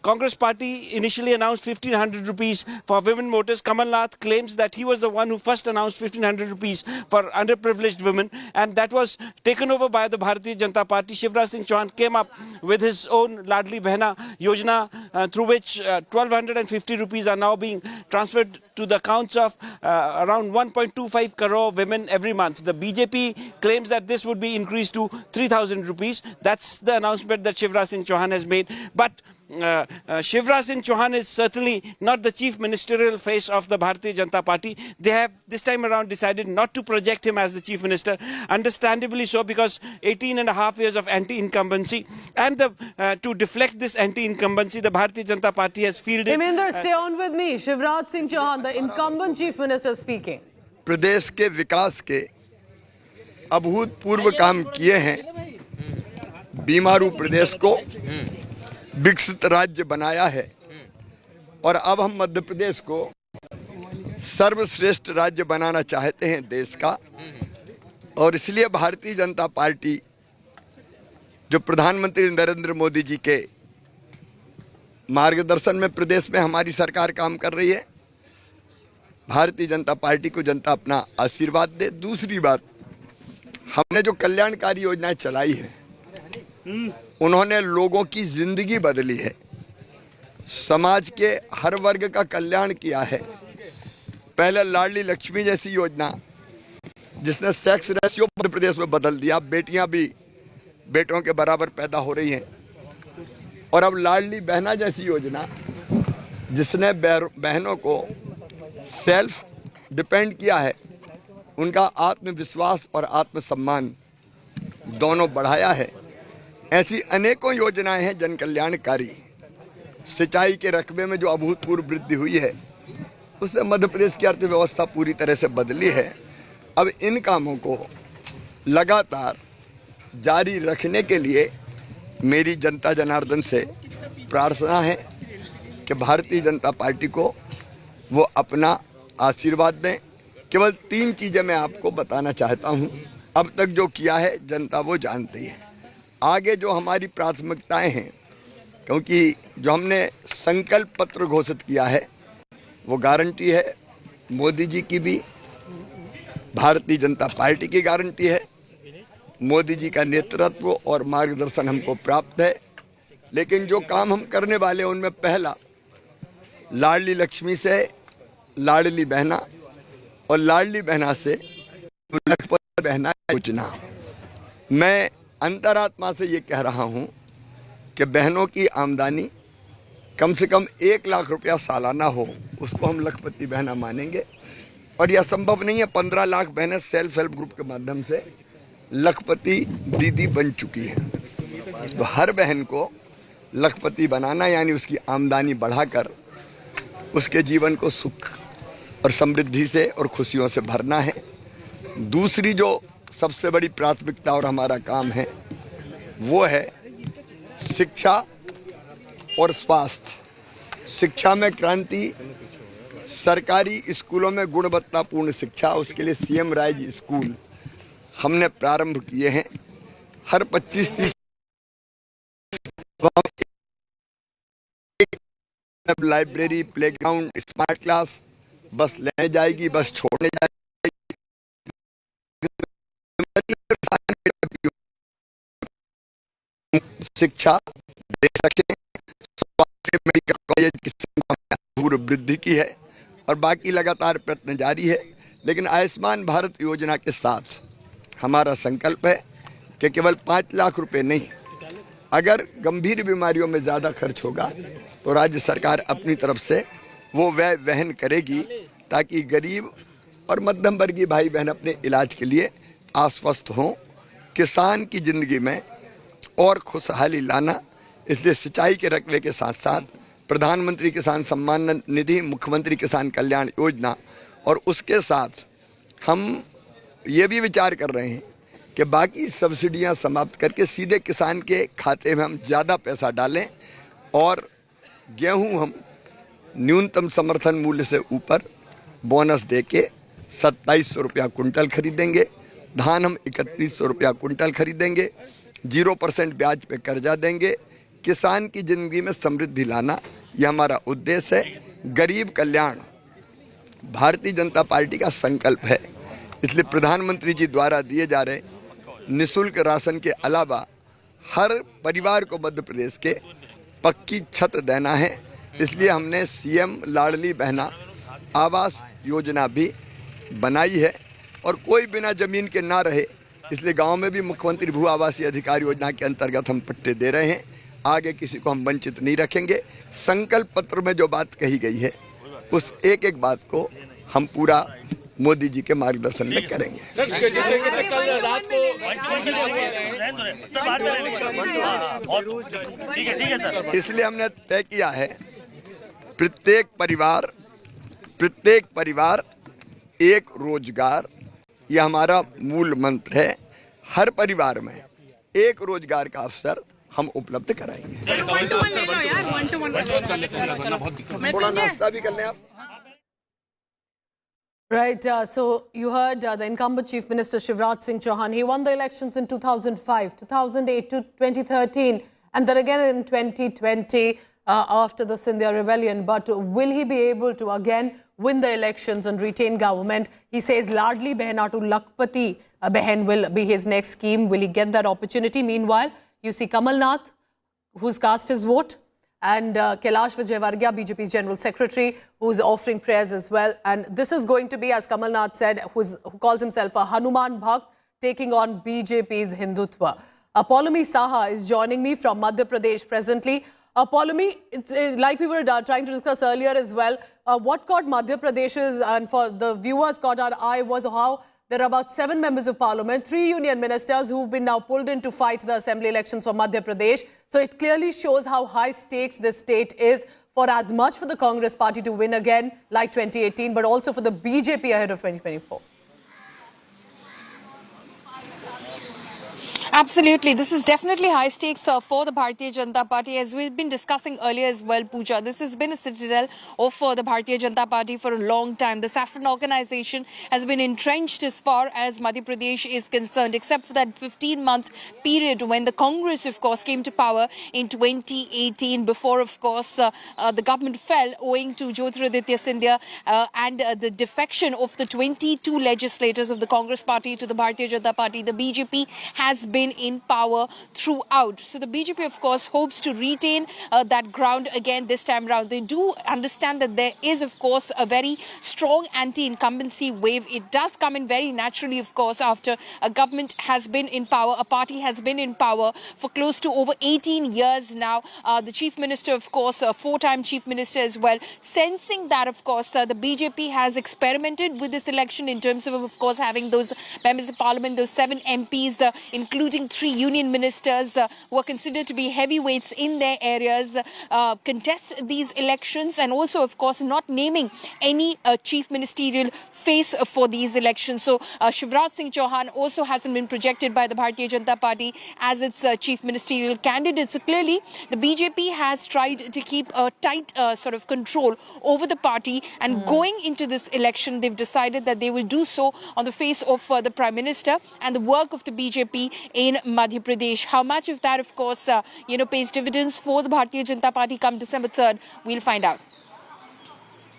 Congress party initially announced 1,500 rupees for women voters. Kamal Nath claims that he was the one who first announced 1,500 rupees for underprivileged women, and that was taken over by the Bharatiya Janata Party. Shivraj Singh Chauhan came up with his own Ladli Behna Yojana, through which 1,250 rupees are now being transferred to the accounts of around 1.25 crore women every month. The BJP claims that this would be increased to 3,000 rupees. That's the announcement that Shivraj Singh Chauhan has made. But Shivraj Singh Chauhan is certainly not the chief ministerial face of the Bharatiya Janata Party. They have this time around decided not to project him as the chief minister, understandably so, because 18.5 years of anti-incumbency, and to deflect this anti-incumbency, the Bharatiya Janata Party has fielded... Hemendra, stay on with me. Shivraj Singh Chauhan, the incumbent chief minister, speaking. प्रदेश के विकास के अभूतपूर्व काम किए हैं, बीमारू प्रदेश को विकसित राज्य बनाया है, और अब हम मध्य प्रदेश को सर्वश्रेष्ठ राज्य बनाना चाहते हैं देश का। और इसलिए भारतीय जनता पार्टी, जो प्रधानमंत्री नरेंद्र मोदी जी के मार्गदर्शन में प्रदेश में हमारी सरकार काम कर रही है, भारतीय जनता पार्टी को जनता अपना आशीर्वाद दे। दूसरी बात, हमने जो कल्याणकारी योजनाएं चलाई हैं, उन्होंने लोगों की जिंदगी बदली है, समाज के हर वर्ग का कल्याण किया है। पहले लाडली लक्ष्मी जैसी योजना, जिसने सेक्स रेशियो मध्य प्रदेश में बदल दिया, बेटियां भी बेटों के बराबर पैदा हो रही हैं। और अब लाडली बहना जैसी योजना, जिसने बहनों को सेल्फ डिपेंड किया है, उनका आत्मविश्वास और आत्मसम्मान दोनों बढ़ाया है। ऐसी अनेकों योजनाएं हैं जन कल्याणकारी। सिंचाई के रकबे में जो अभूतपूर्व वृद्धि हुई है, उससे मध्य प्रदेश की अर्थव्यवस्था पूरी तरह से बदली है। अब इन कामों को लगातार जारी रखने के लिए मेरी जनता जनार्दन से प्रार्थना है कि भारतीय जनता पार्टी को वो अपना आशीर्वाद दें। केवल 3 चीज़ें मैं आपको बताना चाहता हूँ। अब तक जो किया है जनता वो जानती है। आगे जो हमारी प्राथमिकताएं हैं, क्योंकि जो हमने संकल्प पत्र घोषित किया है, वो गारंटी है मोदी जी की भी, भारतीय जनता पार्टी की गारंटी है। मोदी जी का नेतृत्व और मार्गदर्शन हमको प्राप्त है। लेकिन जो काम हम करने वाले हैं, उनमें पहला, लाडली लक्ष्मी से लाडली बहना, और लाडली बहना से लखपति बहना योजना। मैं अंतरात्मा से ये कह रहा हूँ कि बहनों की आमदनी कम से कम 1 लाख रुपया सालाना हो, उसको हम लखपति बहना मानेंगे। और यह संभव नहीं है, 15 लाख बहनें सेल्फ हेल्प ग्रुप के माध्यम से लखपति दीदी बन चुकी हैं। तो हर बहन को लखपति बनाना, यानी उसकी आमदनी बढ़ाकर उसके जीवन को सुख और समृद्धि से और खुशियों से भरना है। दूसरी जो सबसे बड़ी प्राथमिकता और हमारा काम है वो है शिक्षा और स्वास्थ्य। शिक्षा में क्रांति, सरकारी स्कूलों में गुणवत्तापूर्ण शिक्षा, उसके लिए सीएम राइज स्कूल हमने प्रारंभ किए हैं। हर 25-30 लाइब्रेरी, प्लेग्राउंड, स्मार्ट क्लास, बस लेने जाएगी, बस छोड़ने जाएगी। शिक्षा दे सकें, स्वास्थ्य, मेडिकल कॉलेज की संख्या में अभूतपूर्व वृद्धि की है और बाकी लगातार प्रयत्न जारी है। लेकिन आयुष्मान भारत योजना के साथ हमारा संकल्प है कि केवल 5 लाख रुपए नहीं, अगर गंभीर बीमारियों में ज़्यादा खर्च होगा तो राज्य सरकार अपनी तरफ से वो व्यय वहन करेगी, ताकि गरीब और मध्यम वर्गीय भाई बहन अपने इलाज के लिए आश्वस्त हों। किसान की जिंदगी में और खुशहाली लाना, इसलिए सिंचाई के रकबे के साथ साथ प्रधानमंत्री किसान सम्मान निधि, मुख्यमंत्री किसान कल्याण योजना और उसके साथ हम ये भी विचार कर रहे हैं कि बाकी सब्सिडियां समाप्त करके सीधे किसान के खाते में हम ज़्यादा पैसा डालें और गेहूं हम न्यूनतम समर्थन मूल्य से ऊपर बोनस देके 2700 रुपया कुंटल खरीदेंगे। धान हम 3100 रुपया कुंटल खरीदेंगे। 0% ब्याज पे कर्जा देंगे। किसान की जिंदगी में समृद्धि लाना, यह हमारा उद्देश्य है। गरीब कल्याण भारतीय जनता पार्टी का संकल्प है। इसलिए प्रधानमंत्री जी द्वारा दिए जा रहे निःशुल्क राशन के अलावा हर परिवार को मध्य प्रदेश के पक्की छत देना है। इसलिए हमने सीएम लाडली बहना आवास योजना भी बनाई है और कोई बिना जमीन के ना रहे, इसलिए गांव में भी मुख्यमंत्री भू आवासीय अधिकार योजना के अंतर्गत हम पट्टे दे रहे हैं। आगे किसी को हम वंचित नहीं रखेंगे। संकल्प पत्र में जो बात कही गई है उस एक एक बात को हम पूरा मोदी जी के मार्गदर्शन में करेंगे। कल रात को इसलिए हमने तय किया है प्रत्येक परिवार एक रोजगार, यह हमारा मूल मंत्र है। हर परिवार में एक रोजगार का अवसर हम उपलब्ध कराएंगे। थोड़ा नाश्ता भी कर लें आप। Right, so you heard the incumbent Chief Minister Shivraj Singh Chauhan. He won the elections in 2005, 2008 to 2013 and then again in 2020 after the Scindia rebellion. But will he be able to again win the elections and retain government? He says Ladli Behna to Lakpati Behen will be his next scheme. Will he get that opportunity? Meanwhile, you see Kamal Nath, who's cast his vote, and Kailash Vijay, BJP's General Secretary, who's offering prayers as well. And this is going to be, as Kamal Nath said, who calls himself a Hanuman Bhakt, taking on BJP's Hindutva. Paulami Saha is joining me from Madhya Pradesh presently. Paulami, like we were trying to discuss earlier as well, what caught Madhya Pradesh's, and for the viewers caught our eye, was how there are about 7 members of parliament, 3 union ministers who've been now pulled in to fight the assembly elections for Madhya Pradesh. So it clearly shows how high stakes this state is, for as much for the Congress party to win again like 2018, but also for the BJP ahead of 2024. Absolutely. This is definitely high stakes for the Bharatiya Janata Party. As we've been discussing earlier as well, Pooja, this has been a citadel of the Bharatiya Janata Party for a long time. The saffron organization has been entrenched as far as Madhya Pradesh is concerned, except for that 15-month period when the Congress, of course, came to power in 2018, before, of course, the government fell owing to Jyotiraditya Scindia and the defection of the 22 legislators of the Congress party to the Bharatiya Janata Party. The BJP has been in power throughout. So the BJP, of course, hopes to retain that ground again this time around. They do understand that there is, of course, a very strong anti-incumbency wave. It does come in very naturally, of course, after a government has been in power, a party has been in power for close to over 18 years now. The Chief Minister, of course, a 4-time Chief Minister as well, sensing that, of course, the BJP has experimented with this election in terms of course, having those members of parliament, those 7 MPs, including including 3 union ministers who are considered to be heavyweights in their areas, contest these elections, and also, of course, not naming any chief ministerial face for these elections. So Shivraj Singh Chauhan also hasn't been projected by the Bharatiya Janata Party as its chief ministerial candidate. So clearly, the BJP has tried to keep a tight sort of control over the party, and going into this election, they've decided that they will do so on the face of the Prime Minister and the work of the BJP in Madhya Pradesh. How much of that, of course, pays dividends for the Bharatiya Janata Party come December 3rd, we'll find out.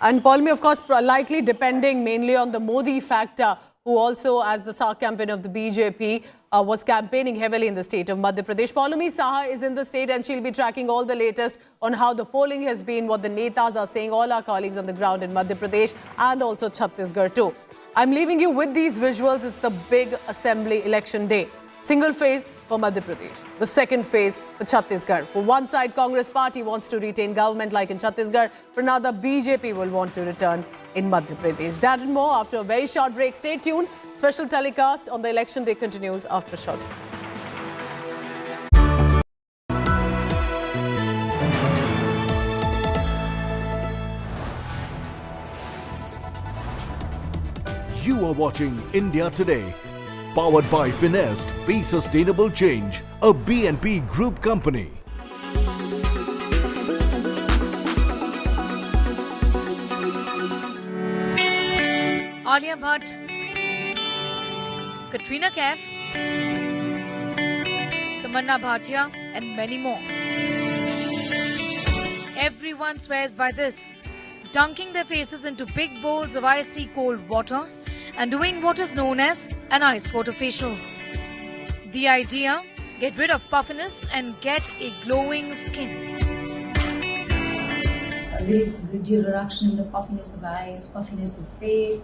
And Palmi, of course, likely depending mainly on the Modi factor, who also, as the SAR campaign of the BJP, was campaigning heavily in the state of Madhya Pradesh. Palmi Saha is in the state and she'll be tracking all the latest on how the polling has been, what the netas are saying, all our colleagues on the ground in Madhya Pradesh and also Chhattisgarh too. I'm leaving you with these visuals. It's the big assembly election day. Single phase for Madhya Pradesh, the second phase for Chhattisgarh. For one side, Congress party wants to retain government like in Chhattisgarh. For another, BJP will want to return in Madhya Pradesh. That and more after a very short break. Stay tuned. Special telecast on the election day continues after a short break. You are watching India Today. Powered by Finest, Be Sustainable Change, a BNP Group company. Alia Bhatt, Katrina Kaif, Tamanna Bhatia, and many more. Everyone swears by this, dunking their faces into big bowls of icy cold water and doing what is known as an ice water facial. The idea, get rid of puffiness and get a glowing skin. A little reduction in the puffiness of eyes, puffiness of face,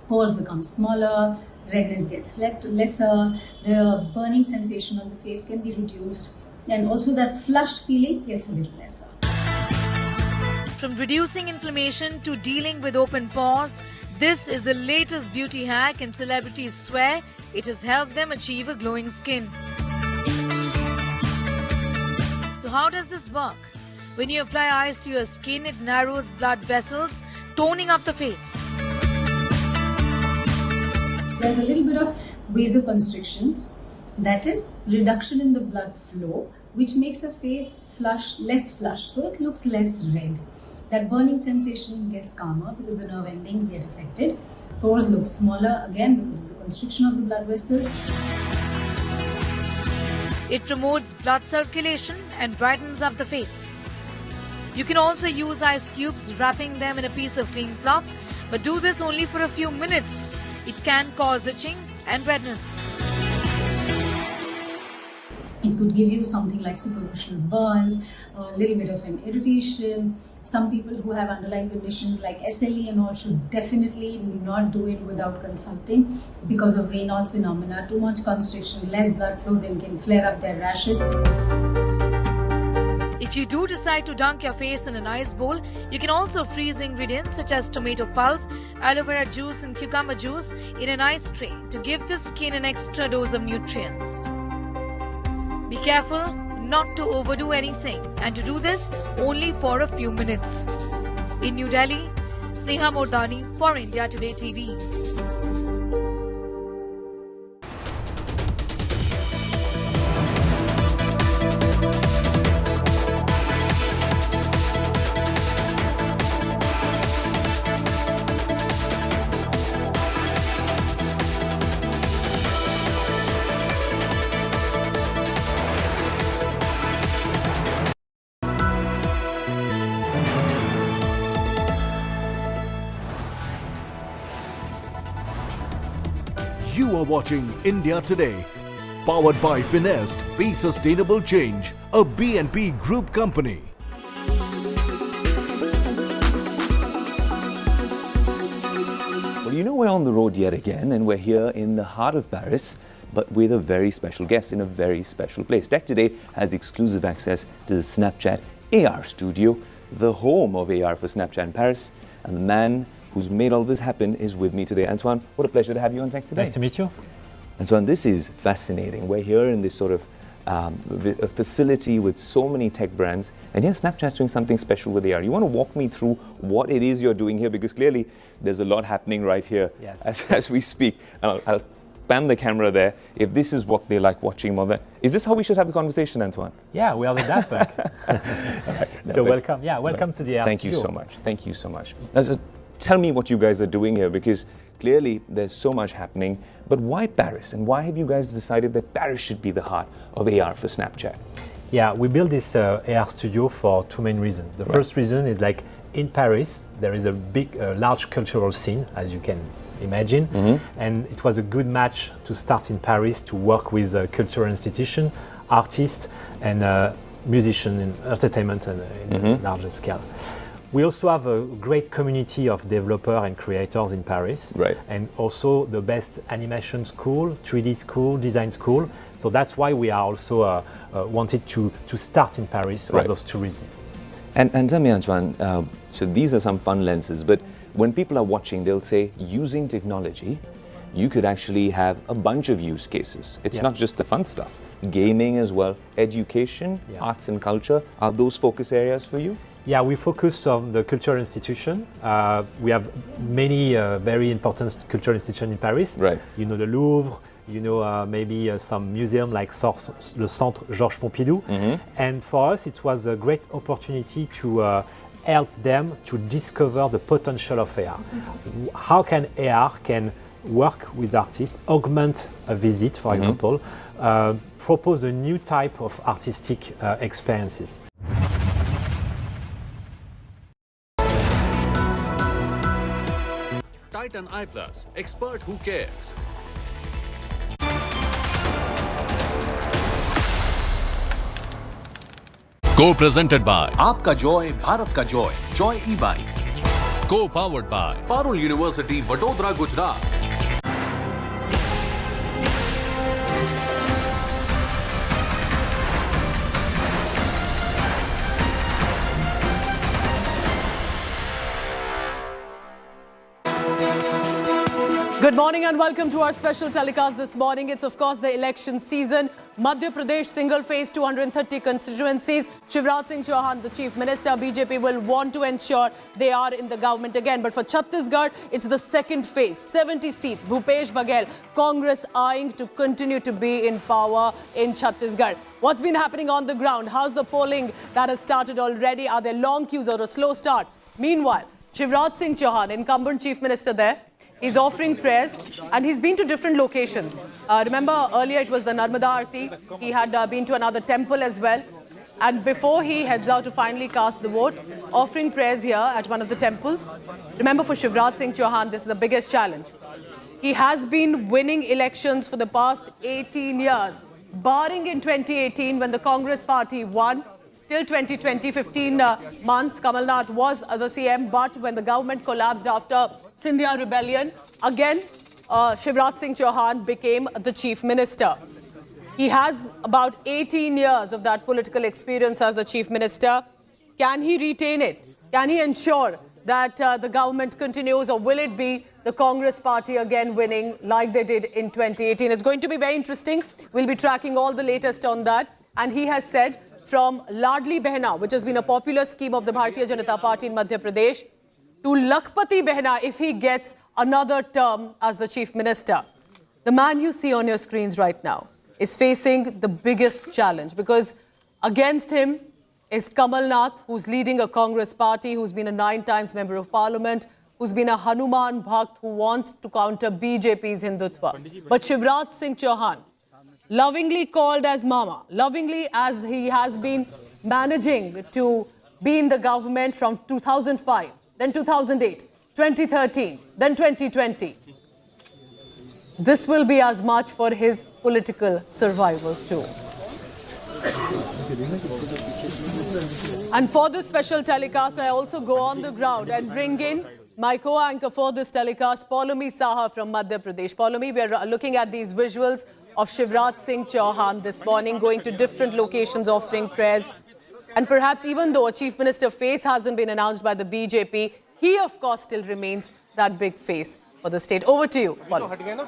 pores become smaller, redness gets lesser, the burning sensation on the face can be reduced, and also that flushed feeling gets a little lesser. From reducing inflammation to dealing with open pores, this is the latest beauty hack, and celebrities swear it has helped them achieve a glowing skin. So how does this work? When you apply ice to your skin, it narrows blood vessels, toning up the face. There's a little bit of vasoconstrictions, that is reduction in the blood flow, which makes a face less flushed, so it looks less red. That burning sensation gets calmer because the nerve endings get affected. Pores look smaller again because of the constriction of the blood vessels. It promotes blood circulation and brightens up the face. You can also use ice cubes, wrapping them in a piece of clean cloth, but do this only for a few minutes. It can cause itching and redness. It could give you something like superficial burns, a little bit of an irritation. Some people who have underlying conditions like SLE and all should definitely not do it without consulting because of Raynaud's phenomena. Too much constriction, less blood flow, then can flare up their rashes. If you do decide to dunk your face in an ice bowl, you can also freeze ingredients such as tomato pulp, aloe vera juice and cucumber juice in an ice tray to give the skin an extra dose of nutrients. Be careful not to overdo anything, and to do this only for a few minutes. In New Delhi, Sneha Mordani for India Today TV. You are watching India Today. Powered by Finest, Be Sustainable Change, a BNP Group company. Well, you know, we're on the road yet again, and we're here in the heart of Paris, but with a very special guest in a very special place. Tech Today has exclusive access to the Snapchat AR studio, the home of AR for Snapchat in Paris, and the man who's made all this happen is with me today. Antoine, what a pleasure to have you on Tech Today. Nice to meet you. And so this is fascinating. We're here in this sort of a facility with so many tech brands, and here Snapchat's doing something special with AR. You want to walk me through what it is you're doing here, because clearly there's a lot happening right here as we speak. I'll pan the camera there. If this is what they like watching more than, is this how we should have the conversation, Antoine? Yeah, we are the Deepfake. So welcome. Yeah, welcome to the AR Thank you studio. so much. Thank you so much. Tell me what you guys are doing here, because clearly there's so much happening. But why Paris? And why have you guys decided that Paris should be the heart of AR for Snapchat? Yeah, we built this AR studio for two main reasons. The first reason is, like, in Paris, there is a big, large cultural scene, as you can imagine. And it was a good match to start in Paris to work with cultural institutions, artists, and musicians in entertainment and in a larger scale. We also have a great community of developers and creators in Paris, and also the best animation school, 3D school, design school. So that's why we are also wanted to start in Paris for those two reasons. And tell me, Antoine, so these are some fun lenses, but when people are watching, they'll say, using technology, you could actually have a bunch of use cases. It's not just the fun stuff. Gaming as well, education, arts and culture. Are those focus areas for you? Yeah, we focus on the cultural institution. We have many very important cultural institutions in Paris. You know, the Louvre, you know, maybe some museum like le Centre Georges Pompidou. And for us, it was a great opportunity to help them to discover the potential of AR. How can AR can work with artists, augment a visit, for example, propose a new type of artistic experiences. Titan I Plus, expert who cares. Co-presented by आपका Joy Bharat का Joy Joy e-bike. Co-powered by Parul university Vadodara Gujarat. Good morning and welcome to our special telecast this morning. It's of course the election season. Madhya Pradesh single phase 230 constituencies. Shivraj Singh Chauhan, the Chief Minister, BJP will want to ensure they are in the government again. But for Chhattisgarh, it's the second phase, 70 seats. Bhupesh, Baghel, Congress eyeing to continue to be in power in Chhattisgarh. What's been happening on the ground? How's the polling that has started already? Are there long queues or a slow start? Meanwhile, Shivraj Singh Chauhan, incumbent Chief Minister there, he's offering prayers and he's been to different locations. Remember earlier it was the Narmada Aarti. He had been to another temple as well. And before he heads out to finally cast the vote, offering prayers here at one of the temples. Remember, for Shivraj Singh Chauhan, this is the biggest challenge. He has been winning elections for the past 18 years, barring in 2018 when the Congress party won. Till 2020, 15 months, Kamal Nath was the CM, but when the government collapsed after Sindhya rebellion, again, Shivraj Singh Chauhan became the Chief Minister. He has about 18 years of that political experience as the Chief Minister. Can he retain it? Can he ensure that the government continues, or will it be the Congress party again winning like they did in 2018? It's going to be very interesting. We'll be tracking all the latest on that. And he has said, from Ladli Behna, which has been a popular scheme of the Bharatiya Janata Party in Madhya Pradesh, to Lakhpati Behna if he gets another term as the Chief Minister. The man you see on your screens right now is facing the biggest challenge, because against him is Kamal Nath, who's leading a Congress party, who's been a 9 times member of parliament, who's been a Hanuman Bhakt who wants to counter BJP's Hindutva. But Shivraj Singh Chauhan, lovingly called as Mama, lovingly as he has been managing to be in the government from 2005, then 2008, 2013, then 2020. This will be as much for his political survival too. And for this special telecast, I also go on the ground and bring in my co-anchor for this telecast, Paulomi Saha from Madhya Pradesh. Paulomi, we are looking at these visuals of Shivraj Singh Chauhan this morning, going to different locations offering prayers. And perhaps even though a Chief Minister face hasn't been announced by the BJP, he of course still remains that big face for the state. Over to you, Paulomi.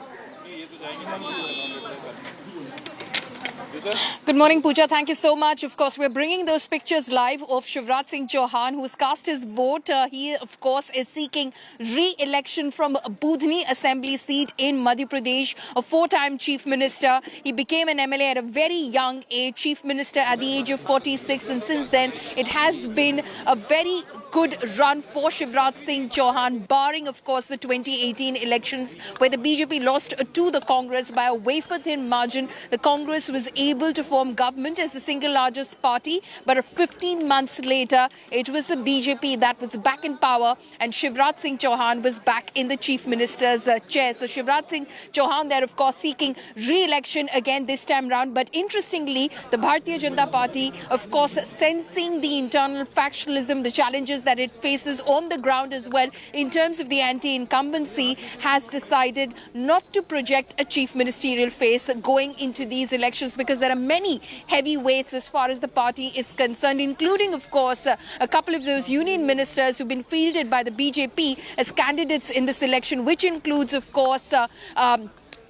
Good morning, Pooja. Thank you so much. Of course, we're bringing those pictures live of Shivraj Singh Chauhan, who's cast his vote. He, of course, is seeking re-election from Budhni Assembly seat in Madhya Pradesh, a four-time chief minister. He became an MLA at a very young age, chief minister at the age of 46. And since then, it has been a very good run for Shivraj Singh Chauhan, barring, of course, the 2018 elections, where the BJP lost to the Congress by a wafer-thin margin. The Congress was able to form government as the single largest party, but 15 months later, it was the BJP that was back in power, and Shivraj Singh Chauhan was back in the chief minister's chair. So Shivraj Singh Chauhan there, of course, seeking re-election again this time round. But interestingly, the Bharatiya Janata Party, of course, sensing the internal factionalism, the challenges that it faces on the ground as well in terms of the anti-incumbency, has decided not to project a chief ministerial face going into these elections, because there are many heavyweights as far as the party is concerned, including, of course, a couple of those union ministers who've been fielded by the BJP as candidates in this election, which includes, of course,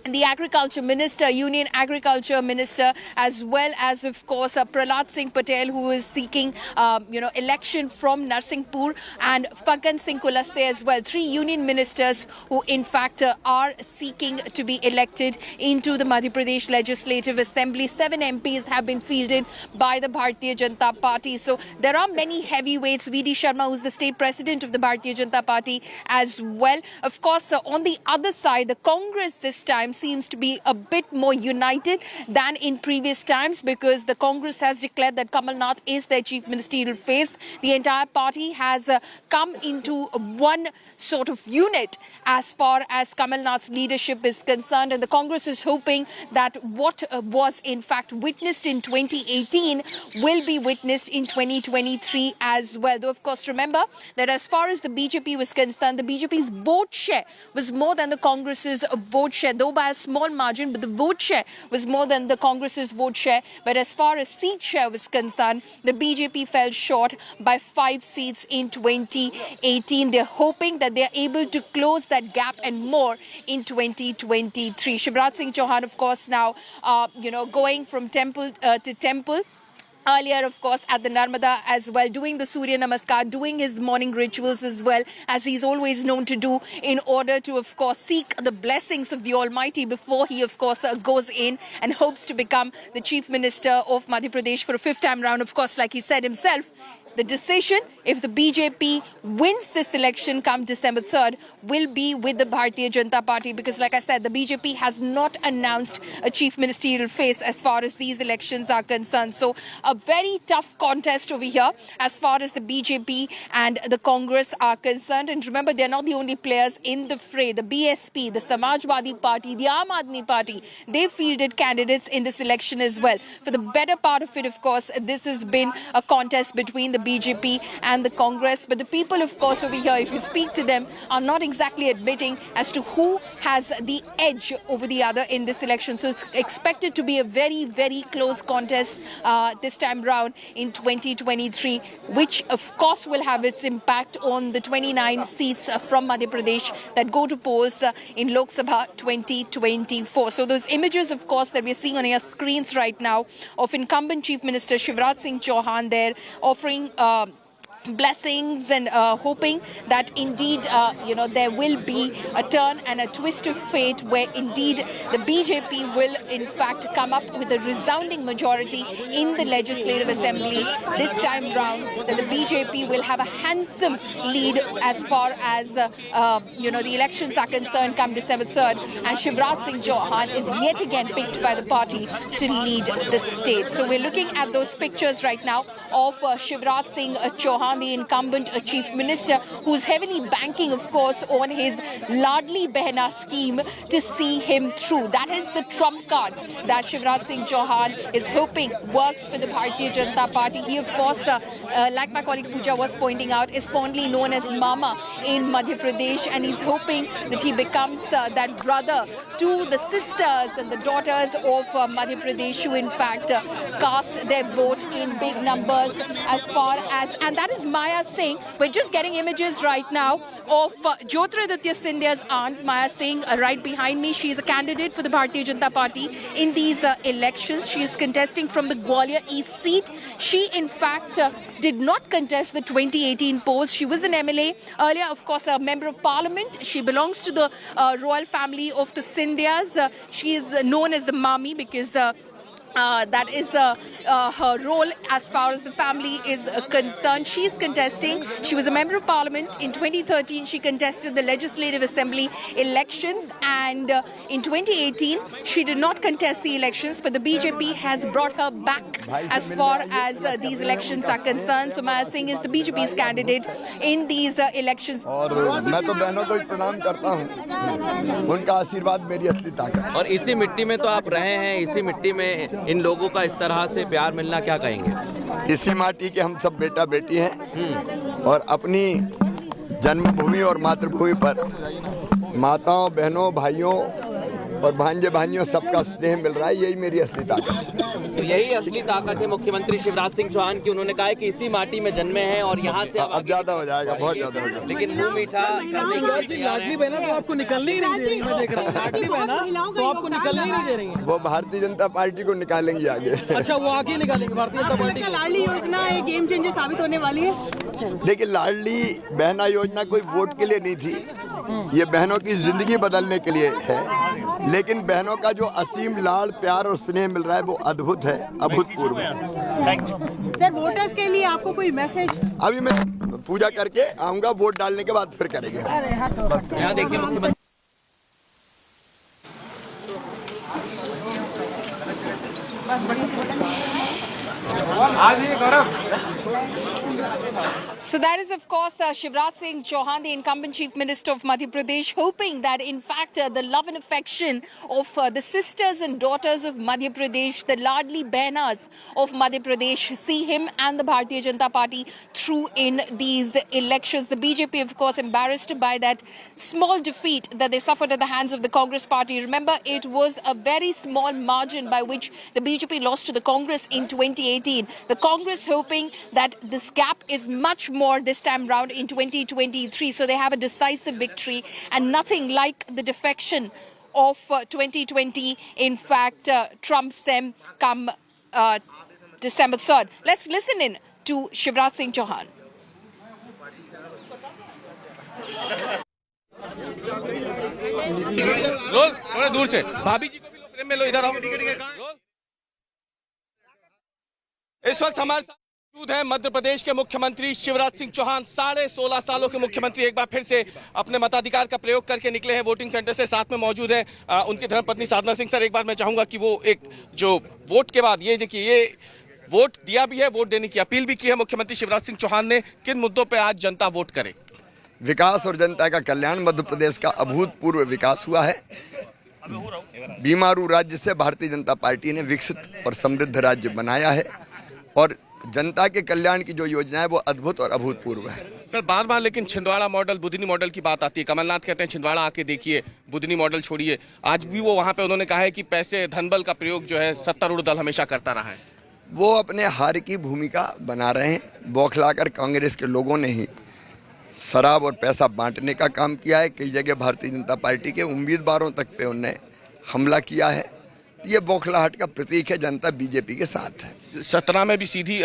the agriculture minister, union agriculture minister, as well as, of course, Prahlad Singh Patel, who is seeking, election from Narsinghpur, and Phaggan Singh Kulaste as well. Three union ministers who, in fact, are seeking to be elected into the Madhya Pradesh Legislative Assembly. 7 MPs have been fielded by the Bharatiya Janata Party. So there are many heavyweights. V.D. Sharma, who's the state president of the Bharatiya Janata Party as well. Of course, on the other side, the Congress this time seems to be a bit more united than in previous times, because the Congress has declared that Kamal Nath is their chief ministerial face. The entire party has come into one sort of unit as far as Kamal Nath's leadership is concerned, and the Congress is hoping that what was in fact witnessed in 2018 will be witnessed in 2023 as well. Though, of course, remember that as far as the BJP was concerned, the BJP's vote share was more than the Congress's vote share, though by a small margin, but the vote share was more than the Congress's vote share. But as far as seat share was concerned, the BJP fell short by 5 seats in 2018. They're hoping that they're able to close that gap and more in 2023. Shivraj Singh Chauhan, of course, now, going from temple to temple. Earlier, of course, at the Narmada as well, doing the Surya Namaskar, doing his morning rituals as well, as he's always known to do, in order to, of course, seek the blessings of the Almighty before he, of course, goes in and hopes to become the Chief Minister of Madhya Pradesh for a 5th time round. Of course, like he said himself, the decision, if the BJP wins this election come December 3rd, will be with the Bharatiya Janata Party, because, like I said, the BJP has not announced a chief ministerial face as far as these elections are concerned. So a very tough contest over here as far as the BJP and the Congress are concerned. And remember, they're not the only players in the fray. The BSP, the Samajwadi Party, the Aam Aadmi Party, they fielded candidates in this election as well. For the better part of it, of course, this has been a contest between the BJP and the Congress. But the people, of course, over here, if you speak to them, are not exactly admitting as to who has the edge over the other in this election. So it's expected to be a very, very close contest this time round in 2023, which, of course, will have its impact on the 29 seats from Madhya Pradesh that go to polls in Lok Sabha 2024. So those images, of course, that we're seeing on your screens right now of incumbent Chief Minister Shivraj Singh Chauhan there offering blessings and hoping that indeed there will be a turn and a twist of fate where indeed the BJP will in fact come up with a resounding majority in the Legislative Assembly this time round, that the BJP will have a handsome lead as far as the elections are concerned come December 3rd, and Shivraj Singh Chauhan is yet again picked by the party to lead the state. So we're looking at those pictures right now of Shivraj Singh Chauhan, the incumbent Chief Minister, who's heavily banking, of course, on his Ladli Behna scheme to see him through. That is the trump card that Shivraj Singh Chauhan is hoping works for the Bharatiya Janata Party. He, of course, like my colleague Pooja was pointing out, is fondly known as Mama in Madhya Pradesh, and he's hoping that he becomes that brother to the sisters and the daughters of Madhya Pradesh, who in fact cast their vote in big numbers as far as, and that is is Maya Singh. We're just getting images right now of Jyotiraditya Scindia's aunt, Maya Singh, right behind me. She is a candidate for the Bharatiya Janata Party in these elections. She is contesting from the Gwalior East seat. She, in fact, did not contest the 2018 post. She was an MLA earlier, of course, a member of parliament. She belongs to the royal family of the Scindias. She is known as the Mami because that is her role as far as the family is concerned. She's contesting. She was a member of parliament. In 2013, she contested the Legislative Assembly elections. And in 2018, she did not contest the elections, but the BJP has brought her back as far as these elections are concerned. So Maya Singh is the BJP's candidate in these elections. और मैं तो बहनों को प्रणाम करता हूँ, उनका आशीर्वाद मेरी असली ताकत। और इसी मिट्टी में तो आप रहे हैं, इसी मिट्टी में इन लोगों का इस तरह से प्यार मिलना, क्या कहेंगे? इसी माटी के हम सब बेटा बेटी हैं और अपनी जन्मभूमि और मातृभूमि पर माताओं, बहनों, भाइयों और भांजे भाइयों सबका स्नेह मिल रहा है। यही मेरी असली ताकत है। तो यही असली ताकत है मुख्यमंत्री शिवराज सिंह चौहान की। उन्होंने कहा है कि इसी माटी में जन्मे हैं और यहाँ से अब ज्यादा हो जाएगा, बहुत ज्यादा हो जाएगा। लेकिन मुंह मीठा लाडली बहना तो आपको निकलने ही नहीं दे रही, मैं देख रहा हूँ। लाडली बहना तो आपको निकलने ही नहीं दे रही है। वो भारतीय जनता पार्टी को निकालेंगे आगे। अच्छा, वो आगे निकालेंगे भारतीय जनता पार्टी को। लाडली योजना एक गेम चेंजर साबित होने वाली है। देखिए, लाडली बहना योजना कोई वोट के लिए नहीं थी, ये बहनों की जिंदगी बदलने के लिए है। लेकिन बहनों का जो असीम लाड़, प्यार और स्नेह मिल रहा है वो अद्भुत है, अभूतपूर्व है। सर, वोटर्स के लिए आपको कोई मैसेज? अभी मैं पूजा करके आऊंगा, वोट डालने के बाद फिर करेंगे। यहाँ देखिए मुख्यमंत्री। So that is, of course, Shivraj Singh Chauhan, the incumbent Chief Minister of Madhya Pradesh, hoping that, in fact, the love and affection of the sisters and daughters of Madhya Pradesh, the ladli behnas of Madhya Pradesh, see him and the Bharatiya Janata Party through in these elections. The BJP, of course, embarrassed by that small defeat that they suffered at the hands of the Congress Party. Remember, it was a very small margin by which the BJP lost to the Congress in 2018. The Congress hoping that this gap is much more this time round in 2023. So they have a decisive victory, and nothing like the defection of 2020, in fact, trumps them come December 3rd. Let's listen in to Shivraj Singh Chauhan. Role थोड़ा दूर से, भाभी जी को भी लो, प्रेम में लो, इधर आओ। इस वक्त हमारे साथ मौजूद हैं मध्य प्रदेश के मुख्यमंत्री शिवराज सिंह चौहान। 16.5 सालों के मुख्यमंत्री एक बार फिर से अपने मताधिकार का प्रयोग करके निकले हैं वोटिंग सेंटर से। साथ में मौजूद हैं उनकी धर्मपत्नी साधना सिंह। सर, एक बार मैं चाहूंगा कि वो एक जो वोट के बाद ये देखिए, ये वोट दिया भी है, वोट देने की अपील भी की है मुख्यमंत्री शिवराज सिंह चौहान ने। किन मुद्दों पर आज जनता वोट करे? विकास और जनता का कल्याण। मध्य प्रदेश का अभूतपूर्व विकास हुआ है। बीमारू राज्य से भारतीय जनता पार्टी ने विकसित और समृद्ध राज्य बनाया है और जनता के कल्याण की जो योजना है वो अद्भुत और अभूतपूर्व है। सर, बार बार लेकिन छिंदवाड़ा मॉडल, बुधनी मॉडल की बात आती है। कमल नाथ कहते हैं छिंदवाड़ा आके देखिए, बुधनी मॉडल छोड़िए। आज भी वो वहां पे उन्होंने कहा है कि पैसे, धनबल का प्रयोग जो है सत्तारूढ़ दल हमेशा करता रहा है। वो अपने हार की भूमिका बना रहे हैं। बौखलाकर कांग्रेस के लोगों ने ही शराब और पैसा बांटने का काम किया है। कई जगह भारतीय जनता पार्टी के उम्मीदवारों तक पे उन्होंने हमला किया है। ये बौखलाहट का प्रतीक है। जनता बीजेपी के साथ है। सतना में भी सीधी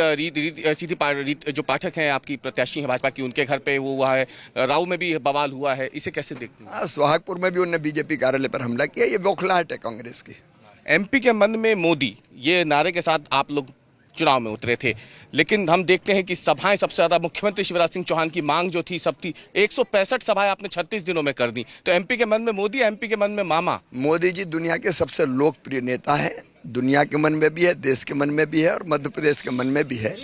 जो पाठक हैं, आपकी प्रत्याशी हैं भाजपा की, उनके घर पे वो हुआ है। राव में भी बवाल हुआ है, इसे कैसे देखते हैं? सुहागपुर में भी उन्होंने बीजेपी कार्यालय पर हमला किया। ये बौखलाहट है कांग्रेस की। एमपी के मन में मोदी, ये नारे के साथ आप लोग चुनाव में उतरे थे, लेकिन हम देखते हैं कि सभाएं सबसे ज्यादा मुख्यमंत्री शिवराज सिंह चौहान की मांग जो थी सब थी। 165 सभाएं आपने 36 दिनों में कर दी। तो एमपी के मन में मोदी, एमपी के मन में मामा। मोदी जी दुनिया के सबसे लोकप्रिय नेता है। दुनिया के मन में भी है, देश के मन में भी है और मध्य प्रदेश के मन में भी है।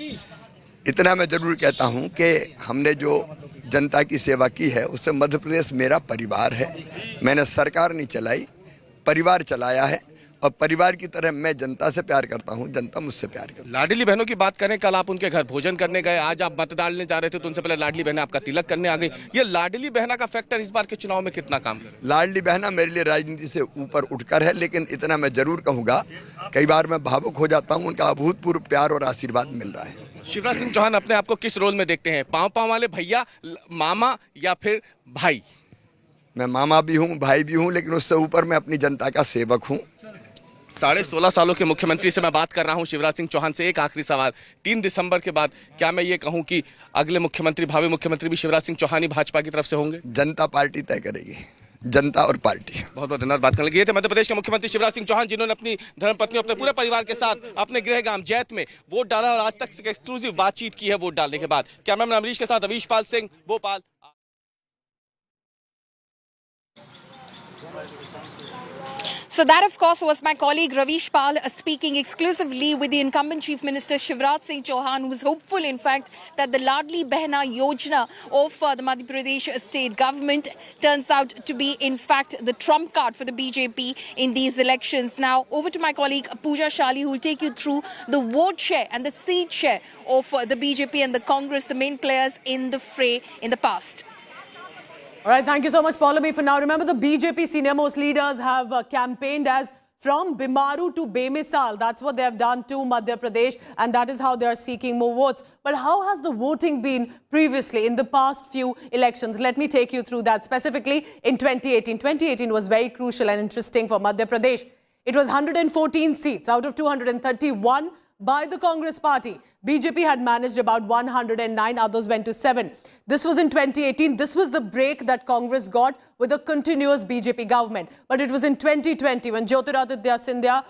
इतना मैं जरूर कहता हूं कि हमने जो जनता की सेवा की है उससे मध्य प्रदेश मेरा परिवार है। मैंने सरकार नहीं चलाई, परिवार चलाया है और परिवार की तरह मैं जनता से प्यार करता हूं, जनता मुझसे प्यार करती है। लाडली बहनों की बात करें, कल आप उनके घर भोजन करने गए, आज आप मत डालने जा रहे थे तो उनसे पहले लाडली बहना आपका तिलक करने आ गई। ये लाडली बहना का फैक्टर इस बार के चुनाव में कितना काम करे? लाडली बहना मेरे लिए राजनीति से ऊपर उठकर है, लेकिन इतना मैं जरूर कहूंगा, कई बार मैं भावुक हो जाता हूं, उनका अभूतपूर्व प्यार और आशीर्वाद मिल रहा है। शिवराज सिंह चौहान अपने आप को किस रोल में देखते हैं? पांव वाले भैया, मामा या फिर भाई? मैं मामा भी हूं, भाई भी हूं, लेकिन उससे ऊपर मैं अपनी जनता का सेवक हूं। 16.5 सालों के मुख्यमंत्री से मैं बात कर रहा हूं शिवराज सिंह चौहान से। एक आखिरी सवाल, 3 दिसंबर के बाद क्या मैं ये कहूं कि अगले मुख्यमंत्री, भावी मुख्यमंत्री भी शिवराज सिंह चौहान ही भाजपा की तरफ से होंगे? जनता पार्टी तय करेगी, जनता और पार्टी। बहुत बहुत धन्यवाद। बात करने लगे थे मध्य प्रदेश के मुख्यमंत्री शिवराज सिंह चौहान, जिन्होंने अपनी धर्मपत्नी, अपने पूरे परिवार के साथ अपने गृह गांव जैत में वोट डाला और आज तक एक्सक्लूसिव बातचीत की है वोट डालने के बाद। कैमरामैन अमरीश के साथ अवीश Pal Singh, Bhopal. So that, of course, was my colleague Ravish Pal speaking exclusively with the incumbent Chief Minister Shivraj Singh Chauhan, who was hopeful, in fact, that the Ladli Behna Yojana of the Madhya Pradesh state government turns out to be, in fact, the trump card for the BJP in these elections. Now, over to my colleague Pooja Shali, who will take you through the vote share and the seat share of the BJP and the Congress, the main players in the fray in the past. All right, thank you so much, Paulami. For now, remember the BJP senior-most leaders have campaigned as from Bimaru to Bemisal. That's what they have done to Madhya Pradesh, and that is how they are seeking more votes. But how has the voting been previously in the past few elections? Let me take you through that. Specifically, in 2018. 2018 was very crucial and interesting for Madhya Pradesh. It was 114 seats out of 231 by the Congress party. BJP had managed about 109, others went to 7. This was in 2018. This was the break that Congress got with a continuous BJP government. But it was in 2020 when Jyotiraditya Scindia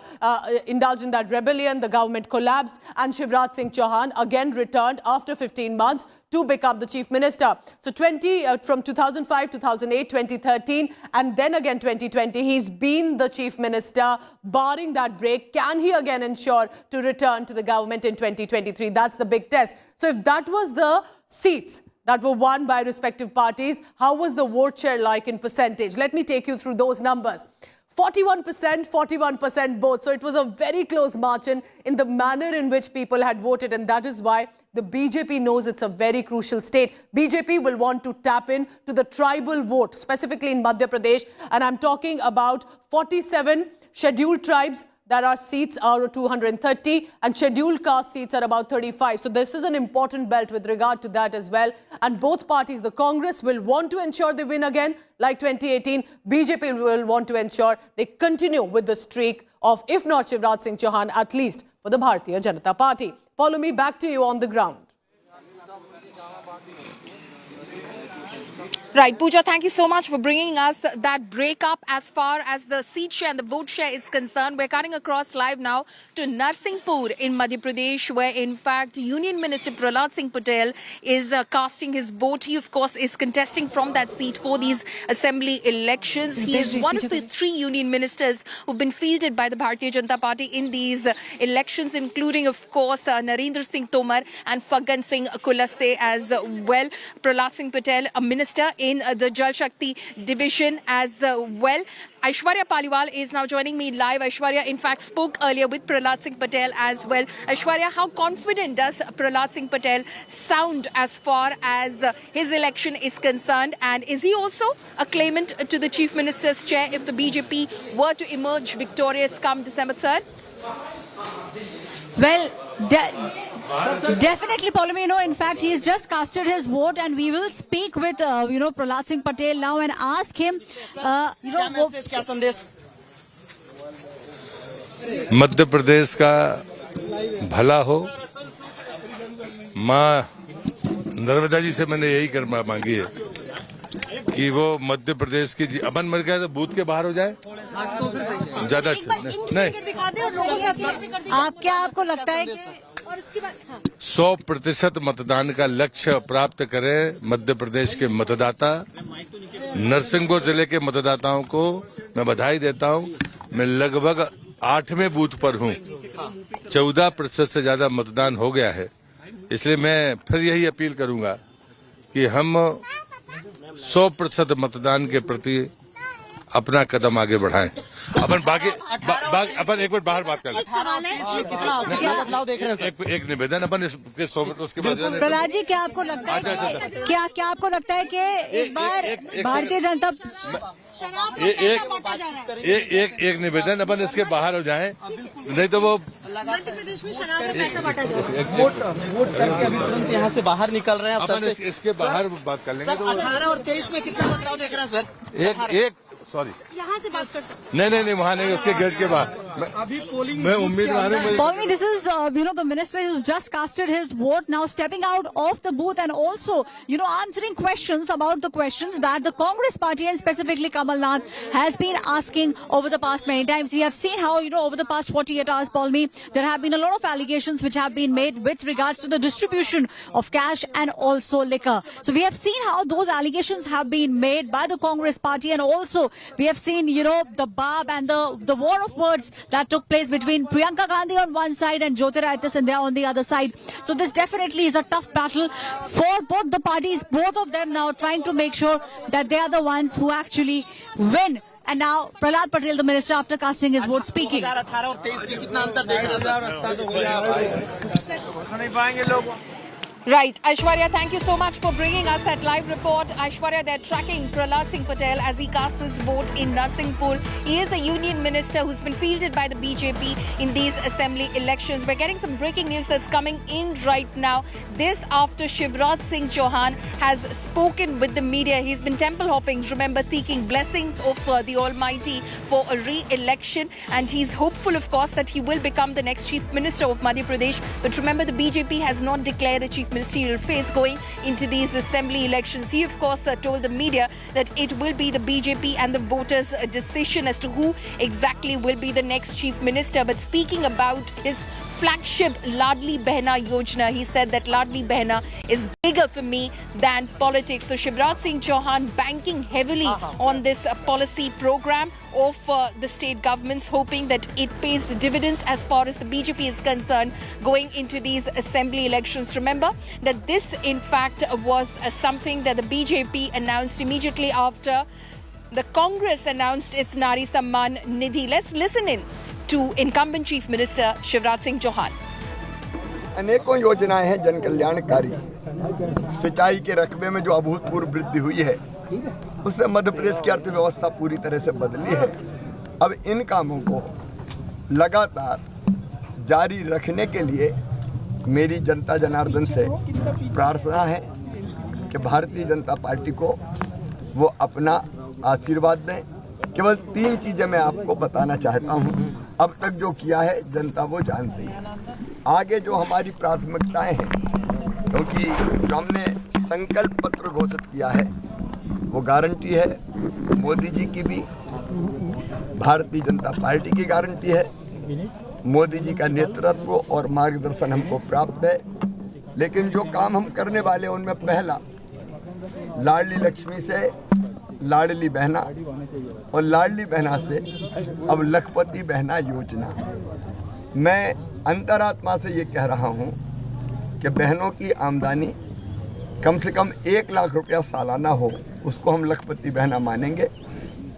indulged in that rebellion, the government collapsed, and Shivraj Singh Chauhan again returned after 15 months to become the chief minister. So from 2005, 2008, 2013, and then again 2020, he's been the chief minister. Barring that break, can he again ensure to return to the government in 2023? That's the big test. So if that was the seats that were won by respective parties, how was the vote share like in percentage? Let me take you through those numbers. 41%, 41% both. So it was a very close margin in the manner in which people had voted, and that is why the BJP knows it's a very crucial state. BJP will want to tap in to the tribal vote, specifically in Madhya Pradesh, and I'm talking about 47 scheduled tribes. There are seats are 230 and scheduled caste seats are about 35. So this is an important belt with regard to that as well. And both parties, the Congress will want to ensure they win again like 2018. BJP will want to ensure they continue with the streak of, if not Shivraj Singh Chauhan, at least for the Bharatiya Janata Party. Follow me back to you on the ground. Right, Pooja, thank you so much for bringing us that breakup as far as the seat share and the vote share is concerned. We're cutting across live now to Narsinghpur in Madhya Pradesh, where in fact Union Minister Prahlad Singh Patel is casting his vote. He, of course, is contesting from that seat for these assembly elections. He is one of the 3 union ministers who've been fielded by the Bharatiya Janata Party in these elections, including, of course, Narendra Singh Tomar and Phaggan Singh Kulaste as well. Prahlad Singh Patel, a minister in the Jal Shakti division as well. Aishwarya Paliwal is now joining me live. Aishwarya, in fact, spoke earlier with Prahlad Singh Patel as well. Aishwarya, how confident does Prahlad Singh Patel sound as far as his election is concerned? And is he also a claimant to the Chief Minister's chair if the BJP were to emerge victorious come December 3rd? Well, definitely, Paulami, in fact, he's just casted his vote, and we will speak with, Prahlad Singh Patel now and ask him, Madhya Pradesh का भला हो। माँ नर्मदा जी से मैंने यही कर्मा मांगी है कि वो मध्य प्रदेश की अपन मर गया तो बूथ के बाहर हो जाए, ज्यादा अच्छा नहीं। आपको लगता है कि 100% मतदान का लक्ष्य प्राप्त करें मध्य प्रदेश के मतदाता। नरसिंहपुर जिले के मतदाताओं को मैं बधाई देता हूं। मैं लगभग 8वें बूथ पर हूं। 14% से ज्यादा मतदान हो गया है। इसलिए मैं फिर यही अपील करूंगा कि हम 100% मतदान के प्रति अपना कदम आगे बढ़ाएं। अपन बाकी अपन एक मिनट बाहर बात कर लें। कितना बदलाव देख रहे हैं? एक निवेदन अपन उसके बाद प्रहलाद जी, क्या आपको लगता है क्या आपको लगता है कि इस बार भारतीय जनता एक निवेदन अपन इसके बाहर हो जाएं, नहीं तो वो मध्य प्रदेश में शराब में पैसा बांटा जा रहा है। वोट करके अभी तुरंत यहाँ से बाहर निकल रहे हैं। अपन इसके बाहर बात कर लेंगे। 18 और 23 में कितना बदलाव देख रहे हैं सर? एक सॉरी, यहाँ से बात कर सकते नहीं वहाँ नहीं, उसके गेट के बाद अभी पोलिंग मैं उम्मीदवार हूँ। Paul, this is the minister who's just casted his vote, now stepping out of the booth and also answering questions about the questions that the Congress party and specifically Kamal Nath has been asking over the past many times. We have seen how over the past 48 hours, Paul, there have been a lot of allegations which have been made with regards to the distribution of cash and also liquor. So we have seen how those allegations have been made by the Congress party, and also we have seen the barb and the war of words that took place between Priyanka Gandhi on one side and Jyotiraditya Scindia on the other side. So this definitely is a tough battle for both the parties, both of them now trying to make sure that they are the ones who actually win. And now Prahlad Patel, the minister, after casting his vote, speaking. 18 और 23 में कितना अंतर देख रहे हैं? Right, Aishwarya, thank you so much for bringing us that live report. Aishwarya, they're tracking Prahlad Singh Patel as he casts his vote in Narsinghpur. He is a union minister who's been fielded by the BJP in these assembly elections. We're getting some breaking news that's coming in right now. This after Shivraj Singh Chauhan has spoken with the media. He's been temple hopping, remember, seeking blessings of the Almighty for a re-election. And he's hopeful, of course, that he will become the next chief minister of Madhya Pradesh. But remember, the BJP has not declared a chief ministerial phase going into these assembly elections. He, of course, told the media that it will be the BJP and the voters' decision as to who exactly will be the next chief minister. But speaking about his flagship Ladli Behna Yojana, he said that Ladli Behna is bigger for me than politics. So Shivraj Singh Chauhan banking heavily on this policy program of the state governments, hoping that it pays the dividends as far as the BJP is concerned going into these assembly elections. Remember that this in fact was something that the BJP announced immediately after the Congress announced its Nari Samman Nidhi. Let's listen in to incumbent Chief Minister Shivraj Singh Chauhan. अनेकों योजनाएं हैं जन कल्याणकारी। सिंचाई के रकबे में जो अभूतपूर्व वृद्धि हुई है उससे मध्य प्रदेश की अर्थव्यवस्था पूरी तरह से बदली है। अब इन कामों को लगातार जारी रखने के लिए मेरी जनता जनार्दन से प्रार्थना है कि भारतीय जनता पार्टी को वो अपना आशीर्वाद दें। केवल 3 चीज़ें मैं आपको बताना चाहता हूँ। अब तक जो किया है जनता वो जानती है। आगे जो हमारी प्राथमिकताएं हैं, क्योंकि जो हमने संकल्प पत्र घोषित किया है वो गारंटी है मोदी जी की भी, भारतीय जनता पार्टी की गारंटी है। मोदी जी का नेतृत्व और मार्गदर्शन हमको प्राप्त है। लेकिन जो काम हम करने वाले हैं उनमें पहला लाडली लक्ष्मी से लाडली बहना और लाडली बहना से अब लखपति बहना योजना। मैं अंतरात्मा से ये कह रहा हूँ कि बहनों की आमदनी कम से कम 1 लाख रुपया सालाना हो, उसको हम लखपति बहना मानेंगे।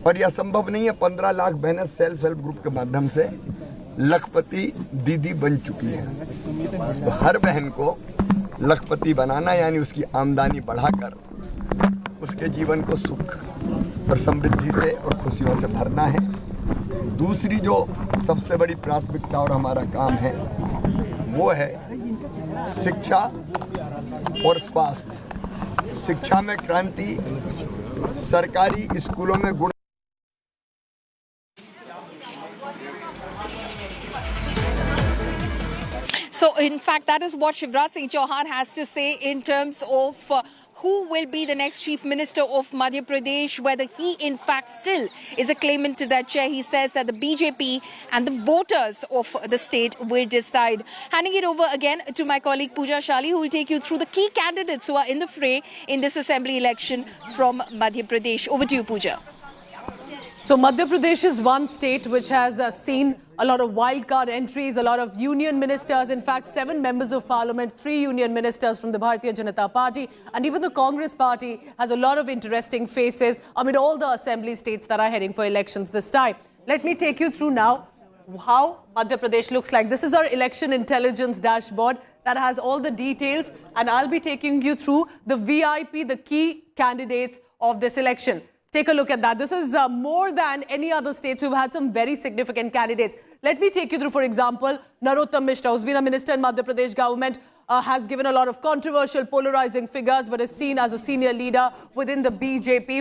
और यह संभव नहीं है, 15 लाख बहनें सेल्फ हेल्प ग्रुप के माध्यम से लखपति दीदी बन चुकी हैं। तो हर बहन को लखपति बनाना यानी उसकी आमदनी बढ़ाकर उसके जीवन को सुख और समृद्धि से और खुशियों से भरना है। दूसरी जो सबसे बड़ी प्राथमिकता और हमारा काम है वो है शिक्षा और स्वास्थ्य। शिक्षा में क्रांति, सरकारी स्कूलों में गुण। So in fact, that is what Shivraj Singh Chauhan has to say in terms of who will be the next Chief Minister of Madhya Pradesh, whether he in fact still is a claimant to that chair. He says that the BJP and the voters of the state will decide. Handing it over again to my colleague Pooja Shali, who will take you through the key candidates who are in the fray in this assembly election from Madhya Pradesh. Over to you, Pooja. So Madhya Pradesh is one state which has seen a lot of wildcard entries, a lot of union ministers, in fact 7 members of parliament, 3 union ministers from the Bharatiya Janata Party, and even the Congress party has a lot of interesting faces amid all the assembly states that are heading for elections this time. Let me take you through now how Madhya Pradesh looks like. This is our election intelligence dashboard that has all the details, and I'll be taking you through the VIP, the key candidates of this election. Take a look at that. This is more than any other states who've had some very significant candidates. Let me take you through, for example, Narottam Mishra, who's been a minister in Madhya Pradesh government, has given a lot of controversial, polarizing figures, but is seen as a senior leader within the BJP,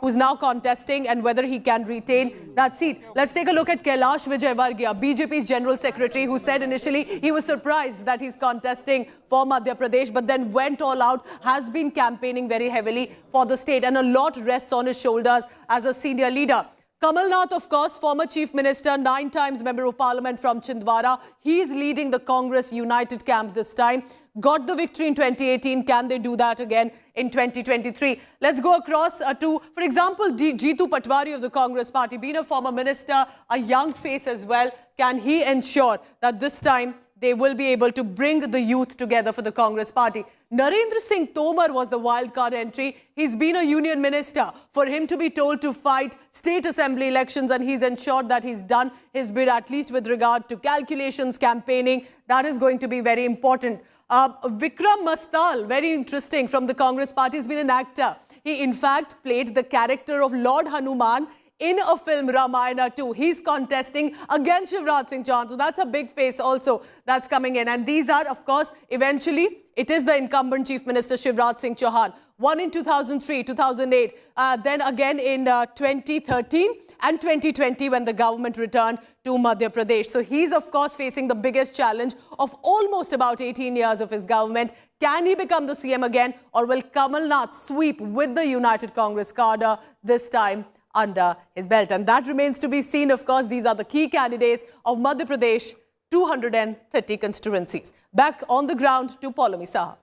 who's now contesting, and whether he can retain that seat. Let's take a look at Kailash Vijayvargiya, BJP's General Secretary, who said initially he was surprised that he's contesting for Madhya Pradesh, but then went all out, has been campaigning very heavily for the state, and a lot rests on his shoulders as a senior leader. Kamal Nath, of course, former Chief Minister, 9 times Member of Parliament from Chhindwara. He's leading the Congress United camp this time. Got the victory in 2018. Can they do that again in 2023? Let's go across to, for example, Jeetu Patwari of the Congress Party. Being a former minister, a young face as well. Can he ensure that this time they will be able to bring the youth together for the Congress Party? Narendra Singh Tomar was the wildcard entry. He's been a union minister. For him to be told to fight state assembly elections, and he's ensured that he's done his bit, at least with regard to calculations, campaigning, that is going to be very important. Vikram Mastal, very interesting, from the Congress Party, has been an actor. He in fact played the character of Lord Hanuman in a film, Ramayana 2. He's contesting against Shivraj Singh Chauhan. So that's a big face also that's coming in. And these are, of course, eventually, it is the incumbent Chief Minister Shivraj Singh Chauhan. One in 2003, 2008, then again in 2013 and 2020 when the government returned to Madhya Pradesh. So he's, of course, facing the biggest challenge of almost about 18 years of his government. Can he become the CM again, or will Kamal Nath sweep with the United Congress cadre this time under his belt? And that remains to be seen. Of course, these are the key candidates of Madhya Pradesh, 230 constituencies. Back on the ground to Paulami Saha.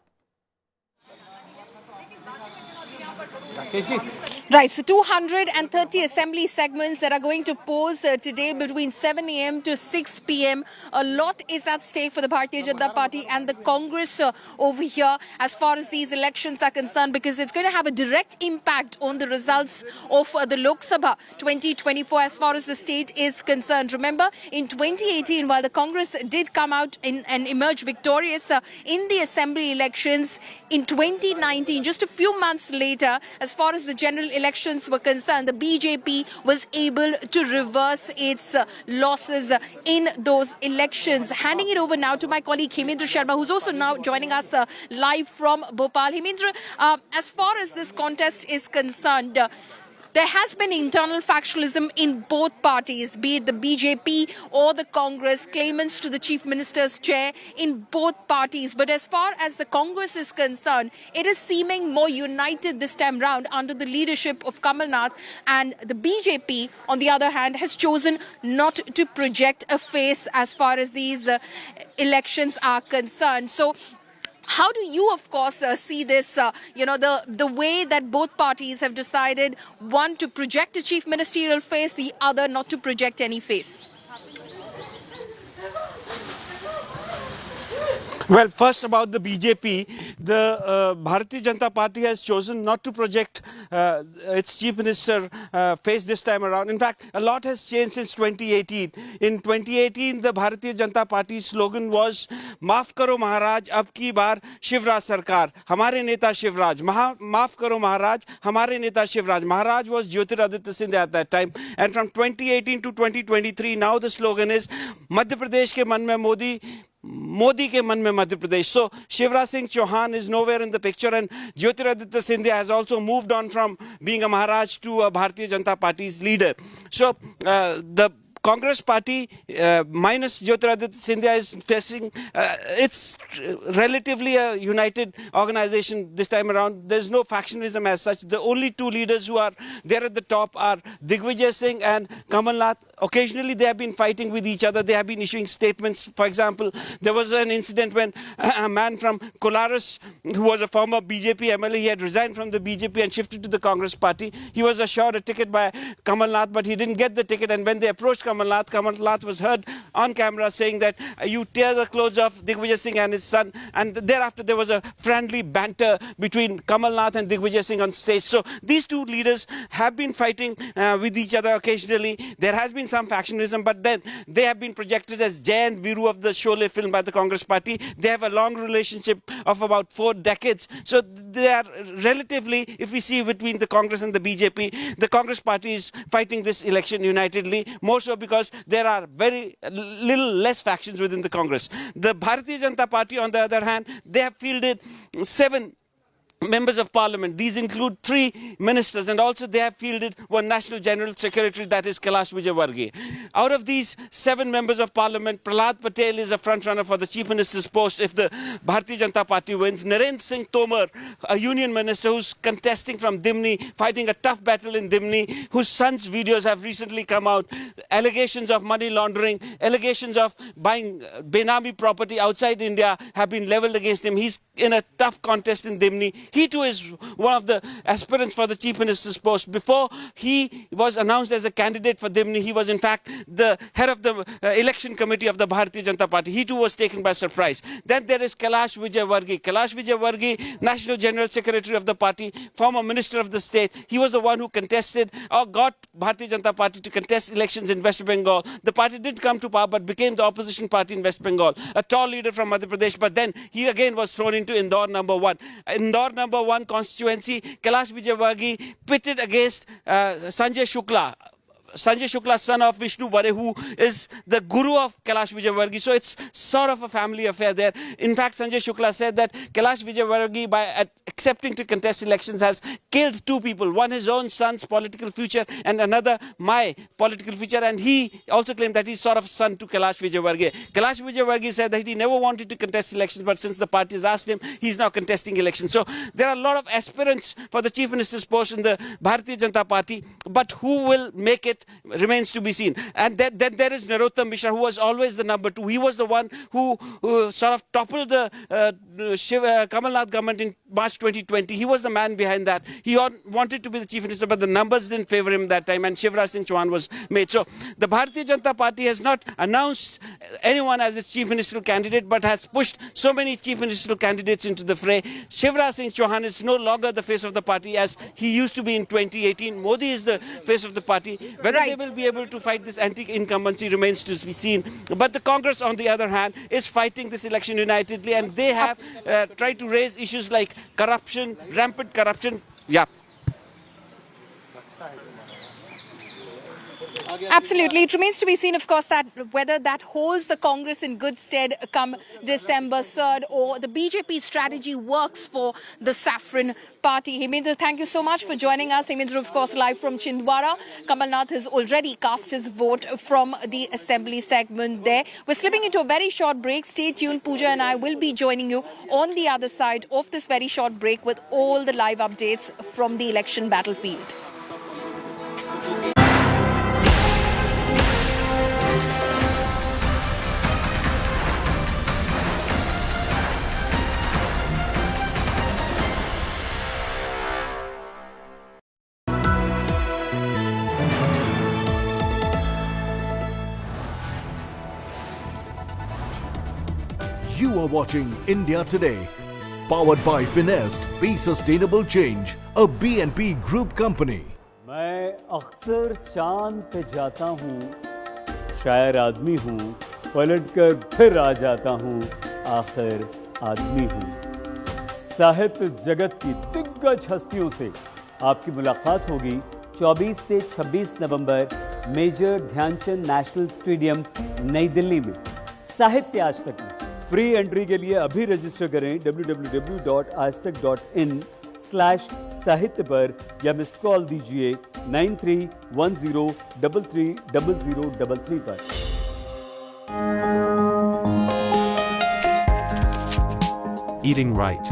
Right, so 230 assembly segments that are going to pose today between 7 a.m. to 6 p.m. A lot is at stake for the Bharatiya Janata Party and the Congress over here as far as these elections are concerned, because it's going to have a direct impact on the results of the Lok Sabha 2024 as far as the state is concerned. Remember, in 2018, while the Congress did come out and emerge victorious in the assembly elections, in 2019, just a few months later, as far as the general elections were concerned, the BJP was able to reverse its losses in those elections. Handing it over now to my colleague Hemendra Sharma, who's also now joining us live from Bhopal. Hemendra, as far as this contest is concerned, there has been internal factionalism in both parties, be it the BJP or the Congress, claimants to the Chief Minister's chair in both parties. But as far as the Congress is concerned, it is seeming more united this time round under the leadership of Kamal Nath. And the BJP, on the other hand, has chosen not to project a face as far as these elections are concerned. So how do you, of course, see this, the way that both parties have decided, one to project a chief ministerial face, the other not to project any face? Well, first about the BJP, the Bharatiya Janata Party has chosen not to project its chief minister face this time around. In fact, a lot has changed since 2018. In 2018, the Bharatiya Janata Party's slogan was "Maaf karo Maharaj, ab ki baar Shivraj Sarkar." Hamare neta Shivraj. Maaf karo Maharaj, hamare neta Shivraj. Maharaj was Jyotiraditya Scindia at that time. And from 2018 to 2023, now the slogan is "Madhya Pradesh ke man mein Modi, Modi ke man mein Madhya Pradesh." So Shivraj Singh Chauhan is nowhere in the picture, and Jyotiraditya Scindia has also moved on from being a Maharaj to a Bharatiya Janata Party's leader. So the Congress Party minus Jyotiraditya Scindia is facing, it's relatively a united organization this time around. There's no factionalism as such. The only two leaders who are there at the top are Digvijay Singh and Kamal Nath. Occasionally they have been fighting with each other. They have been issuing statements. For example, there was an incident when a man from Kolaris, who was a former BJP MLA, he had resigned from the BJP and shifted to the Congress Party. He was assured a ticket by Kamal Nath, but he didn't get the ticket. And when they approached Kamal Kamal Nath. Kamal Nath was heard on camera saying that you tear the clothes off Digvijay Singh and his son, and thereafter there was a friendly banter between Kamal Nath and Digvijay Singh on stage. So these two leaders have been fighting with each other occasionally. There has been some factionalism, but then they have been projected as Jay and Viru of the Sholay film by the Congress party. They have a long relationship of about 4 decades. So they are relatively, if we see between the Congress and the BJP, the Congress party is fighting this election unitedly, more so because there are very little less factions within the Congress. The Bharatiya Janata Party, on the other hand, they have fielded 7 members of parliament. These include 3 ministers, and also they have fielded one national general secretary, that is Kailash Vijay. Out of these 7 members of parliament, Prahlad Patel is a front runner for the chief minister's post if the Bharatiya Janata Party wins. Narendra Singh Tomar, a union minister who's contesting from Dimni, fighting a tough battle in Dimni, whose son's videos have recently come out. Allegations of money laundering, allegations of buying Benami property outside India have been leveled against him. He's in a tough contest in Dimni. He too is one of the aspirants for the chief minister's post. Before he was announced as a candidate for Dimni, he was in fact the head of the election committee of the Bharatiya Janata Party. He too was taken by surprise. Then there is Kailash Vijay. Kailash Vijay, national general secretary of the party, former minister of the state. He was the one who contested or got Bharatiya Janata Party to contest elections in West Bengal. The party did come to power but became the opposition party in West Bengal. A tall leader from Madhya Pradesh, but then he again was thrown into Indore number 1. Indore number 1 constituency, Kailash Vijay pitted against Sanjay Shukla. Sanjay Shukla, son of Vishnu Bare, who is the guru of Kailash Vijay. So it's sort of a family affair there. In fact, Sanjay Shukla said that Kailash Vijay, by accepting to contest elections, has killed 2 people. One, his own son's political future, and another, my political future. And he also claimed that he's sort of son to Kailash Vijay. Kailash Vijay said that he never wanted to contest elections, but since the party has asked him, he's now contesting elections. So there are a lot of aspirants for the chief minister's post in the Bharatiya Janata Party, but who will make it remains to be seen. And then there is Narottam Mishra, who was always the number 2. He was the one who sort of toppled the Kamal Nath government in March 2020. He was the man behind that. He wanted to be the chief minister, but the numbers didn't favor him that time, and Shivraj Singh Chauhan was made. So the Bharatiya Janata Party has not announced anyone as its chief ministerial candidate, but has pushed so many chief ministerial candidates into the fray. Shivraj Singh Chauhan is no longer the face of the party as he used to be in 2018. Modi is the face of the party. Whether they will be able to fight this anti-incumbency remains to be seen. But the Congress, on the other hand, is fighting this election unitedly, and they have tried to raise issues like corruption, rampant corruption. Yeah. Absolutely. It remains to be seen, of course, that whether that holds the Congress in good stead come December 3rd, or the BJP strategy works for the Saffron Party. Hemendra, thank you so much for joining us. Hemendra, of course, live from Chhindwara. Kamal Nath has already cast his vote from the assembly segment there. We're slipping into a very short break. Stay tuned. Pooja and I will be joining you on the other side of this very short break with all the live updates from the election battlefield. You are watching India Today, powered by Finest, Be Sustainable Change, a BNP Group company. मैं अक्सर चांद पे जाता हूँ, शायर आदमी हूँ, पलटकर फिर आ जाता हूँ, आखिर आदमी हूँ। साहित्य जगत की दिग्गज हस्तियों से आपकी मुलाकात होगी 24 से 26 नवंबर मेजर ध्यानचंद नेशनल स्टेडियम नई दिल्ली में। साहित्य आज तक में फ्री एंट्री के लिए अभी रजिस्टर करें www.aajtak.in/साहित्य पर या मिस्ड कॉल दीजिए 9310330033 पर। Eating right.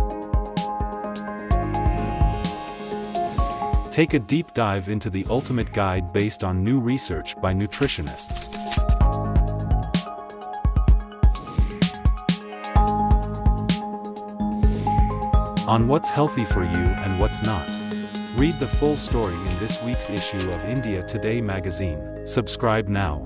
Take a deep dive into the ultimate guide based on new research by nutritionists. On what's healthy for you and what's not. Read the full story in this week's issue of India Today magazine. Subscribe now.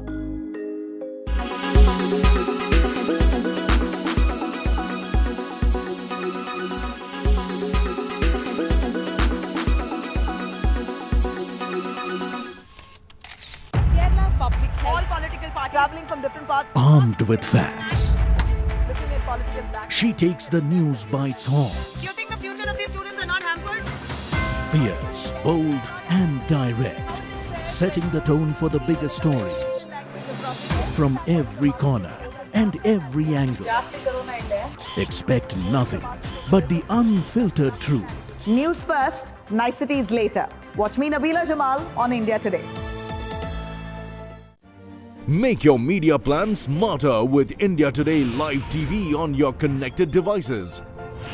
traveling from different parts. Armed with facts, Looking at political back. she takes the news by its horns. You think the future of these students are not hampered? Fierce, bold, and direct, setting the tone for the biggest stories from every corner and every angle. Expect nothing but the unfiltered truth. News first, niceties later. Watch me, Nabila Jamal, on India Today. Make your media plan smarter with India Today Live TV on your connected devices.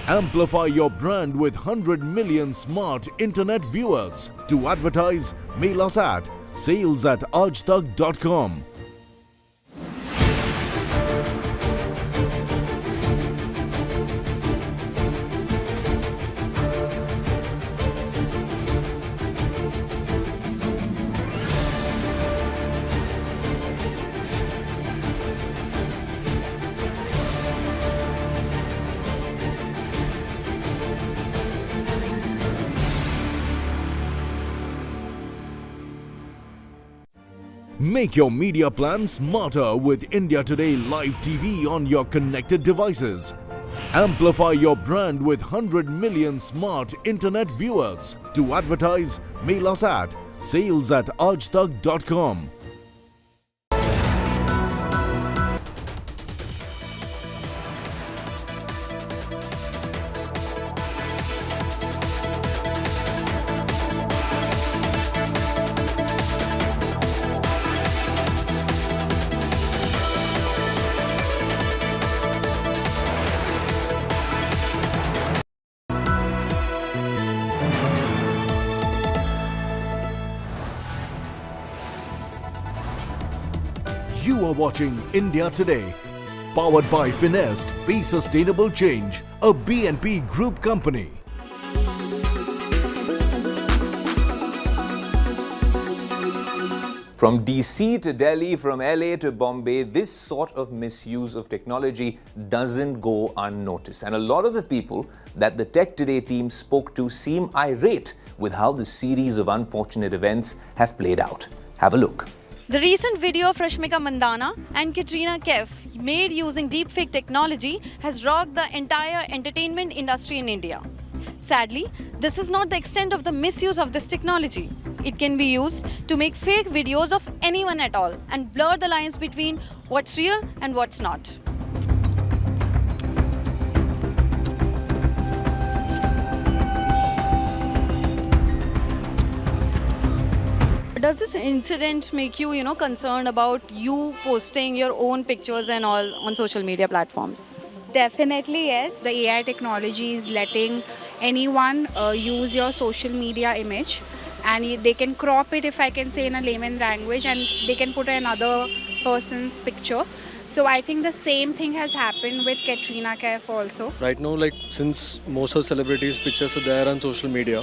Amplify your brand with 100 million smart internet viewers. To advertise, mail us at sales@aajtak.com. Make your media plan smarter with India Today Live TV on your connected devices. Amplify your brand with 100 million smart internet viewers. To advertise, mail us at sales@aajtak.com. You are watching India Today, powered by Finest Be Sustainable Change, a BNP Group company. From DC to Delhi, from LA to Bombay, this sort of misuse of technology doesn't go unnoticed. And a lot of the people that the Tech Today team spoke to seem irate with how the series of unfortunate events have played out. Have a look. The recent video of Rashmika Mandanna and Katrina Kaif made using deepfake technology has rocked the entire entertainment industry in India. Sadly, this is not the extent of the misuse of this technology. It can be used to make fake videos of anyone at all and blur the lines between what's real and what's not. Does this incident make you, concerned about you posting your own pictures and all on social media platforms? Definitely, yes. The AI technology is letting anyone use your social media image, and they can crop it, if I can say in a layman language, and they can put another person's picture. So I think the same thing has happened with Katrina Kaif also. Right now, since most of celebrities' pictures are there on social media,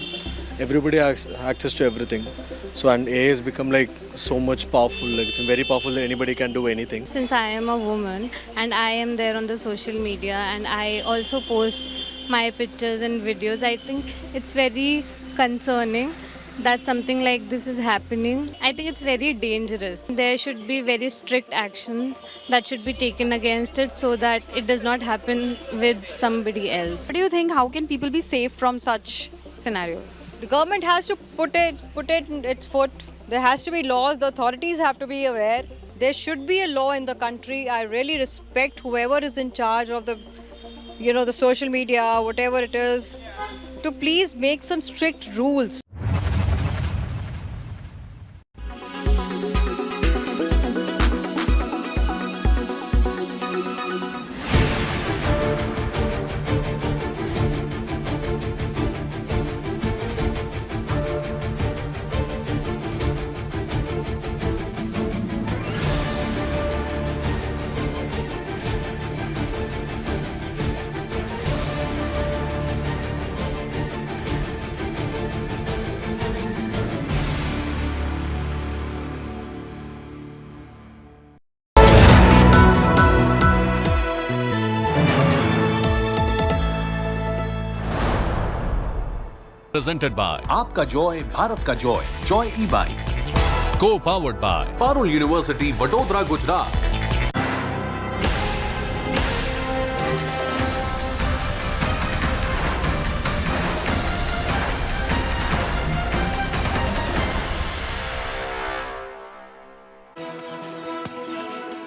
everybody has access to everything. So and AI has become so much powerful. It's very powerful that anybody can do anything. Since I am a woman and I am there on the social media and I also post my pictures and videos, I think it's very concerning that something like this is happening. I think it's very dangerous. There should be very strict actions that should be taken against it so that it does not happen with somebody else. What do you think? How can people be safe from such scenario? The government has to put it in its foot. There has to be laws. The authorities have to be aware. There should be a law in the country. I really respect whoever is in charge of the social media, whatever it is, to please make some strict rules. Presented by आपका Joy Bharat का Joy e-bike. Co-powered by Parul University, Vadodara, Gujarat.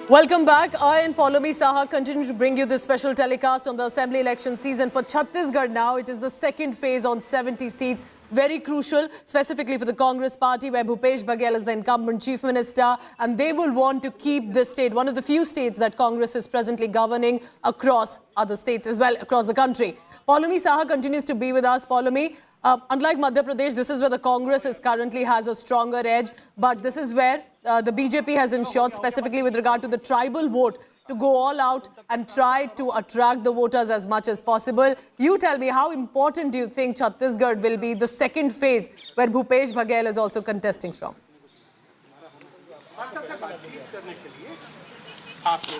Welcome back. I and Paulomi Saha continue to bring you this special telecast on the assembly election season for Chhattisgarh now. It is the second phase on 70 seats. Very crucial, specifically for the Congress party, where Bhupesh Baghel is the incumbent chief minister, and they will want to keep this state, one of the few states that Congress is presently governing across other states as well, across the country. Paulomi Saha continues to be with us. Paulomi, unlike Madhya Pradesh, this is where the Congress currently has a stronger edge, but this is where the BJP has ensured, specifically with regard to the tribal vote, to go all out and try to attract the voters as much as possible. You tell me, how important do you think Chhattisgarh will be, the second phase where Bhupesh Baghel is also contesting from?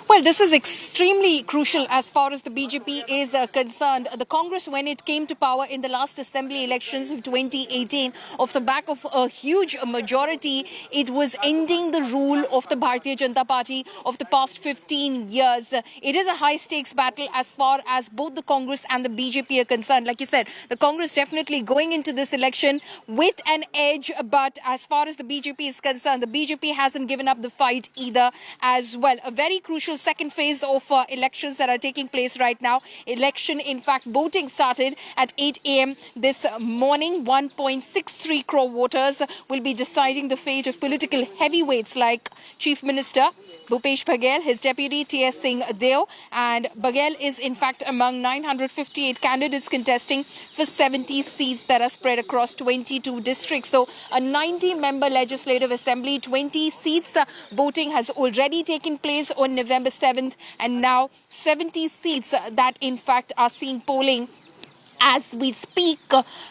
Well, this is extremely crucial as far as the BJP is concerned. The Congress, when it came to power in the last assembly elections of 2018, off the back of a huge majority, it was ending the rule of the Bharatiya Janata Party of the past 15 years. It is a high-stakes battle as far as both the Congress and the BJP are concerned. Like you said, the Congress definitely going into this election with an edge, but as far as the BJP is concerned, the BJP hasn't given up the fight either as well. A very crucial second phase of elections that are taking place right now. Election, in fact, voting started at 8 a.m. this morning. 1.63 crore voters will be deciding the fate of political heavyweights like Chief Minister Bhupesh Baghel, his deputy T.S. Singh Deo, and Baghel is in fact among 958 candidates contesting for 70 seats that are spread across 22 districts. So a 90-member legislative assembly, 20 seats voting has already taken place on November 7th, and now 70 seats that in fact are seeing polling as we speak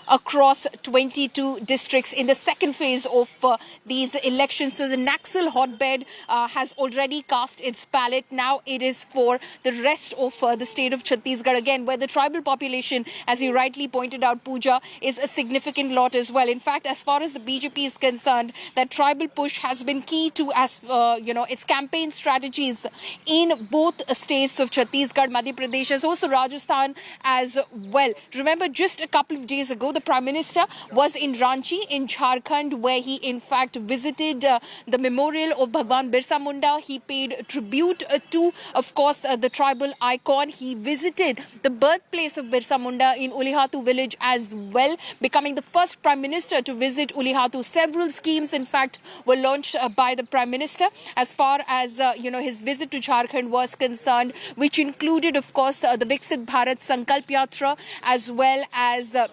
across 22 districts in the second phase of these elections. So the Naxal hotbed has already cast its ballot. Now it is for the rest of the state of Chhattisgarh, again, where the tribal population, as you rightly pointed out, Pooja, is a significant lot as well. In fact, as far as the BJP is concerned, that tribal push has been key to, its campaign strategies in both states of Chhattisgarh, Madhya Pradesh, as also Rajasthan as well. Remember, just a couple of days ago, the Prime Minister was in Ranchi in Jharkhand, where he in fact visited the memorial of Bhagwan Birsa Munda. He paid tribute to, of course, the tribal icon. He visited the birthplace of Birsa Munda in Ulihatu village as well, becoming the first Prime Minister to visit Ulihatu. Several schemes, in fact, were launched by the Prime Minister as far as, his visit to Jharkhand was concerned, which included, of course, the Viksit Bharat Sankalp Yatra, as well as a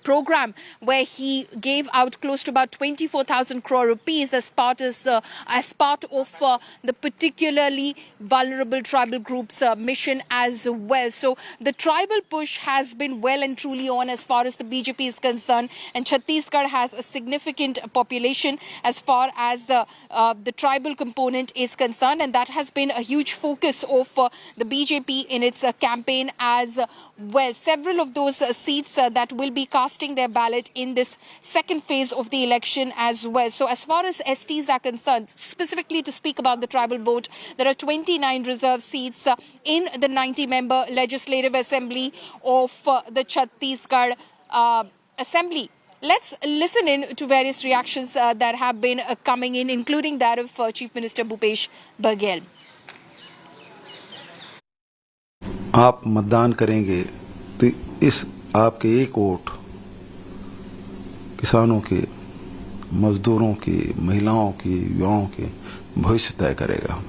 program where he gave out close to about 24,000 crore rupees as part of the particularly vulnerable tribal groups mission as well. So the tribal push has been well and truly on as far as the BJP is concerned, and Chhattisgarh has a significant population as far as the tribal component is concerned, and that has been a huge focus of the BJP in its campaign as well. Several of those seats that will be casting their ballot in this second phase of the election as well. So as far as STs are concerned, specifically to speak about the tribal vote, there are 29 reserved seats in the 90-member Legislative Assembly of the Chhattisgarh Assembly. Let's listen in to various reactions that have been coming in, including that of Chief Minister Bhupesh Baghel. आप मतदान करेंगे तो इस आपके एक vote किसानों के, मजदूरों की, महिलाओं की, युवाओं के भविष्य तय करेगा।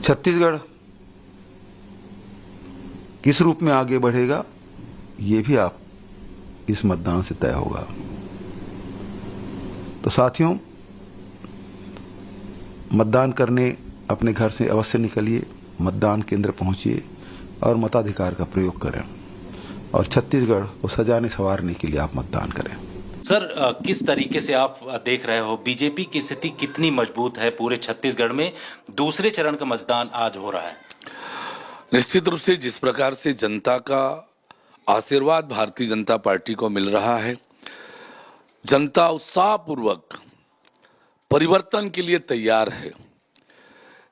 छत्तीसगढ़ किस रूप में आगे बढ़ेगा, ये भी आप इस मतदान से तय होगा। तो साथियों, मतदान करने अपने घर से अवश्य निकलिए, मतदान केंद्र पहुंचिए और मताधिकार का प्रयोग करें, और छत्तीसगढ़ को सजाने संवारने के लिए आप मतदान करें। सर, किस तरीके से आप देख रहे हो, बीजेपी की स्थिति कितनी मजबूत है पूरे छत्तीसगढ़ में? दूसरे चरण का मतदान आज हो रहा है। निश्चित रूप से जिस प्रकार से जनता का आशीर्वाद भारतीय जनता पार्टी को मिल रहा है, जनता उत्साहपूर्वक परिवर्तन के लिए तैयार है।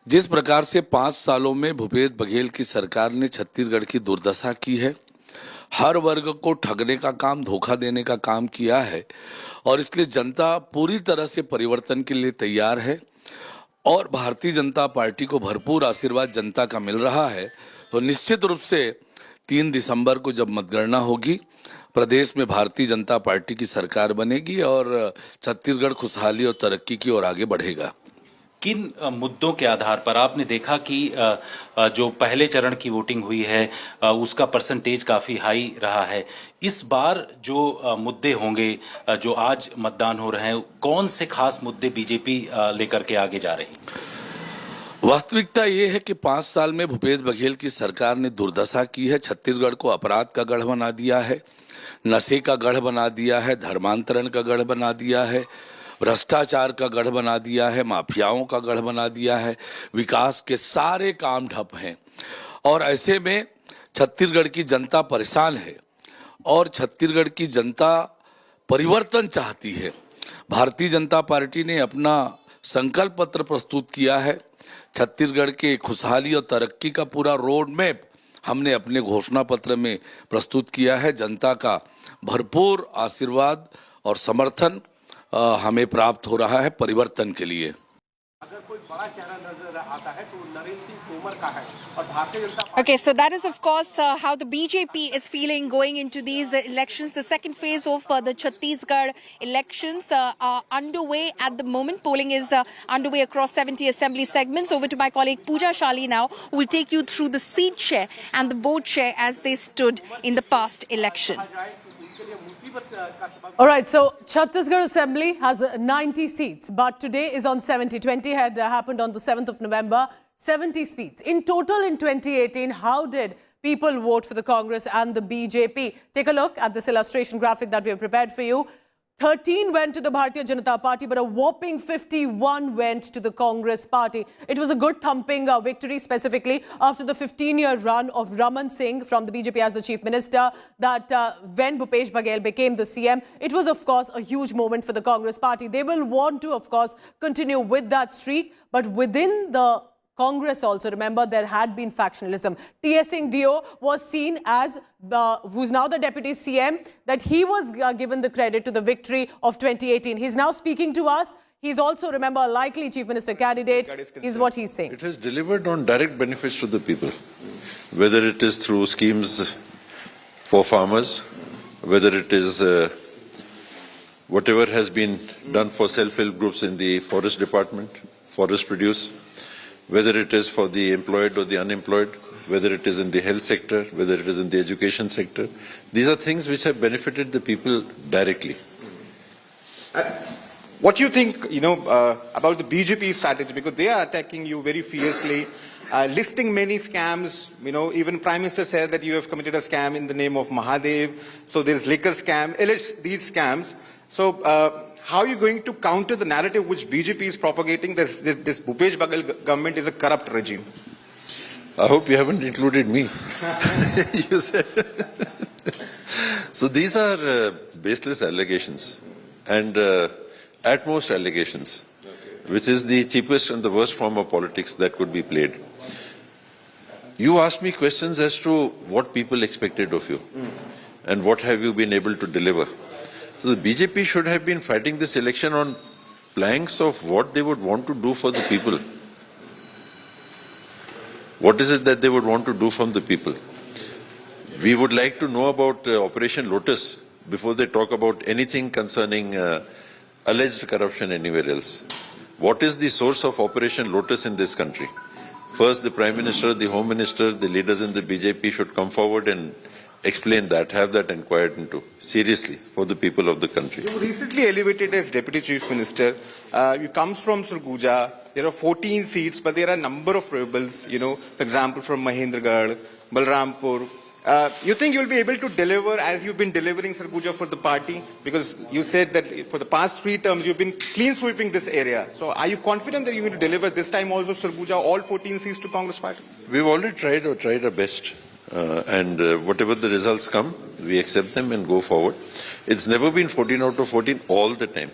जिस प्रकार से 5 सालों में भूपेश बघेल की सरकार ने छत्तीसगढ़ की दुर्दशा की है, हर वर्ग को ठगने का काम, धोखा देने का काम किया है, और इसलिए जनता पूरी तरह से परिवर्तन के लिए तैयार है और भारतीय जनता पार्टी को भरपूर आशीर्वाद जनता का मिल रहा है। तो निश्चित रूप से 3 दिसंबर को जब मतगणना होगी, प्रदेश में भारतीय जनता पार्टी की सरकार बनेगी और छत्तीसगढ़ खुशहाली और तरक्की की ओर आगे बढ़ेगा। किन मुद्दों के आधार पर आपने देखा कि जो पहले चरण की वोटिंग हुई है उसका परसेंटेज काफ़ी हाई रहा है, इस बार जो मुद्दे होंगे, जो आज मतदान हो रहे हैं, कौन से खास मुद्दे बीजेपी लेकर के आगे जा रही है? वास्तविकता ये है कि 5 साल में भूपेश बघेल की सरकार ने दुर्दशा की है। छत्तीसगढ़ को अपराध का गढ़ बना दिया है, नशे का गढ़ बना दिया है, धर्मांतरण का गढ़ बना दिया है, भ्रष्टाचार का गढ़ बना दिया है, माफियाओं का गढ़ बना दिया है, विकास के सारे काम ठप हैं। और ऐसे में छत्तीसगढ़ की जनता परेशान है और छत्तीसगढ़ की जनता परिवर्तन चाहती है। भारतीय जनता पार्टी ने अपना संकल्प पत्र प्रस्तुत किया है। छत्तीसगढ़ के खुशहाली और तरक्की का पूरा रोड मैप हमने अपने घोषणा पत्र में प्रस्तुत किया है। जनता का भरपूर आशीर्वाद और समर्थन हमें प्राप्त हो रहा है परिवर्तन के लिए। अगर कोई बड़ा चेहरा नजर आता है तो नरेंद्र सिंह तोमर का है और Bharatiya Janata party. Okay, so that is of course how the BJP is feeling going into these elections. The second phase of the Chhattisgarh elections are underway at the moment. Polling is underway across 70 assembly segments. Over to my colleague Pooja Shali now, who will take you through the seat share and the vote share as they stood in the past election. All right, so Chhattisgarh Assembly has 90 seats, but today is on 70. 20 had happened on the 7th of November, 70 seats. In total in 2018, how did people vote for the Congress and the BJP? Take a look at this illustration graphic that we have prepared for you. 13 went to the Bharatiya Janata Party, but a whopping 51 went to the Congress party. It was a good thumping victory, specifically after the 15-year run of Raman Singh from the BJP as the Chief Minister, that when Bhupesh Baghel became the CM, it was, of course, a huge moment for the Congress party. They will want to, of course, continue with that streak, but within the Congress also, remember, there had been factionalism. T.S. Singh Dio was seen as, who's now the Deputy CM, that he was given the credit to the victory of 2018. He's now speaking to us. He's also, remember, a likely Chief Minister candidate. Is what he's saying. It has delivered on direct benefits to the people, whether it is through schemes for farmers, whether it is whatever has been done for self-help groups in the forest department, forest produce, whether it is for the employed or the unemployed, whether it is in the health sector, whether it is in the education sector. These are things which have benefited the people directly. What do you think, about the BJP strategy? Because they are attacking you very fiercely, listing many scams. Even Prime Minister said that you have committed a scam in the name of Mahadev. So there's liquor scam, these scams. So how are you going to counter the narrative which BJP is propagating? This Bhupesh Baghel government is a corrupt regime. I hope you haven't included me. You said. So these are baseless allegations and at most allegations, which is the cheapest and the worst form of politics that could be played. You asked me questions as to what people expected of you and what have you been able to deliver. So the BJP should have been fighting this election on planks of what they would want to do for the people. What is it that they would want to do from the people? We would like to know about Operation Lotus before they talk about anything concerning alleged corruption anywhere else. What is the source of Operation Lotus in this country? First, the Prime Minister, the Home Minister, the leaders in the BJP should come forward and explain that, have that inquired into, seriously, for the people of the country. You were recently elevated as Deputy Chief Minister. You comes from Surguja. There are 14 seats, but there are a number of rebels, for example, from Mahendragarh, Balrampur. You think you'll be able to deliver as you've been delivering Surguja for the party? Because you said that for the past 3 terms, you've been clean sweeping this area. So are you confident that you're going to deliver this time also Surguja, all 14 seats to Congress party? We've already tried our best. And whatever the results come, we accept them and go forward. It's never been 14 out of 14 all the time.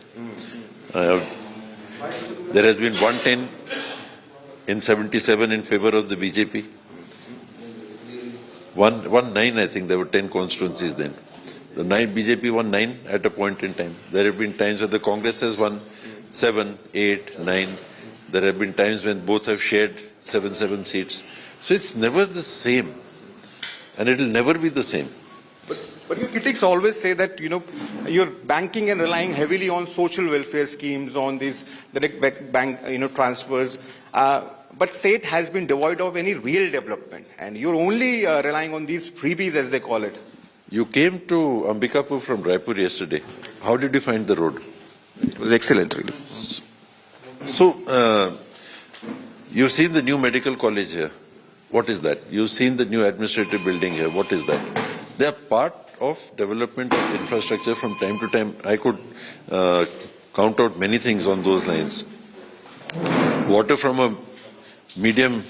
There has been 110 in 77 in favor of the BJP. 1-9, I think there were 10 constituencies then. The BJP won 9 at a point in time. There have been times where the Congress has won 7, 8, 9. There have been times when both have shared 7 seats. So it's never the same. And it will never be the same. But your critics always say that, you're banking and relying heavily on social welfare schemes, on these direct bank, transfers. But state has been devoid of any real development. And you're only relying on these freebies, as they call it. You came to Ambikapur from Raipur yesterday. How did you find the road? It was excellent, really. So, you've seen the new medical college here. What is that? You've seen the new administrative building here. What is that? They are part of development of infrastructure from time to time. I could count out many things on those lines. Water from a medium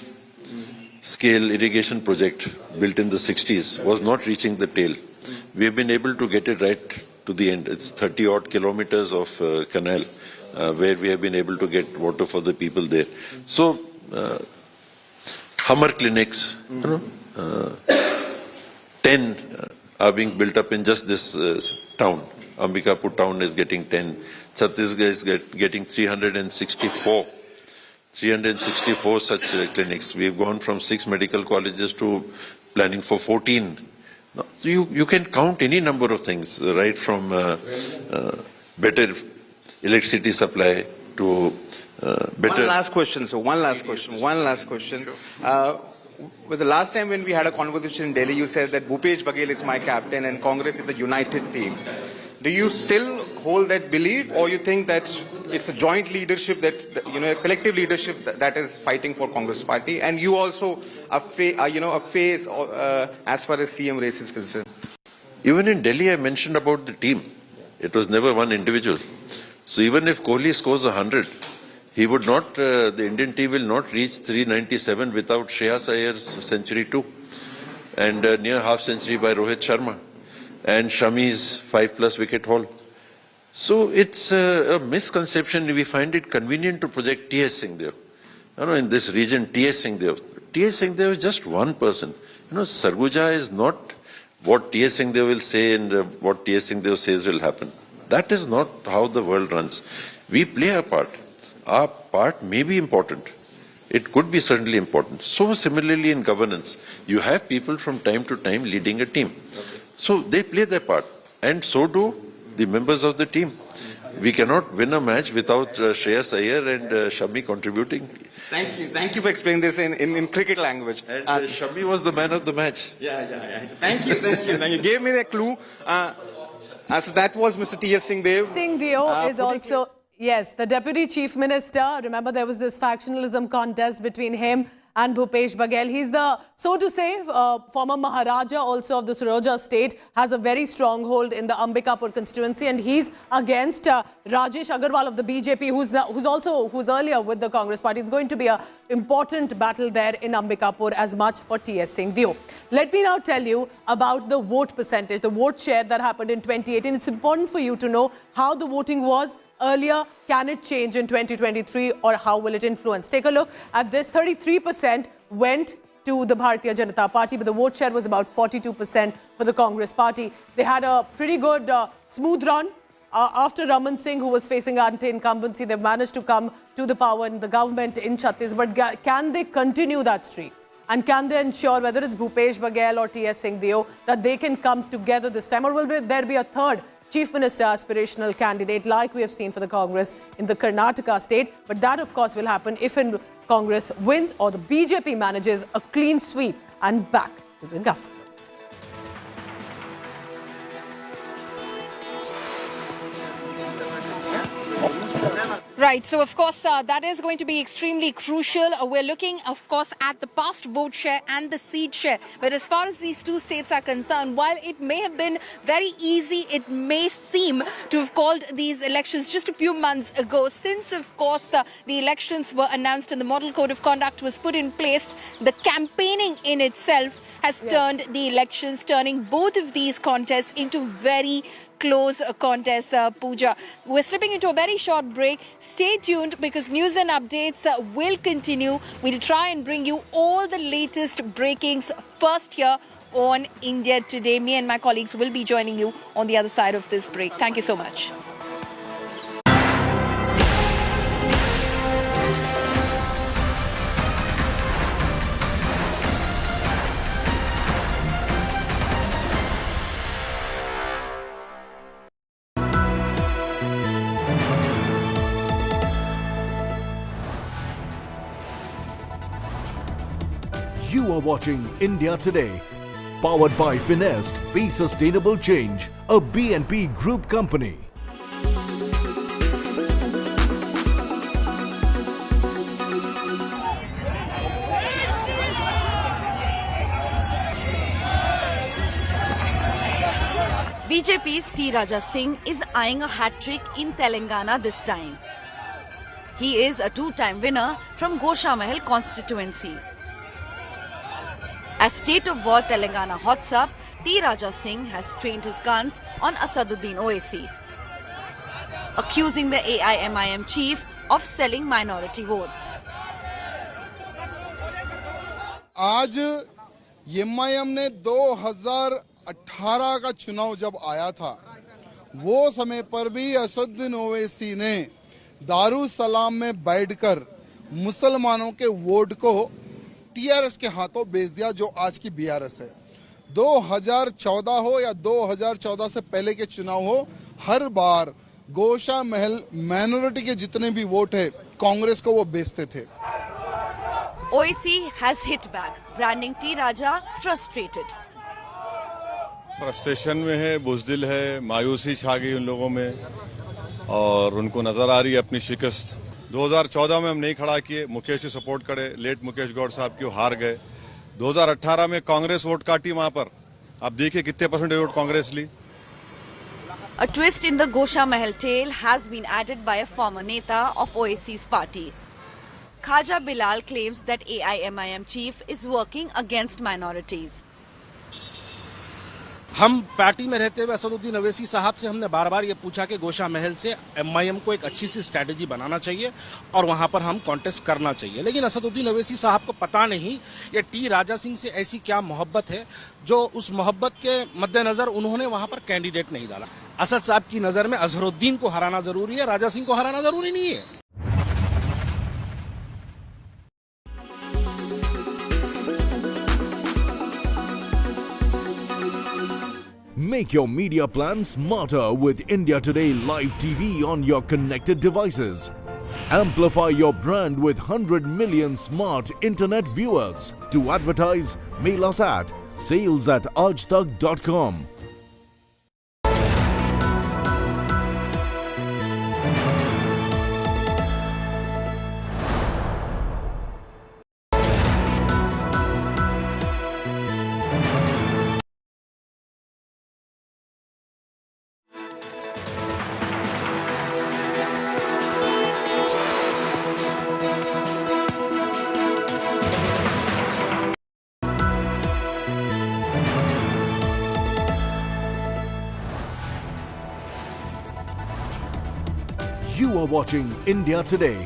scale irrigation project built in the 60s was not reaching the tail. We have been able to get it right to the end. It's 30 odd kilometers of canal where we have been able to get water for the people there. So, Hummer clinics, 10 are being built up in just this town. Ambikapur town is getting 10. Chhattisgarh is getting 364 such clinics. We've gone from 6 medical colleges to planning for 14. Now, you can count any number of things, right from better electricity supply to better... One last question. With the last time when we had a conversation in Delhi, you said that Bhupesh Baghel is my captain and Congress is a united team. Do you still hold that belief, or you think that it's a joint leadership, that a collective leadership that is fighting for Congress party, and you also a face as far as CM race is concerned? Even in Delhi, I mentioned about the team. It was never one individual. So even if Kohli scores 100, he would not. The Indian team will not reach 397 without Shreyas Iyer's century too, and near half century by Rohit Sharma, and Shami's 5+ wicket haul. So it's a misconception. We find it convenient to project T.S. Singhdev. In this region, T.S. Singhdev. T.S. Singhdev is just one person. Sarguja is not what T.S. Singhdev will say and what T.S. Singhdev says will happen. That is not how the world runs. We play a part. Our part may be important. It could be certainly important. So similarly in governance, you have people from time to time leading a team. So they play their part, and so do the members of the team. We cannot win a match without Shreyas Iyer and Shami contributing. Thank you for explaining this in cricket language. And Shami was the man of the match. Yeah. Thank you. You gave me the clue. So that was Mr. T.S. Singhdev. Singhdev is also... Yes, the Deputy Chief Minister. Remember, there was this factionalism contest between him and Bhupesh Baghel. He's the, so to say, former Maharaja also of the Suroja state, has a very strong hold in the Ambikapur constituency, and he's against Rajesh Agarwal of the BJP, who's earlier with the Congress party. It's going to be an important battle there in Ambikapur, as much for T.S. Singhdev. Let me now tell you about the vote percentage, the vote share that happened in 2018. It's important for you to know how the voting was earlier. Can it change in 2023, or how will it influence? Take a look at this. 33% went to the Bharatiya Janata Party, but the vote share was about 42% for the Congress party. They had a pretty good smooth run. After Raman Singh, who was facing anti-incumbency, they've managed to come to the power in the government in Chhattisgarh. But can they continue that streak? And can they ensure, whether it's Bhupesh Baghel or T.S. Singhdev, that they can come together this time? Or will there be a third Chief Minister aspirational candidate, like we have seen for the Congress in the Karnataka state? But that, of course, will happen if Congress wins or the BJP manages a clean sweep and back to the government. Right. So, of course, that is going to be extremely crucial. We're looking, of course, at the past vote share and the seat share. But as far as these two states are concerned, while it may have been very easy, it may seem to have called these elections just a few months ago. Since, of course, the elections were announced and the model code of conduct was put in place, the campaigning in itself has turned the elections, turning both of these contests into very close contest, Pooja. We're slipping into a very short break. Stay tuned because news and updates will continue. We'll try and bring you all the latest breakings first here on India Today. Me and my colleagues will be joining you on the other side of this break. Thank you so much. You are watching India Today, powered by Finest, Be Sustainable Change, a BNP Group company. BJP's T. Raja Singh is eyeing a hat-trick in Telangana this time. He is a two-time winner from Gosha Mahal constituency. As state of war Telangana hots up, T. Raja Singh has trained his guns on Asaduddin Owaisi, accusing the AIMIM chief of selling minority votes. आज MIM ने 2018 का चुनाव जब आया था, वो समय पर भी असदुद्दीन ओवैसी ने दारुसलाम में बैठकर मुसलमानों के वोट को टीआरएस के हाथों बेच दिया, जो आज की बीआरएस है। 2014 हो या 2014 से पहले के चुनाव हो, हर बार गोशा महल माइनॉरिटी के जितने भी वोट है कांग्रेस को वो बेचते थे। Owaisi has hit back, branding T. Raja frustrated. Frustration में है, बुज़दिल है, मायूसी छा गई उन लोगों में और उनको नजर आ रही है अपनी शिकस्त। 2014 में हम नहीं खड़ा किए, मुकेश जी सपोर्ट करे, लेट मुकेश गौड़ साहब की हार गए। 2018 में कांग्रेस वोट काटी वहां पर, आप देखिए कितने परसेंट वोट कांग्रेस ली। A twist in the Gosha Mahal tale has been added by a former neta of Owaisi's party. Khaja Bilal claims that AIMIM chief is working against minorities. हम पार्टी में रहते हुए असदुद्दीन ओवैसी साहब से हमने बार बार ये पूछा कि गोशा महल से एमआईएम को एक अच्छी सी स्ट्रैटेजी बनाना चाहिए और वहां पर हम कॉन्टेस्ट करना चाहिए, लेकिन असदुद्दीन ओवैसी साहब को पता नहीं ये टी राजा सिंह से ऐसी क्या मोहब्बत है जो उस मोहब्बत के मद्देनजर उन्होंने वहां पर कैंडिडेट नहीं डाला। असद साहब की नजर में अजहरुद्दीन को हराना जरूरी है, राजा सिंह को हराना जरूरी नहीं है। Make your media plan smarter with India Today Live TV on your connected devices. Amplify your brand with 100 million smart internet viewers. To advertise, mail us at sales@aajtak.com. You are watching India Today,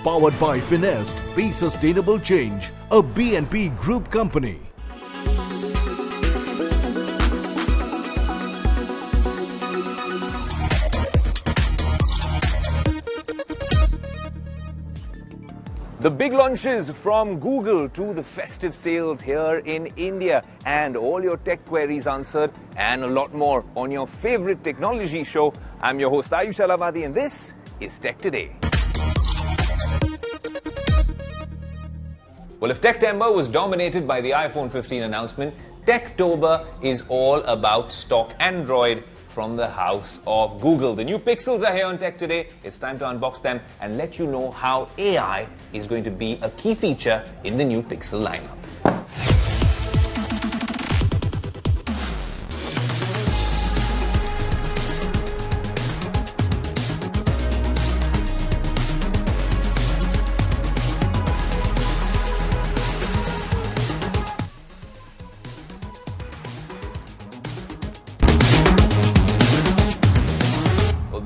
powered by Finest, Be Sustainable Change, a BNP Group company. The big launches from Google to the festive sales here in India and all your tech queries answered and a lot more on your favorite technology show. I'm your host Ayush Alavadi and this is Tech Today. Well, if Techtember was dominated by the iPhone 15 announcement, Techtober is all about stock Android from the house of Google. The new Pixels are here on Tech Today. It's time to unbox them and let you know how AI is going to be a key feature in the new Pixel lineup.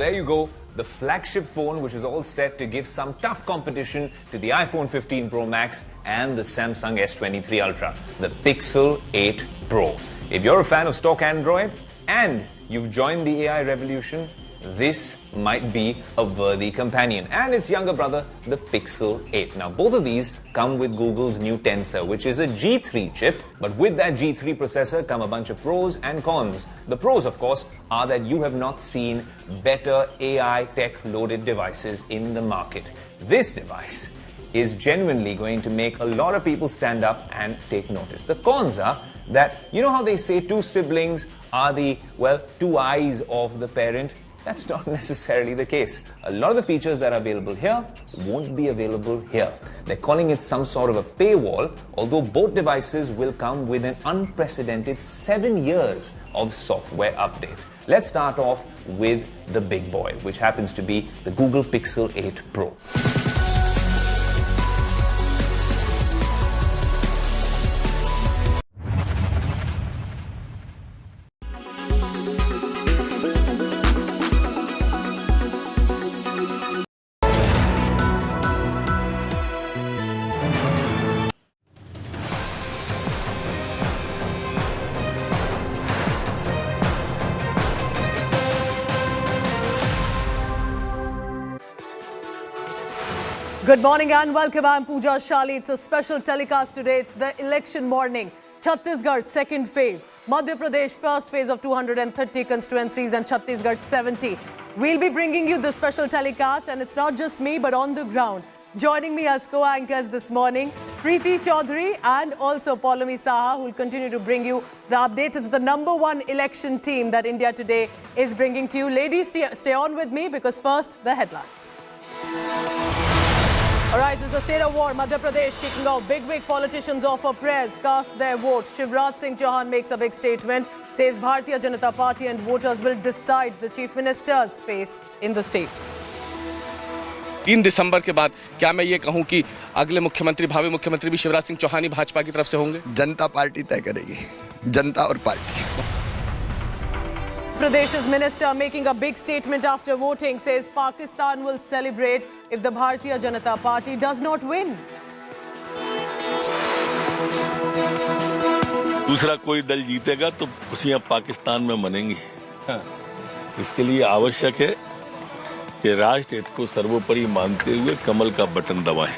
There you go, the flagship phone which is all set to give some tough competition to the iPhone 15 Pro Max and the Samsung S23 Ultra, the Pixel 8 Pro. If you're a fan of stock Android and you've joined the AI revolution, this might be a worthy companion. And its younger brother, the Pixel 8. Now, both of these come with Google's new Tensor, which is a G3 chip. But with that G3 processor come a bunch of pros and cons. The pros, of course, are that you have not seen better AI tech-loaded devices in the market. This device is genuinely going to make a lot of people stand up and take notice. The cons are that, you know how they say two siblings are the, well, two eyes of the parent? That's not necessarily the case. A lot of the features that are available here won't be available here. They're calling it some sort of a paywall, although both devices will come with an unprecedented 7 years of software updates. Let's start off with the big boy, which happens to be the Google Pixel 8 Pro. Good morning and welcome. I'm Pooja Shali. It's a special telecast today. It's the election morning. Chhattisgarh second phase. Madhya Pradesh first phase of 230 constituencies and Chhattisgarh 70. We'll be bringing you the special telecast, and it's not just me but on the ground. Joining me as co-anchors this morning, Preeti Chaudhary and also Paulami Saha, who will continue to bring you the updates. It's the #1 election team that India Today is bringing to you. Ladies, stay on with me because first, the headlines. All right, it's the state of war. Madhya Pradesh kicking off. Big politicians offer prayers, cast their votes. Shivraj Singh Chauhan makes a big statement, says Bharatiya Janata Party and voters will decide the chief minister's face in the state. 3 दिसंबर के बाद क्या मैं ये कहूं कि अगले मुख्यमंत्री, भावी मुख्यमंत्री भी शिवराज सिंह चौहान ही भाजपा की तरफ से होंगे? जनता पार्टी तय करेगी, जनता और party. Pradesh's minister making a big statement after voting, says Pakistan will celebrate if the Bharatiya Janata Party does not win. दूसरा कोई दल जीतेगा तो खुशियां पाकिस्तान में मनेंगी. इसके लिए आवश्यक है कि राष्ट्र हित को सर्वोपरि मानते हुए कमल का बटन दबाएं.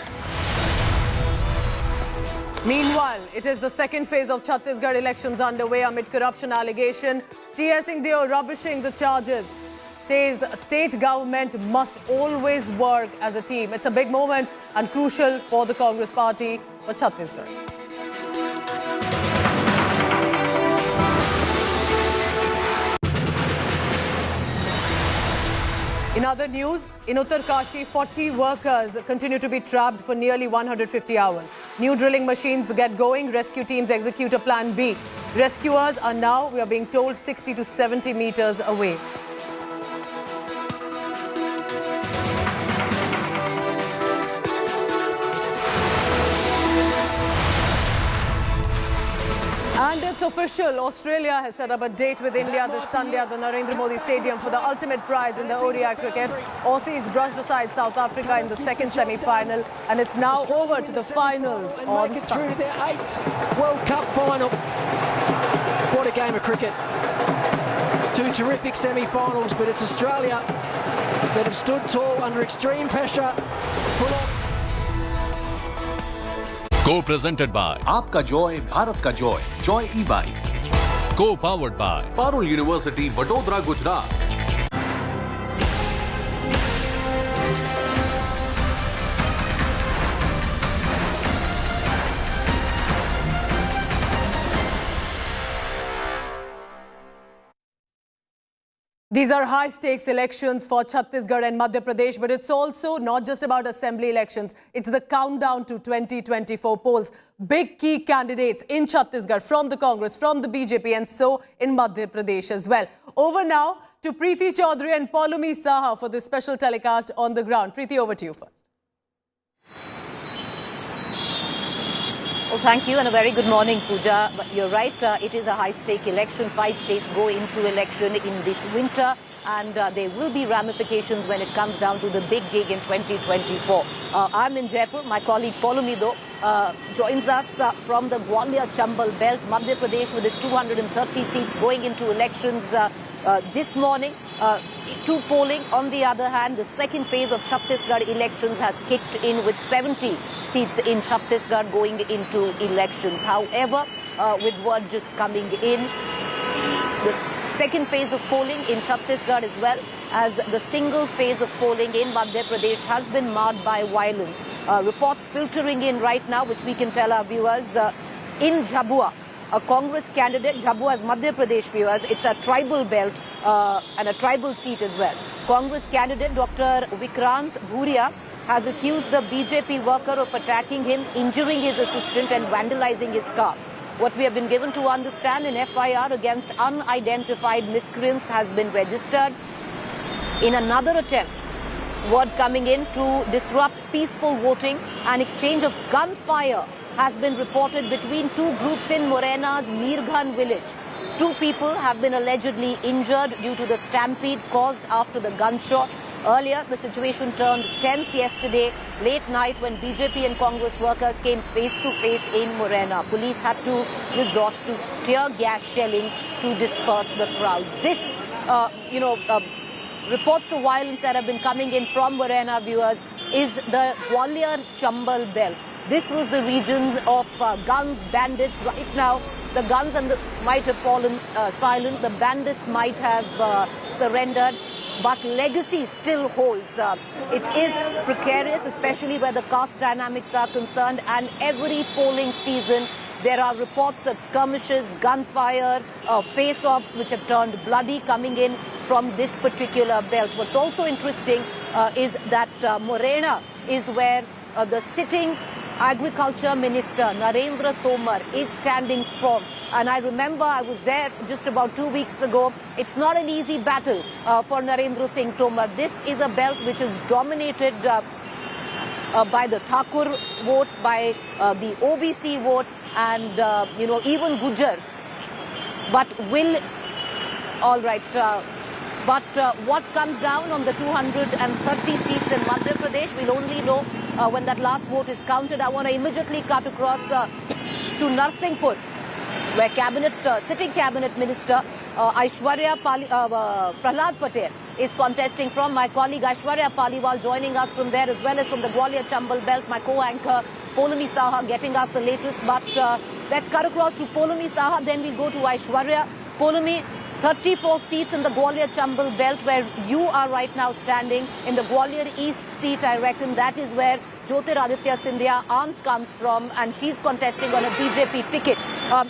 Meanwhile, it is the second phase of Chhattisgarh elections underway amid corruption allegation. TS Singhdeo rubbishing the charges. Says state government must always work as a team. It's a big moment and crucial for the Congress party for Chhattisgarh. In other news, in Uttarkashi, 40 workers continue to be trapped for nearly 150 hours. New drilling machines get going. Rescue teams execute a plan B. Rescuers are now, we are being told, 60 to 70 meters away. And it's official. Australia has set up a date with India this Sunday at the Narendra Modi Stadium for the ultimate prize in the ODI cricket. Aussies brushed aside South Africa in the second semi-final, and it's now over to the finals on Sunday. Through their 8th World Cup final. What a game of cricket. 2 terrific semi-finals, but it's Australia that have stood tall under extreme pressure. Co-presented by आपका Joy Bharat का Joy e-bike. Co-powered by Parul university Vadodara Gujarat. These are high-stakes elections for Chhattisgarh and Madhya Pradesh, but it's also not just about assembly elections. It's the countdown to 2024 polls. Big key candidates in Chhattisgarh from the Congress, from the BJP, and so in Madhya Pradesh as well. Over now to Preeti Chaudhary and Poulami Saha for this special telecast on the ground. Preeti, over to you first. Well, thank you and a very good morning, Pooja. But you're right, it is a high-stake election. 5 states go into election in this winter, and there will be ramifications when it comes down to the big gig in 2024. I'm in Jaipur. My colleague Poulami joins us from the Gwalior Chambal belt, Madhya Pradesh, with its 230 seats going into elections this morning. To polling. On the other hand, the second phase of Chhattisgarh elections has kicked in with 70 seats in Chhattisgarh going into elections. However, with word just coming in, the second phase of polling in Chhattisgarh as well as the single phase of polling in Madhya Pradesh has been marred by violence. Reports filtering in right now, which we can tell our viewers, in Jhabua. A Congress candidate, Jhabua is Madhya Pradesh viewers, it's a tribal belt and a tribal seat as well. Congress candidate Dr. Vikrant Bhuria has accused the BJP worker of attacking him, injuring his assistant and vandalizing his car. What we have been given to understand, an FIR against unidentified miscreants has been registered in another attempt. Word coming in to disrupt peaceful voting. An exchange of gunfire has been reported between two groups in Morena's Mirghan village. 2 people have been allegedly injured due to the stampede caused after the gunshot. Earlier, the situation turned tense yesterday, late night, when BJP and Congress workers came face to face in Morena. Police had to resort to tear gas shelling to disperse the crowds. This, reports of violence that have been coming in from Morena viewers is the Gwalior Chambal belt. This was the region of guns, bandits. Right now, the guns might have fallen silent. The bandits might have surrendered. But legacy still holds. It is precarious, especially where the caste dynamics are concerned. And every polling season, there are reports of skirmishes, gunfire, face-offs which have turned bloody coming in from this particular belt. What's also interesting is that Morena is where the sitting Agriculture Minister Narendra Tomar is standing firm. And I remember I was there just about 2 weeks ago. It's not an easy battle for Narendra Singh Tomar. This is a belt which is dominated by the Thakur vote, by the OBC vote, and even Gujars. But what comes down on the 230 seats in Madhya Pradesh, we'll only know when that last vote is counted. I want to immediately cut across to Narsinghpur, where sitting cabinet minister Prahlad Patel is contesting from. My colleague Aishwarya Paliwal joining us from there, as well as from the Gwalior Chambal belt. My co-anchor Poulami Saha getting us the latest. But let's cut across to Poulami Saha, then we'll go to Aishwarya. Poulami, 34 seats in the Gwalior Chambal belt, where you are right now standing. In the Gwalior East seat, I reckon that is where Jyotiraditya Scindia's aunt comes from, and she's contesting on a BJP ticket.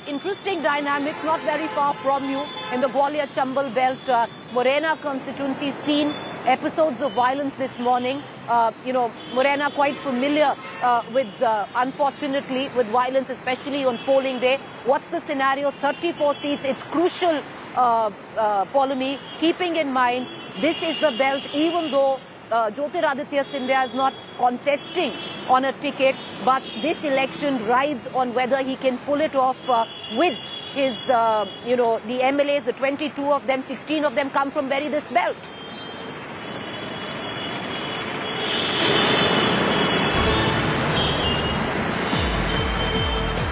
Interesting dynamics, not very far from you in the Gwalior Chambal belt. Morena constituency seen episodes of violence this morning. Morena quite familiar unfortunately, with violence, especially on polling day. What's the scenario? 34 seats. It's crucial, Poulami, keeping in mind this is the belt, even though Jyotiraditya Scindia is not contesting on a ticket, but this election rides on whether he can pull it off with his, the MLAs, the 22 of them, 16 of them come from this belt.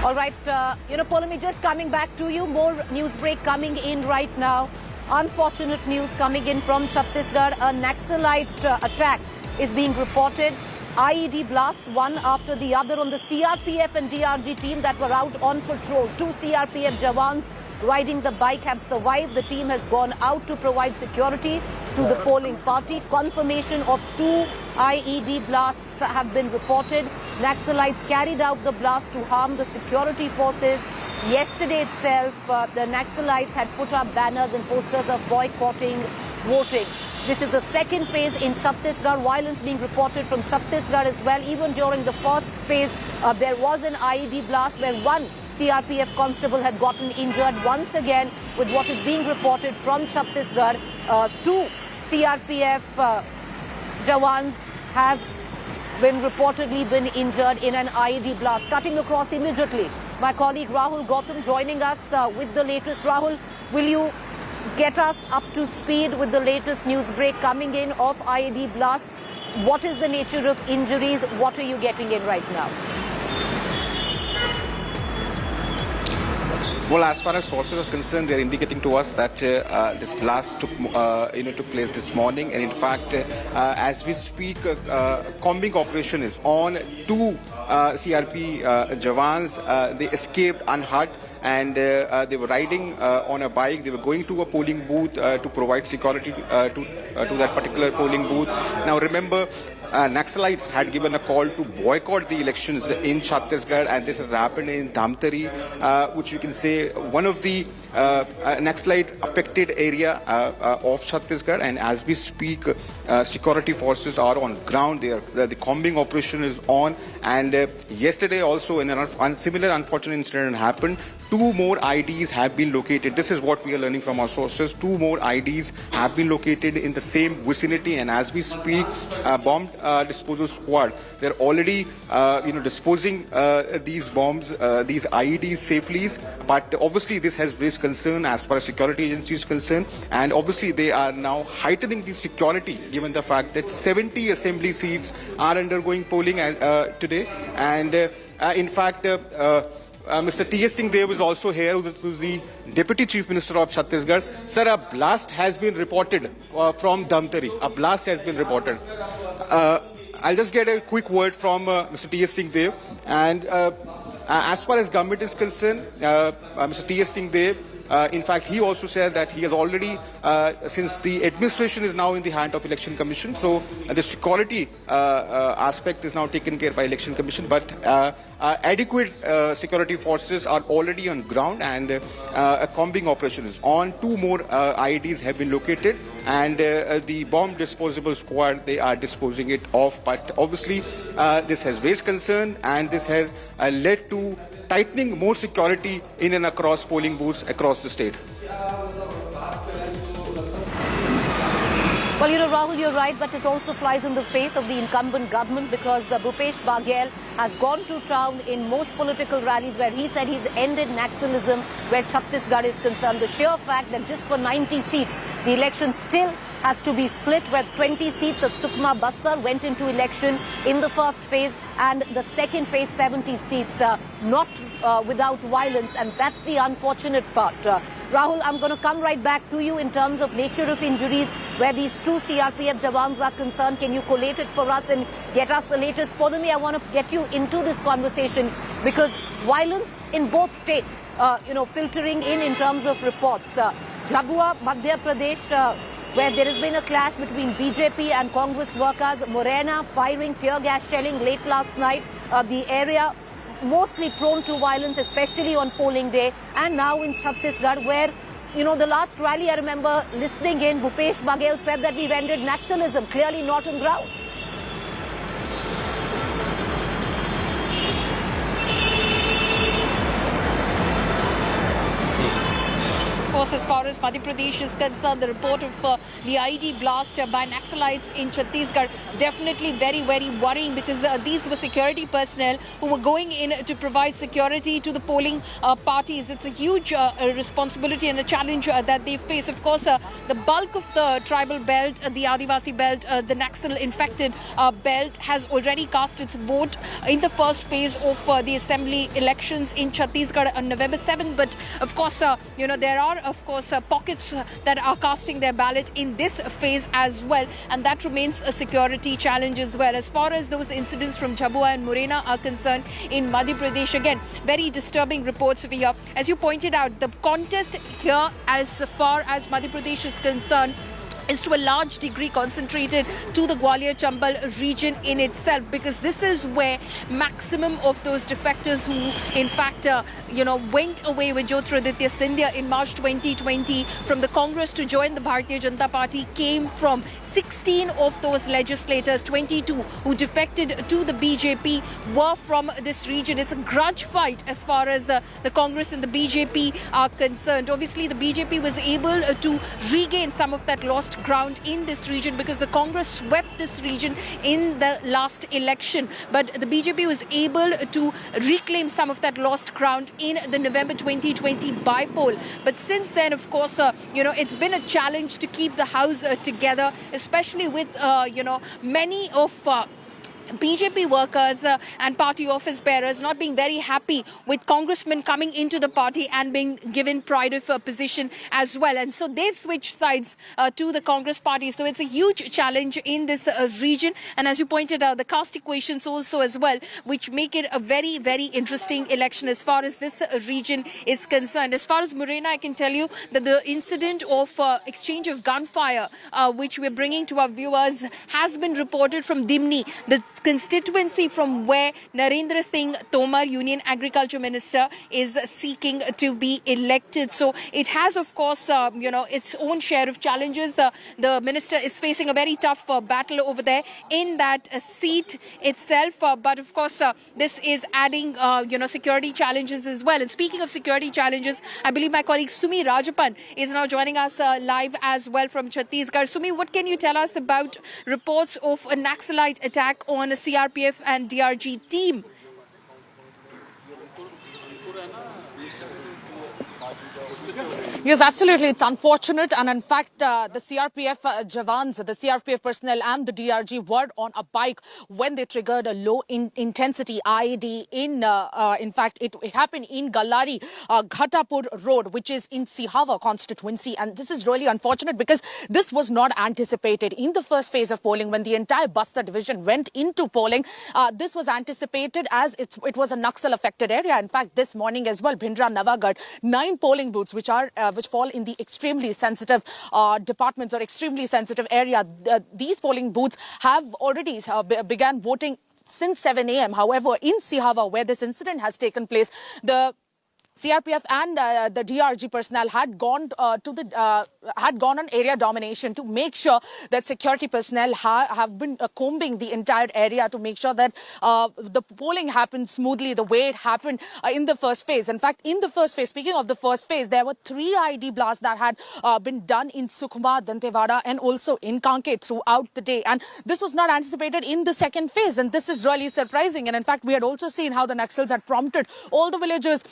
All right, Poulami, just coming back to you, more news break coming in right now. Unfortunate news coming in from Chhattisgarh. A Naxalite attack is being reported. IED blasts, one after the other, on the CRPF and DRG team that were out on patrol. 2 CRPF jawans riding the bike have survived. The team has gone out to provide security to the polling party. Confirmation of 2 IED blasts have been reported. Naxalites carried out the blast to harm the security forces. Yesterday itself, the Naxalites had put up banners and posters of boycotting voting. This is the second phase in Chhattisgarh. Violence being reported from Chhattisgarh as well. Even during the first phase, there was an IED blast where one CRPF constable had gotten injured. Once again, with what is being reported from Chhattisgarh, two CRPF Jawans have reportedly been injured in an IED blast. Cutting across immediately, my colleague Rahul Gautam joining us with the latest. Rahul, will you get us up to speed with the latest news break coming in of IED blast? What is the nature of injuries? What are you getting in right now? Well, as far as sources are concerned, they are indicating to us that this blast took place this morning, and in fact, as we speak, combing operation is on. Two CRP Jawans they escaped unhurt, and they were riding on a bike. They were going to a polling booth to provide security to that particular polling booth. Now, remember, Naxalites had given a call to boycott the elections in Chhattisgarh, and this has happened in Dhamtari, which you can say one of the Naxalite affected area of Chhattisgarh. And as we speak, security forces are on ground there. The combing operation is on, and yesterday also a similar unfortunate incident happened. Two more IDs have been located. This is what we are learning from our sources. Two more IDs have been located in the same vicinity, and as we speak, bomb disposal squad, they're already disposing these bombs, these IEDs safely. But obviously this has raised concern as far as security agencies is concerned, and obviously they are now heightening the security given the fact that 70 assembly seats are undergoing polling today. And in fact, Mr. T.S. Singh Dev is also here, who's the Deputy Chief Minister of Chhattisgarh. Sir, a blast has been reported from Dhamtari. A blast has been reported. I'll just get a quick word from Mr. T.S. Singh Dev. And as far as government is concerned, Mr. T.S. Singh Dev, in fact, he also said that he has already, since the administration is now in the hand of Election Commission, so the security aspect is now taken care by Election Commission, but adequate security forces are already on ground, and a combing operation is on. Two more IEDs have been located, and the bomb disposable squad, they are disposing it off. But obviously, this has raised concern, and this has led to tightening more security in and across polling booths across the state. Well, Rahul, you're right, but it also flies in the face of the incumbent government, because Bhupesh Baghel has gone to town in most political rallies where he said he's ended Naxalism where Chhattisgarh is concerned. The sheer fact that just for 90 seats, the election still has to be split, where 20 seats of Sukma Bastar went into election in the first phase, and the second phase 70 seats, not without violence, and that's the unfortunate part. Rahul, I'm going to come right back to you in terms of nature of injuries where these two CRPF Jawans are concerned. Can you collate it for us and get us the latest? For me, I want to get you into this conversation because violence in both states, filtering in terms of reports. Jhabua, Madhya Pradesh, where there has been a clash between BJP and Congress workers. Morena firing tear gas shelling late last night. The area mostly prone to violence, especially on polling day. And now in Chhattisgarh, where, the last rally I remember listening in, Bhupesh Baghel said that we've ended Naxalism, clearly not on ground. Of course, as far as Madhya Pradesh is concerned, the report of the IED blast by Naxalites in Chhattisgarh definitely very, very worrying, because these were security personnel who were going in to provide security to the polling parties. It's a huge responsibility and a challenge that they face. Of course, the bulk of the tribal belt, the Adivasi belt, the Naxal-infected belt has already cast its vote in the first phase of the assembly elections in Chhattisgarh on November 7th. But of course, there are pockets that are casting their ballot in this phase as well, and that remains a security challenge as well. As far as those incidents from Jhabua and Morena are concerned in Madhya Pradesh, again, very disturbing reports over here. As you pointed out, the contest here, as far as Madhya Pradesh is concerned, is to a large degree concentrated to the Gwalior Chambal region in itself, because this is where maximum of those defectors who in fact went away with Jyotiraditya Scindia in March 2020 from the Congress to join the Bharatiya Janata Party came from. 16 of those legislators, 22 who defected to the BJP were from this region. It's a grudge fight as far as the Congress and the BJP are concerned. Obviously the BJP was able to regain some of that lost ground in this region because the Congress swept this region in the last election, but the BJP was able to reclaim some of that lost ground in the November 2020 by-poll. But since then, of course, it's been a challenge to keep the house together, especially with many of BJP workers and party office bearers not being very happy with congressmen coming into the party and being given pride of position as well. And so they've switched sides to the Congress party. So it's a huge challenge in this region. And as you pointed out, the caste equations also as well, which make it a very, very interesting election as far as this region is concerned. As far as Morena, I can tell you that the incident of exchange of gunfire, which we're bringing to our viewers, has been reported from Dimni, the constituency from where Narendra Singh Tomar, Union Agriculture Minister, is seeking to be elected. So it has, of course, its own share of challenges. The minister is facing a very tough battle over there in that seat itself. But of course, this is adding, security challenges as well. And speaking of security challenges, I believe my colleague Sumi Rajapan is now joining us live as well from Chhattisgarh. Sumi, what can you tell us about reports of a Naxalite attack on a CRPF and DRG team? Yes, absolutely. It's unfortunate. And in fact, the CRPF Javans, the CRPF personnel and the DRG were on a bike when they triggered a low-intensity IED in fact, it happened in Gallari, Ghatapur Road, which is in Sihava constituency. And this is really unfortunate because this was not anticipated. In the first phase of polling, when the entire Bastar division went into polling, this was anticipated as it was a Naxal-affected area. In fact, this morning as well, Bhindra, Navagarh, 9 polling booths, which fall in the extremely sensitive departments or extremely sensitive area. These polling booths have already began voting since 7 a.m. However, in Sihava, where this incident has taken place, the CRPF and the DRG personnel had gone on area domination to make sure that security personnel have been combing the entire area to make sure that the polling happened smoothly the way it happened in the first phase. In fact, in the first phase, speaking of the first phase, there were 3 IED blasts that had been done in Sukhma, Dantewada and also in Kanke throughout the day. And this was not anticipated in the second phase. And this is really surprising. And in fact, we had also seen how the Naxals had prompted all the villagers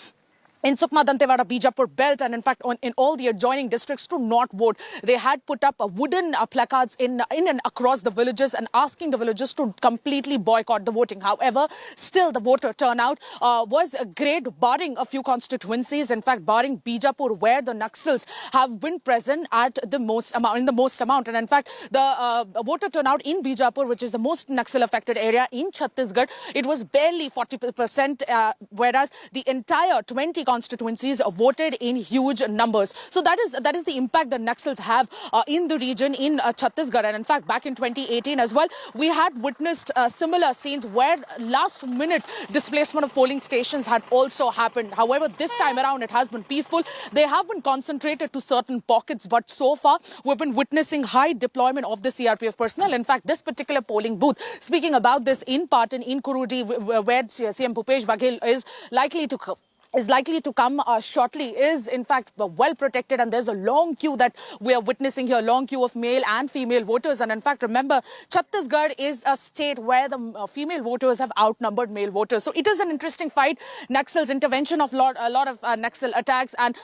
in Sukhma, Dantewada, Bijapur belt and in fact in all the adjoining districts to not vote. They had put up wooden placards in and across the villages and asking the villagers to completely boycott the voting. However, still the voter turnout was great, barring a few constituencies. In fact, barring Bijapur, where the Naxals have been present at the most amount. And in fact, the voter turnout in Bijapur, which is the most Naxal affected area in Chhattisgarh, it was barely 40%, whereas the entire 20 constituencies voted in huge numbers. So that is the impact that Naxals have in the region in Chhattisgarh. And in fact, back in 2018 as well, we had witnessed similar scenes where last minute displacement of polling stations had also happened. However, this time around it has been peaceful. They have been concentrated to certain pockets, but so far we've been witnessing high deployment of the CRPF personnel. In fact, this particular polling booth, speaking about this in Patan, in Kurudi, where CM Bhupesh Baghel is likely to come shortly, is in fact well protected, and there's a long queue that we are witnessing here, long queue of male and female voters. And in fact, remember, Chhattisgarh is a state where the female voters have outnumbered male voters. So it is an interesting fight. Naxal's intervention of a lot of Naxal attacks, and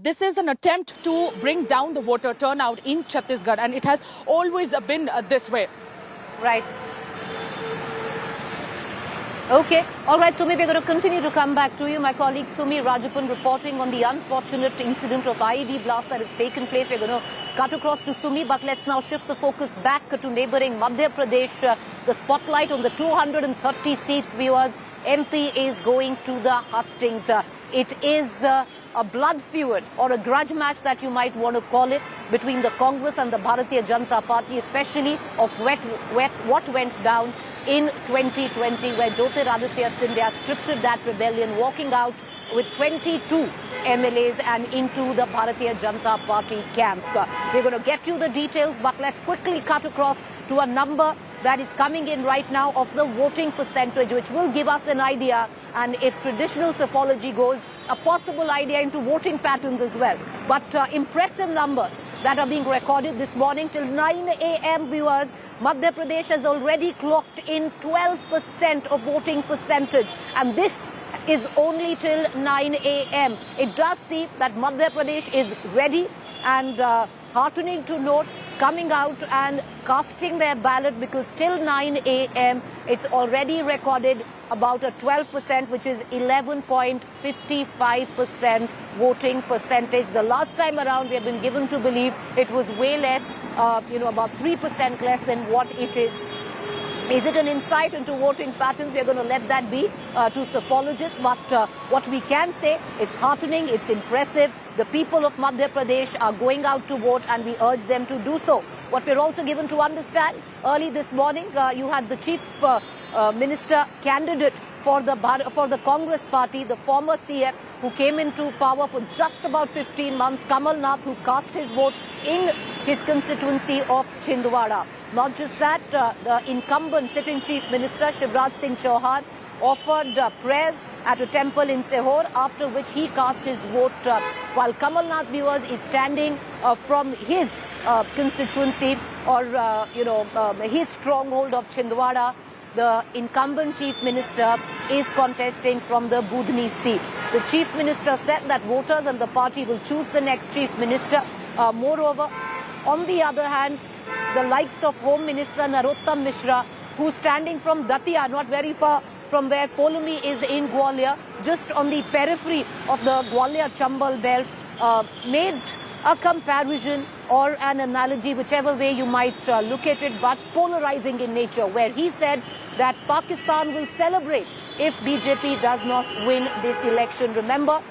this is an attempt to bring down the voter turnout in Chhattisgarh, and it has always been this way. Right. Okay. All right, Sumi, we're going to continue to come back to you. My colleague Sumi Rajapan reporting on the unfortunate incident of IED blast that has taken place. We're going to cut across to Sumi, but let's now shift the focus back to neighboring Madhya Pradesh. The spotlight on the 230 seats, viewers. MP is going to the hustings. It is a blood feud or a grudge match that you might want to call it between the Congress and the Bharatiya Janata Party, especially of what went down in 2020, where Jyotiraditya Scindia scripted that rebellion, walking out with 22 MLAs and into the Bharatiya Janata Party camp. We're going to get you the details, but let's quickly cut across to a number that is coming in right now of the voting percentage, which will give us an idea, and if traditional psephology goes, a possible idea into voting patterns as well. But impressive numbers that are being recorded this morning till 9 a.m. viewers. Madhya Pradesh has already clocked in 12% of voting percentage, and this is only till 9 a.m. It does seem that Madhya Pradesh is ready, and heartening to note, coming out and casting their ballot, because till 9 a.m. it's already recorded about a 12%, which is 11.55% voting percentage. The last time around we have been given to believe it was way less, about 3% less than what it is. Is it an insight into voting patterns? We are going to let that be to psephologists. But what we can say, it's heartening, it's impressive. The people of Madhya Pradesh are going out to vote, and we urge them to do so. What we're also given to understand, early this morning, you had the chief minister candidate for the Congress party, the former CM, who came into power for just about 15 months, Kamal Nath, who cast his vote in his constituency of Chhindwara. Not just that, the incumbent sitting chief minister, Shivraj Singh Chauhan, offered prayers at a temple in Sehor, after which he cast his vote, while Kamal Nath, viewers, is standing from his constituency or, his stronghold of Chhindwara. The incumbent chief minister is contesting from the Budni seat. The chief minister said that voters and the party will choose the next chief minister. Moreover, on the other hand, the likes of Home Minister Narottam Mishra, who's standing from Datia, not very far from where Polumi is in Gwalior, just on the periphery of the Gwalior-Chambal belt, made a comparison or an analogy, whichever way you might look at it, but polarizing in nature, where he said that Pakistan will celebrate if BJP does not win this election. Remember,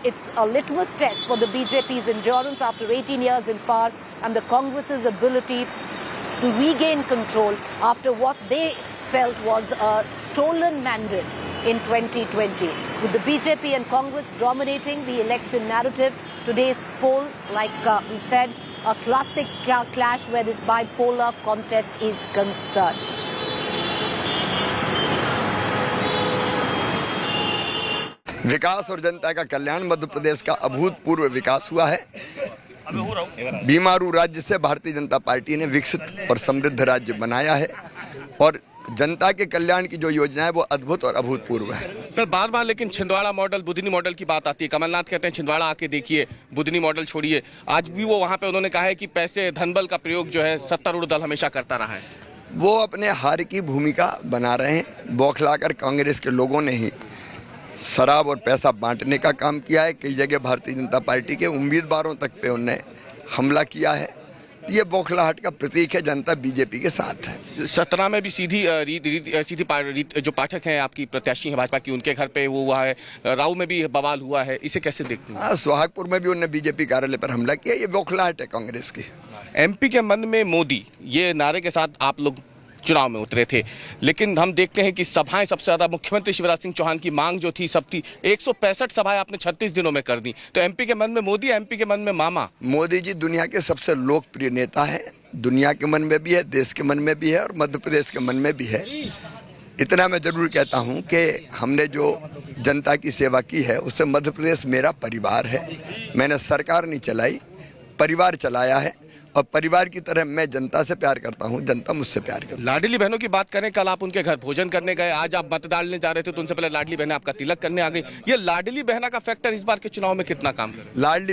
it's a litmus test for the BJP's endurance after 18 years in power, and the Congress's ability to regain control after what they felt was a stolen mandate in 2020. With the BJP and Congress dominating the election narrative, today's polls, like we said, a classic clash where this bipolar contest is concerned. विकास और जनता का कल्याण, मध्य प्रदेश का अभूतपूर्व विकास हुआ है। बीमारू राज्य से Bharatiya Janata party ने विकसित और समृद्ध राज्य बनाया है, और जनता के कल्याण की जो योजना है वो अद्भुत और अभूतपूर्व है। सर, बार बार लेकिन छिंदवाड़ा मॉडल, बुधनी मॉडल की बात आती है। कमलनाथ कहते हैं छिंदवाड़ा आके देखिए, बुधनी मॉडल छोड़िए। आज भी वो वहां पे उन्होंने कहा है कि पैसे, धनबल का प्रयोग जो है सत्तारूढ़ दल हमेशा करता रहा है। वो अपने हार की भूमिका बना रहे हैं। बौखलाकर कांग्रेस के लोगों ने ही शराब और पैसा बांटने का काम किया है। कई जगह भारतीय जनता पार्टी के उम्मीदवारों तक पे उन्होंने हमला किया है। ये बौखलाहट का प्रतीक है। जनता बीजेपी के साथ है। सतना में भी सीधी जो पाठक हैं, आपकी प्रत्याशी हैं भाजपा की, उनके घर पे वो हुआ है। राव में भी बवाल हुआ है, इसे कैसे देखते हैं? सुहागपुर में भी उन्होंने बीजेपी कार्यालय पर हमला किया। ये बौखलाहट है कांग्रेस की। एमपी के मन में मोदी, ये नारे के साथ आप लोग चुनाव में उतरे थे, लेकिन हम देखते हैं कि सभाएं सबसे ज्यादा मुख्यमंत्री शिवराज सिंह चौहान की मांग जो थी सब थी। 165 सभाएं आपने 36 दिनों में कर दी। तो एमपी के मन में मोदी, एमपी के मन में मामा। मोदी जी दुनिया के सबसे लोकप्रिय नेता है। दुनिया के मन में भी है, देश के मन में भी है, और मध्य प्रदेश के मन में भी है। इतना मैं जरूर कहता हूं कि हमने जो जनता की सेवा की है उससे मध्य प्रदेश मेरा परिवार है। मैंने सरकार नहीं चलाई, परिवार चलाया है, और परिवार की तरह मैं जनता से प्यार करता हूं, जनता मुझसे प्यार करती है। लाडली बहनों की बात करें, कल आप उनके घर भोजन करने गए, आज आप मत डालने जा रहे थे तो उनसे पहले लाडली बहनें आपका तिलक करने आ गई। ये लाडली बहना का फैक्टर इस बार के चुनाव में कितना काम करे? लाडली